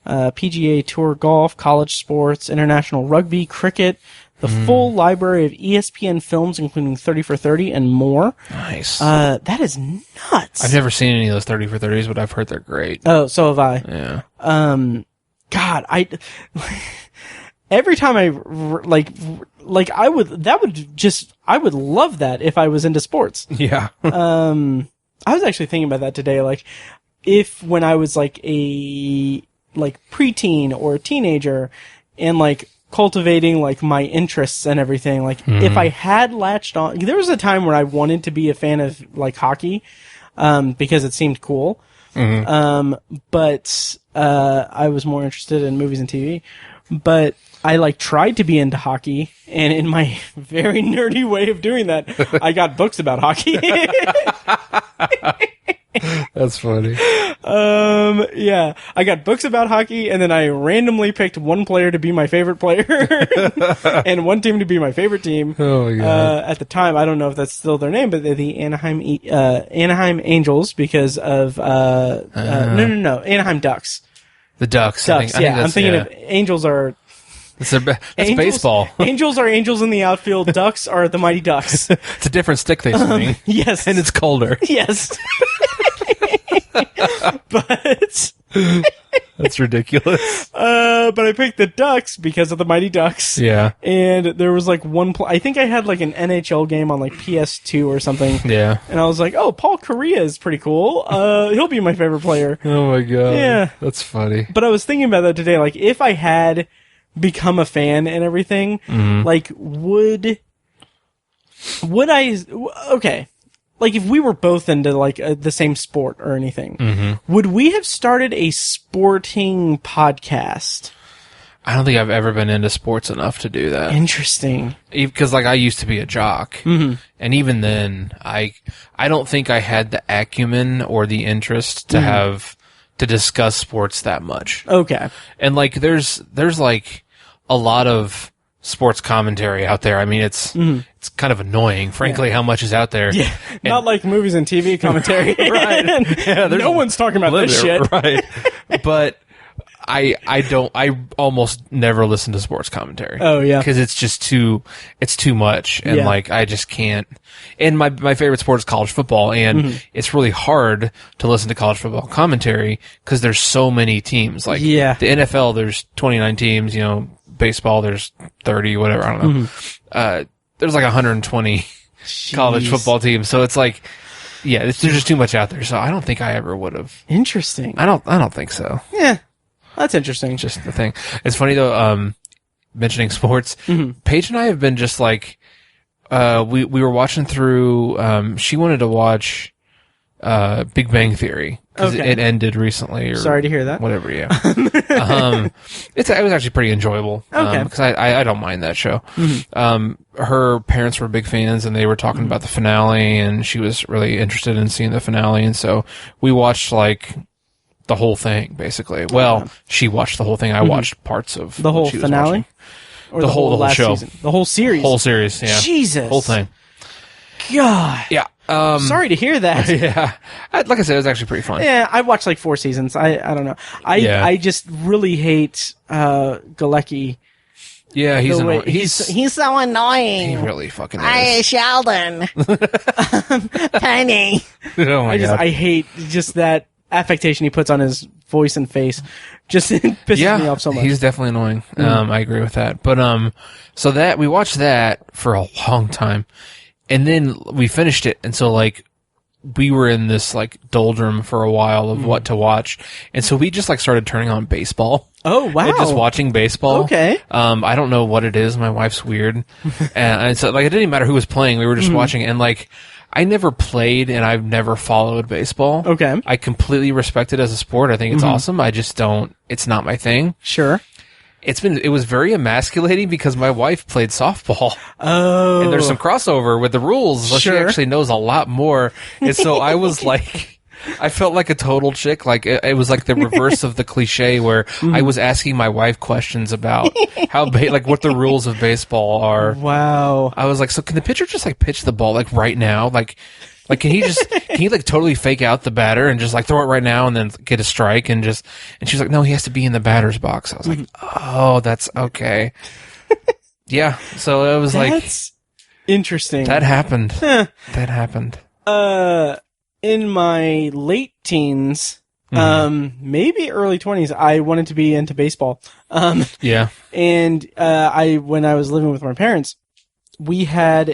PGA Tour golf, college sports, international rugby, cricket, the full library of ESPN films, including 30 for 30 and more. Nice. That is nuts. I've never seen any of those 30 for 30s, but I've heard they're great. Oh, so have I. Yeah. God, every time I I would love that if I was into sports. Yeah. I was actually thinking about that today. Like, if when I was like a preteen or a teenager, and like cultivating like my interests and everything, like if I had latched on, there was a time where I wanted to be a fan of like hockey, because it seemed cool. But I was more interested in movies and TV. But I tried to be into hockey, and in my very nerdy way of doing that, I got books about hockey. That's funny. Yeah. I got books about hockey, and then I randomly picked one player to be my favorite player and one team to be my favorite team. Oh my God. At the time, I don't know if that's still their name, but they're the Anaheim Angels because of no, Anaheim Ducks. The Ducks. Ducks, I'm thinking of Angels are... That's baseball. Angels are angels in the outfield. Ducks are the Mighty Ducks. It's a different stick they swing. Yes. And it's colder. Yes. But... That's ridiculous. But I picked the Ducks because of the Mighty Ducks. Yeah. And there was like I think I had like an NHL game on like PS2 or something. Yeah. And I was like, oh, Paul Correa is pretty cool. He'll be my favorite player. Oh my God. Yeah. That's funny. But I was thinking about that today. Like, if I had become a fan and everything, like, would I, okay. Like, if we were both into, like, the same sport or anything, would we have started a sporting podcast? I don't think I've ever been into sports enough to do that. Interesting. Because, like, I used to be a jock. And even then, I don't think I had the acumen or the interest to to discuss sports that much. Okay. And, like, there's like, a lot of sports commentary out there. I mean, it's kind of annoying, frankly, how much is out there. Yeah. Not like movies and TV commentary. Right. Yeah, no one's talking about this shit. Right. But I almost never listen to sports commentary. Oh, yeah. Because it's just too much. And like, I just can't. And my favorite sport is college football. And it's really hard to listen to college football commentary because there's so many teams. Like, the NFL, there's 29 teams, you know, baseball, there's 30, whatever, I don't know. There's like 120 college football teams. So it's like, yeah, there's just too much out there. So I don't think I ever would have. Interesting. I don't think so. Yeah. That's interesting. Just the thing. It's funny though, mentioning sports, Paige and I have been just like, we were watching through, she wanted to watch, Big Bang Theory. Because it ended recently. Or sorry to hear that. Whatever, yeah. It was actually pretty enjoyable. Okay. Because I don't mind that show. Her parents were big fans and they were talking about the finale and she was really interested in seeing the finale. And so we watched like the whole thing, basically. Well, she watched the whole thing. I watched parts of the whole finale? Or the whole show. Season? The whole series? Whole series, yeah. Jesus. Whole thing. God. Yeah. Sorry to hear that. Yeah. Like I said, it was actually pretty fun. Yeah, I watched like 4 seasons. I don't know. I just really hate Galecki. Yeah, he's annoying. He's so annoying. He really fucking is. Hi, Sheldon. Penny. Oh my God. I hate just that affectation he puts on his voice and face. Just pisses me off so much. He's definitely annoying. I agree with that. But so that we watched that for a long time. And then we finished it, and so like we were in this like doldrum for a while of what to watch, and so we just like started turning on baseball. Oh wow! And just watching baseball. Okay. I don't know what it is. My wife's weird, and so like it didn't matter who was playing. We were just watching, and like I never played, and I've never followed baseball. Okay. I completely respect it as a sport. I think it's awesome. I just don't. It's not my thing. Sure. It was very emasculating because my wife played softball. Oh. And there's some crossover with the rules. So she actually knows a lot more. And so I was like, I felt like a total chick. Like it was like the reverse of the cliche where I was asking my wife questions about like what the rules of baseball are. Wow. I was like, so can the pitcher just like pitch the ball like right now? Like can he like totally fake out the batter and just like throw it right now and then get a strike and she's like, no, he has to be in the batter's box. I was like, oh, that's okay. Yeah. So it was that's interesting. That happened. That happened. In my late teens, maybe early 20s, I wanted to be into baseball. Yeah. And, when I was living with my parents, we had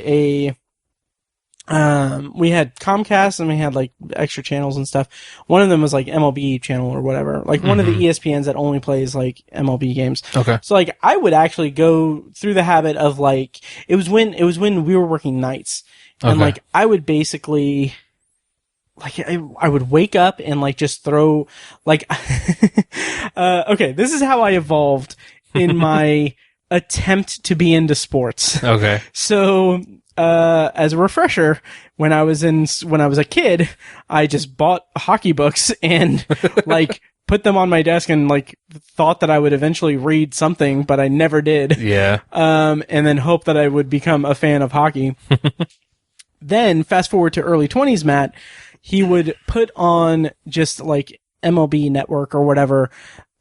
Comcast and we had like extra channels and stuff. One of them was like MLB channel or whatever, like one of the ESPNs that only plays like MLB games. Okay. So like I would actually go through the habit of like, it was when we were working nights and like I would basically like I would wake up and like just throw like, okay, this is how I evolved in my attempt to be into sports. Okay. So as a refresher, when I was a kid, I just bought hockey books and like put them on my desk and like thought that I would eventually read something, but I never did. Yeah. And then hope that I would become a fan of hockey. Then fast forward to early 20s, Matt, he would put on just like MLB Network or whatever,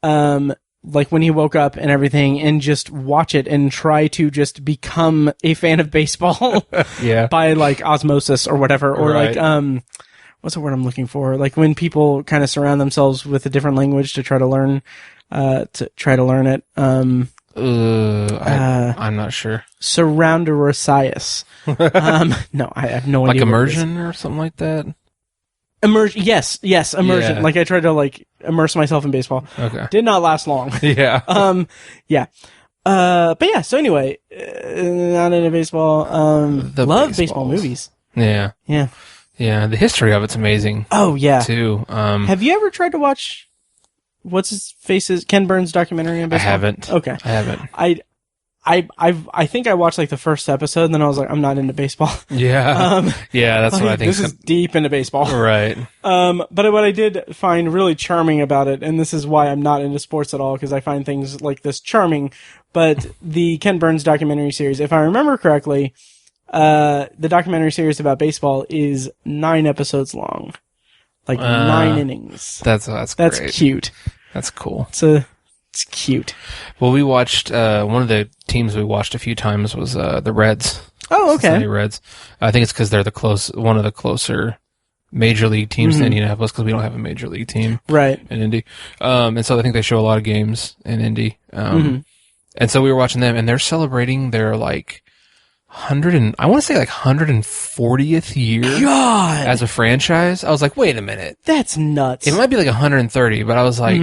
like when he woke up and everything, and just watch it and try to just become a fan of baseball Yeah. by like osmosis or whatever, or Right. like, what's the word I'm looking for? Like when people kind of surround themselves with a different language to try to learn it. I'm not sure. Surroundorosias. No, I have no Like idea. immersion or something like that? Immersion. Yes, immersion. Yeah. Like I tried to like immerse myself in baseball. Okay. Did not last long. Yeah. Yeah. But yeah, so anyway, not into baseball. Love baseball movies. Yeah. Yeah. Yeah. The history of it's amazing. Oh, yeah. Too. Have you ever tried to watch what's his face's Ken Burns documentary on I baseball? haven't. Okay. I haven't. I think I watched like the first episode and then I was like, I'm not into baseball. Yeah. Yeah, that's what I think. This is deep into baseball. Right. But what I did find really charming about it, and this is why I'm not into sports at all, because I find things like this charming, but the Ken Burns documentary series, if I remember correctly, the documentary series about baseball is 9 episodes long. Like 9 innings. That's great. Cute. That's cool. It's cute. Well, we watched, one of the teams we watched a few times was, the Reds. Oh, okay. Cincinnati Reds. I think it's because they're one of the closer major league teams to Indianapolis, because we don't have a major league team. Right. In Indy. And so I think they show a lot of games in Indy. And so we were watching them, and they're celebrating their like 140th year God! as a franchise. I was like, wait a minute. That's nuts. It might be like 130, but I was like,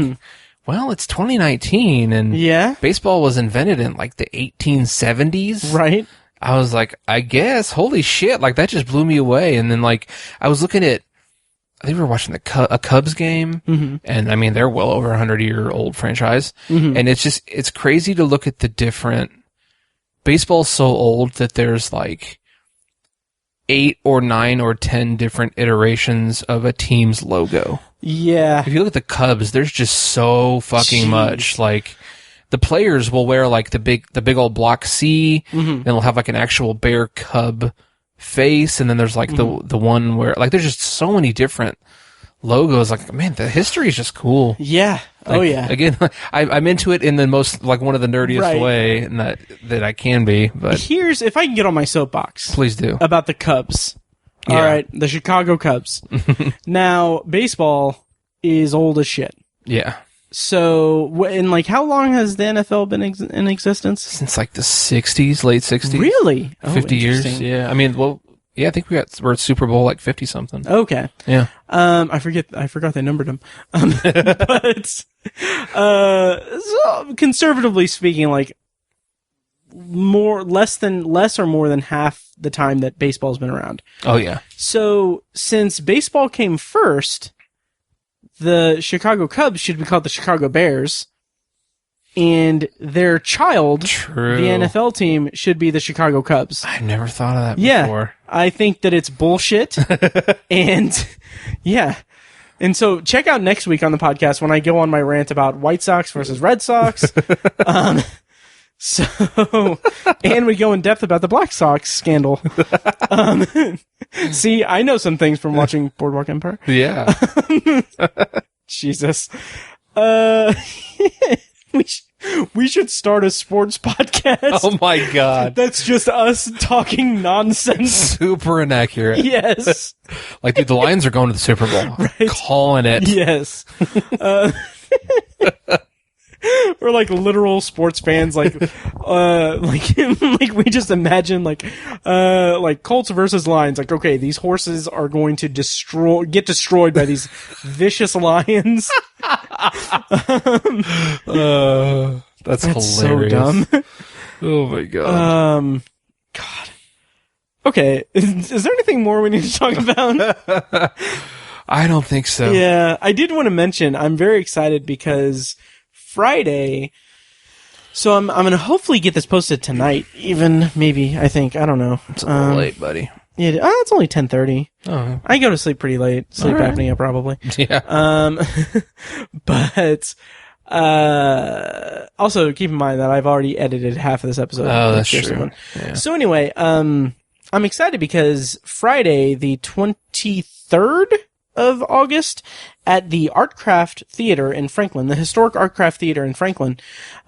well, it's 2019 and Yeah. baseball was invented in like the 1870s. Right. I was like, I guess, holy shit, like that just blew me away. And then like, I was looking at, I think we were watching a Cubs game, and I mean, they're well over 100-year-old franchise. And it's crazy to look at the different, baseball's so old that there's like 8 or 9 or 10 different iterations of a team's logo. Yeah. If you look at the Cubs, there's just so fucking much. Like, the players will wear like the big old block C, and they'll have like an actual bear cub face, and then there's like the one where like there's just so many different logos. Like, man, the history is just cool. Yeah. Like, oh yeah. Again, I'm into it in the most like one of the nerdiest way that I can be. But here's, if I can get on my soapbox, please do, about the Cubs. Yeah. All right, the Chicago Cubs. Now, baseball is old as shit. Yeah. So, and like, how long has the NFL been in existence? Since like the 60s, late 60s. Really? 50 years. Yeah. I mean, well, yeah, I think we're at Super Bowl like 50 something. Okay. Yeah. I forgot they numbered them. But, so conservatively speaking, like, less or more than half the time that baseball's been around. Oh yeah. So since baseball came first, the Chicago Cubs should be called the Chicago Bears, and their child, the NFL team, should be the Chicago Cubs. I've never thought of that before. Yeah, I think that it's bullshit. And yeah. And so check out next week on the podcast when I go on my rant about White Sox versus Red Sox. So, and we go in depth about the Black Sox scandal. See, I know some things from watching Boardwalk Empire. Yeah. Jesus. We should start a sports podcast. Oh my God. That's just us talking nonsense. Super inaccurate. Yes. Like, dude, the Lions are going to the Super Bowl. Right. Calling it. Yes. We're like literal sports fans, like we just imagine like Colts versus Lions. Like, okay, these horses are going to get destroyed by these vicious lions. That's hilarious. So dumb. Oh my God. God. Okay, is there anything more we need to talk about? I don't think so. Yeah, I did want to mention I'm very excited because Friday, So I'm going to hopefully get this posted tonight, even maybe, I think. I don't know. It's a little late, buddy. Yeah, it's only 10:30. Oh. I go to sleep pretty late. Sleep apnea, probably. Yeah. But also keep in mind that I've already edited half of this episode. Oh, that's true. Yeah. So anyway, I'm excited because Friday, the 23rd of August, at the Artcraft Theater in Franklin, the historic Artcraft Theater in Franklin,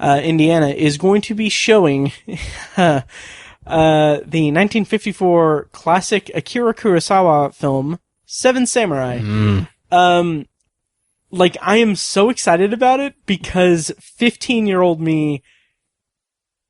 Indiana, is going to be showing the 1954 classic Akira Kurosawa film, Seven Samurai. Like, I am so excited about it because 15-year-old me,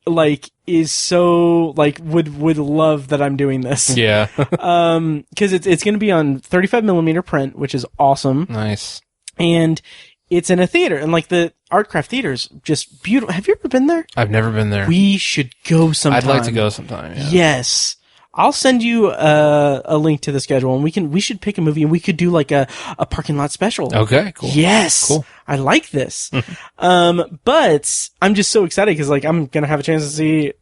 like, is so, like, would love that I'm doing this. Yeah. Cause it's gonna be on 35mm print, which is awesome. Nice. And it's in a theater, and like the Artcraft Theater's just beautiful. Have you ever been there? I've never been there. We should go sometime. I'd like to go sometime, yeah. Yes. I'll send you a link to the schedule, and we should pick a movie, and we could do like a parking lot special. Okay, cool. Yes. Cool. I like this. But I'm just so excited because like I'm going to have a chance to see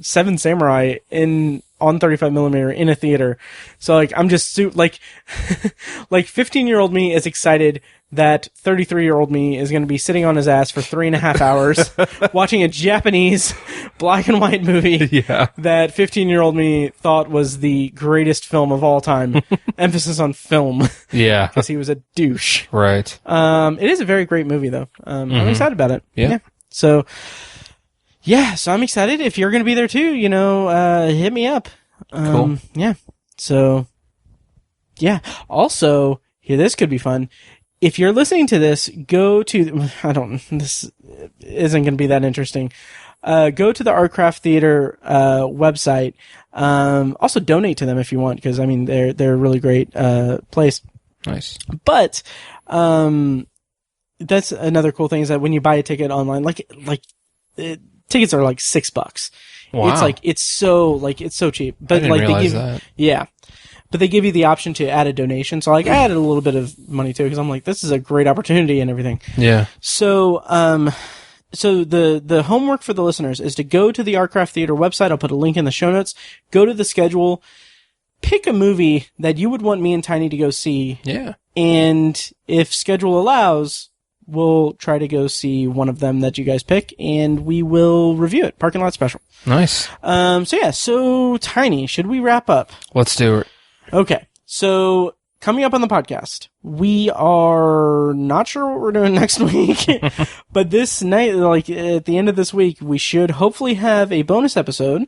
Seven Samurai on 35mm in a theater. So like I'm just like 15-year-old me is excited that 33-year-old me is going to be sitting on his ass for 3.5 hours watching a Japanese black and white movie that 15-year-old me thought was the greatest film of all time. Emphasis on film. Yeah. Because he was a douche. Right. It is a very great movie though. I'm excited about it. Yeah. So I'm excited. If you're going to be there too, hit me up. Cool. Yeah. So, yeah. Also, here, this could be fun. If you're listening to this, this isn't going to be that interesting. Go to the Artcraft Theater, website. Also donate to them if you want, because I mean, they're a really great, place. Nice. But, that's another cool thing is that when you buy a ticket online, tickets are like $6. Wow. It's so cheap. But I didn't realize that. Yeah. But they give you the option to add a donation. So like I added a little bit of money too, because I'm like, this is a great opportunity and everything. Yeah. So, so the homework for the listeners is to go to the Artcraft Theater website. I'll put a link in the show notes. Go to the schedule. Pick a movie that you would want me and Tiny to go see. Yeah. And if schedule allows, we'll try to go see one of them that you guys pick, and we will review it. Parking lot special. Nice. So Tiny, should we wrap up? Let's do it. Okay. So coming up on the podcast, we are not sure what we're doing next week, but this night, like at the end of this week, we should hopefully have a bonus episode,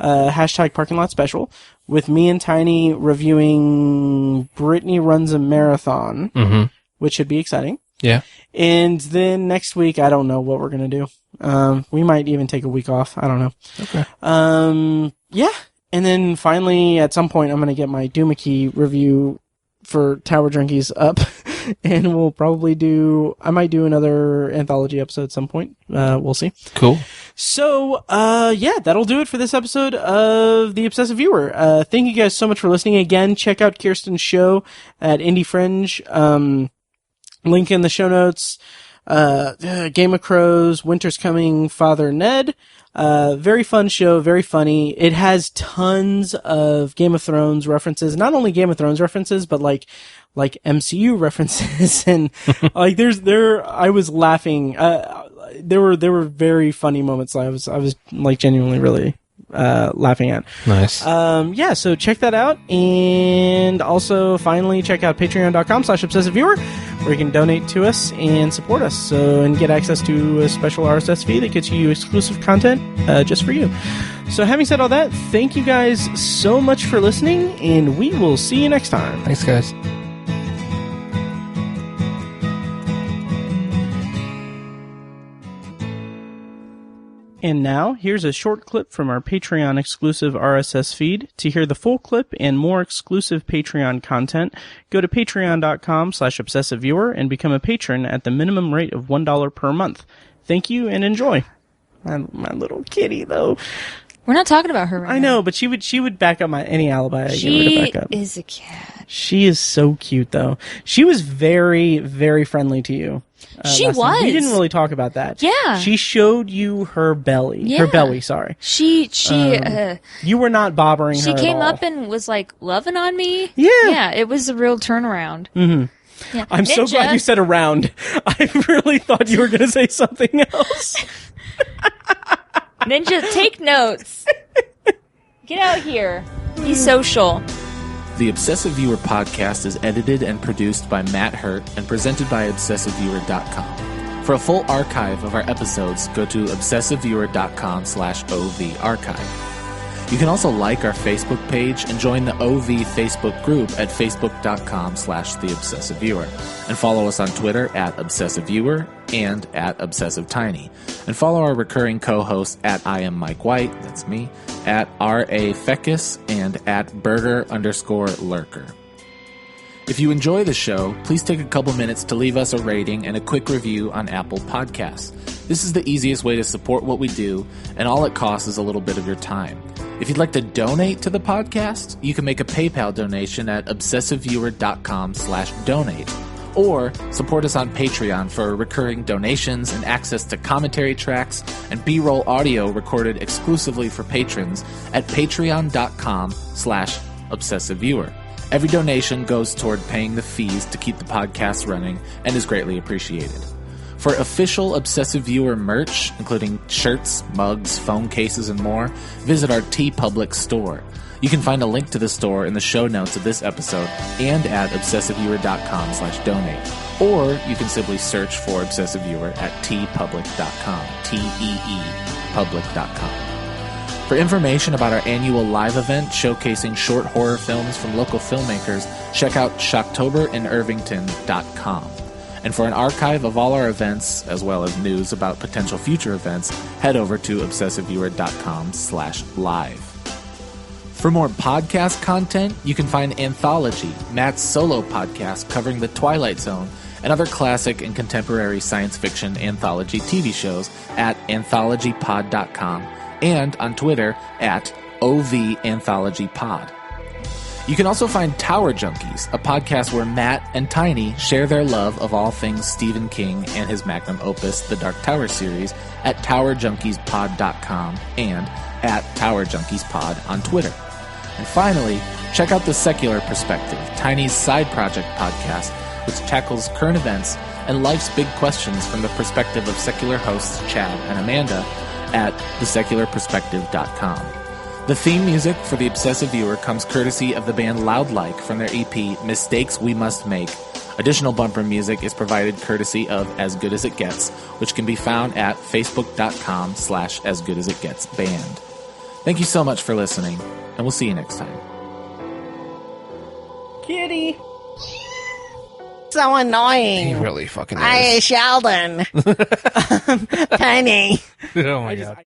hashtag parking lot special, with me and Tiny reviewing Brittany Runs a Marathon, which should be exciting. Yeah. And then next week, I don't know what we're going to do. We might even take a week off. I don't know. Okay. Yeah. And then finally, at some point, I'm going to get my Doomickey review for Tower Junkies up. And we'll probably I might do another anthology episode at some point. We'll see. Cool. So, yeah, that'll do it for this episode of The Obsessive Viewer. Thank you guys so much for listening. Again, check out Kyrsten's show at Indie Fringe. Link in the show notes. Game of Crows, Winter's Coming, Father Ned. Very fun show, very funny. It has tons of Game of Thrones references. Not only Game of Thrones references, but like MCU references. And like I was laughing. There were very funny moments. I was like genuinely really laughing at. Nice. Yeah, so check that out. And also finally check out patreon.com/obsessiveviewer, where you can donate to us and support us, and get access to a special RSS feed that gets you exclusive content just for you. So having said all that, thank you guys so much for listening, and we will see you next time. Thanks, guys. And now, here's a short clip from our Patreon exclusive RSS feed. To hear the full clip and more exclusive Patreon content, go to patreon.com/obsessiveviewer and become a patron at the minimum rate of $1 per month. Thank you and enjoy. My little kitty, though. We're not talking about her right now. I know, but she would back up any alibi I give her to back up. She is a cat. She is so cute, though. She was very, very friendly to you. She was. We didn't really talk about that. Yeah. She showed you her belly. Yeah. Her belly, sorry. You were not bobbering her She at came all. up and was like loving on me. Yeah. Yeah, it was a real turnaround. Mm-hmm. Yeah. I'm so glad you said around. I really thought you were going to say something else. Ninja, take notes. Get out here. Be social. The Obsessive Viewer podcast is edited and produced by Matt Hurt and presented by ObsessiveViewer.com. For a full archive of our episodes, go to ObsessiveViewer.com/OV archive. You can also like our Facebook page and join the OV Facebook group at Facebook.com/TheObsessiveViewer. And follow us on Twitter at ObsessiveViewer and at ObsessiveTiny. And follow our recurring co-hosts at I am Mike White, that's me, at R.A. Feckus, and at Burger_Lurker. If you enjoy the show, please take a couple minutes to leave us a rating and a quick review on Apple Podcasts. This is the easiest way to support what we do, and all it costs is a little bit of your time. If you'd like to donate to the podcast, you can make a PayPal donation at obsessiveviewer.com/donate. Or support us on Patreon for recurring donations and access to commentary tracks and B-roll audio recorded exclusively for patrons at patreon.com/obsessiveviewer. Every donation goes toward paying the fees to keep the podcast running and is greatly appreciated. For official Obsessive Viewer merch, including shirts, mugs, phone cases, and more, visit our TeePublic store. You can find a link to the store in the show notes of this episode and at obsessiveviewer.com/donate. Or you can simply search for Obsessive Viewer at teepublic.com. T-E-E public.com. For information about our annual live event showcasing short horror films from local filmmakers, check out shocktoberInIrvington.com. And for an archive of all our events, as well as news about potential future events, head over to obsessiveviewer.com/live. For more podcast content, you can find Anthology, Matt's solo podcast covering The Twilight Zone, and other classic and contemporary science fiction anthology TV shows at anthologypod.com and on Twitter at OVAnthologyPod. You can also find Tower Junkies, a podcast where Matt and Tiny share their love of all things Stephen King and his magnum opus, The Dark Tower series, at towerjunkiespod.com and at towerjunkiespod on Twitter. And finally, check out The Secular Perspective, Tiny's side project podcast, which tackles current events and life's big questions from the perspective of secular hosts Chad and Amanda at thesecularperspective.com. The theme music for The Obsessive Viewer comes courtesy of the band Loudlike from their EP Mistakes We Must Make. Additional bumper music is provided courtesy of As Good As It Gets, which can be found at facebook.com/asgoodasitgetsband. Thank you so much for listening, and we'll see you next time. Kitty. So annoying. He really fucking is. Hi, Sheldon. Tiny. Oh my god.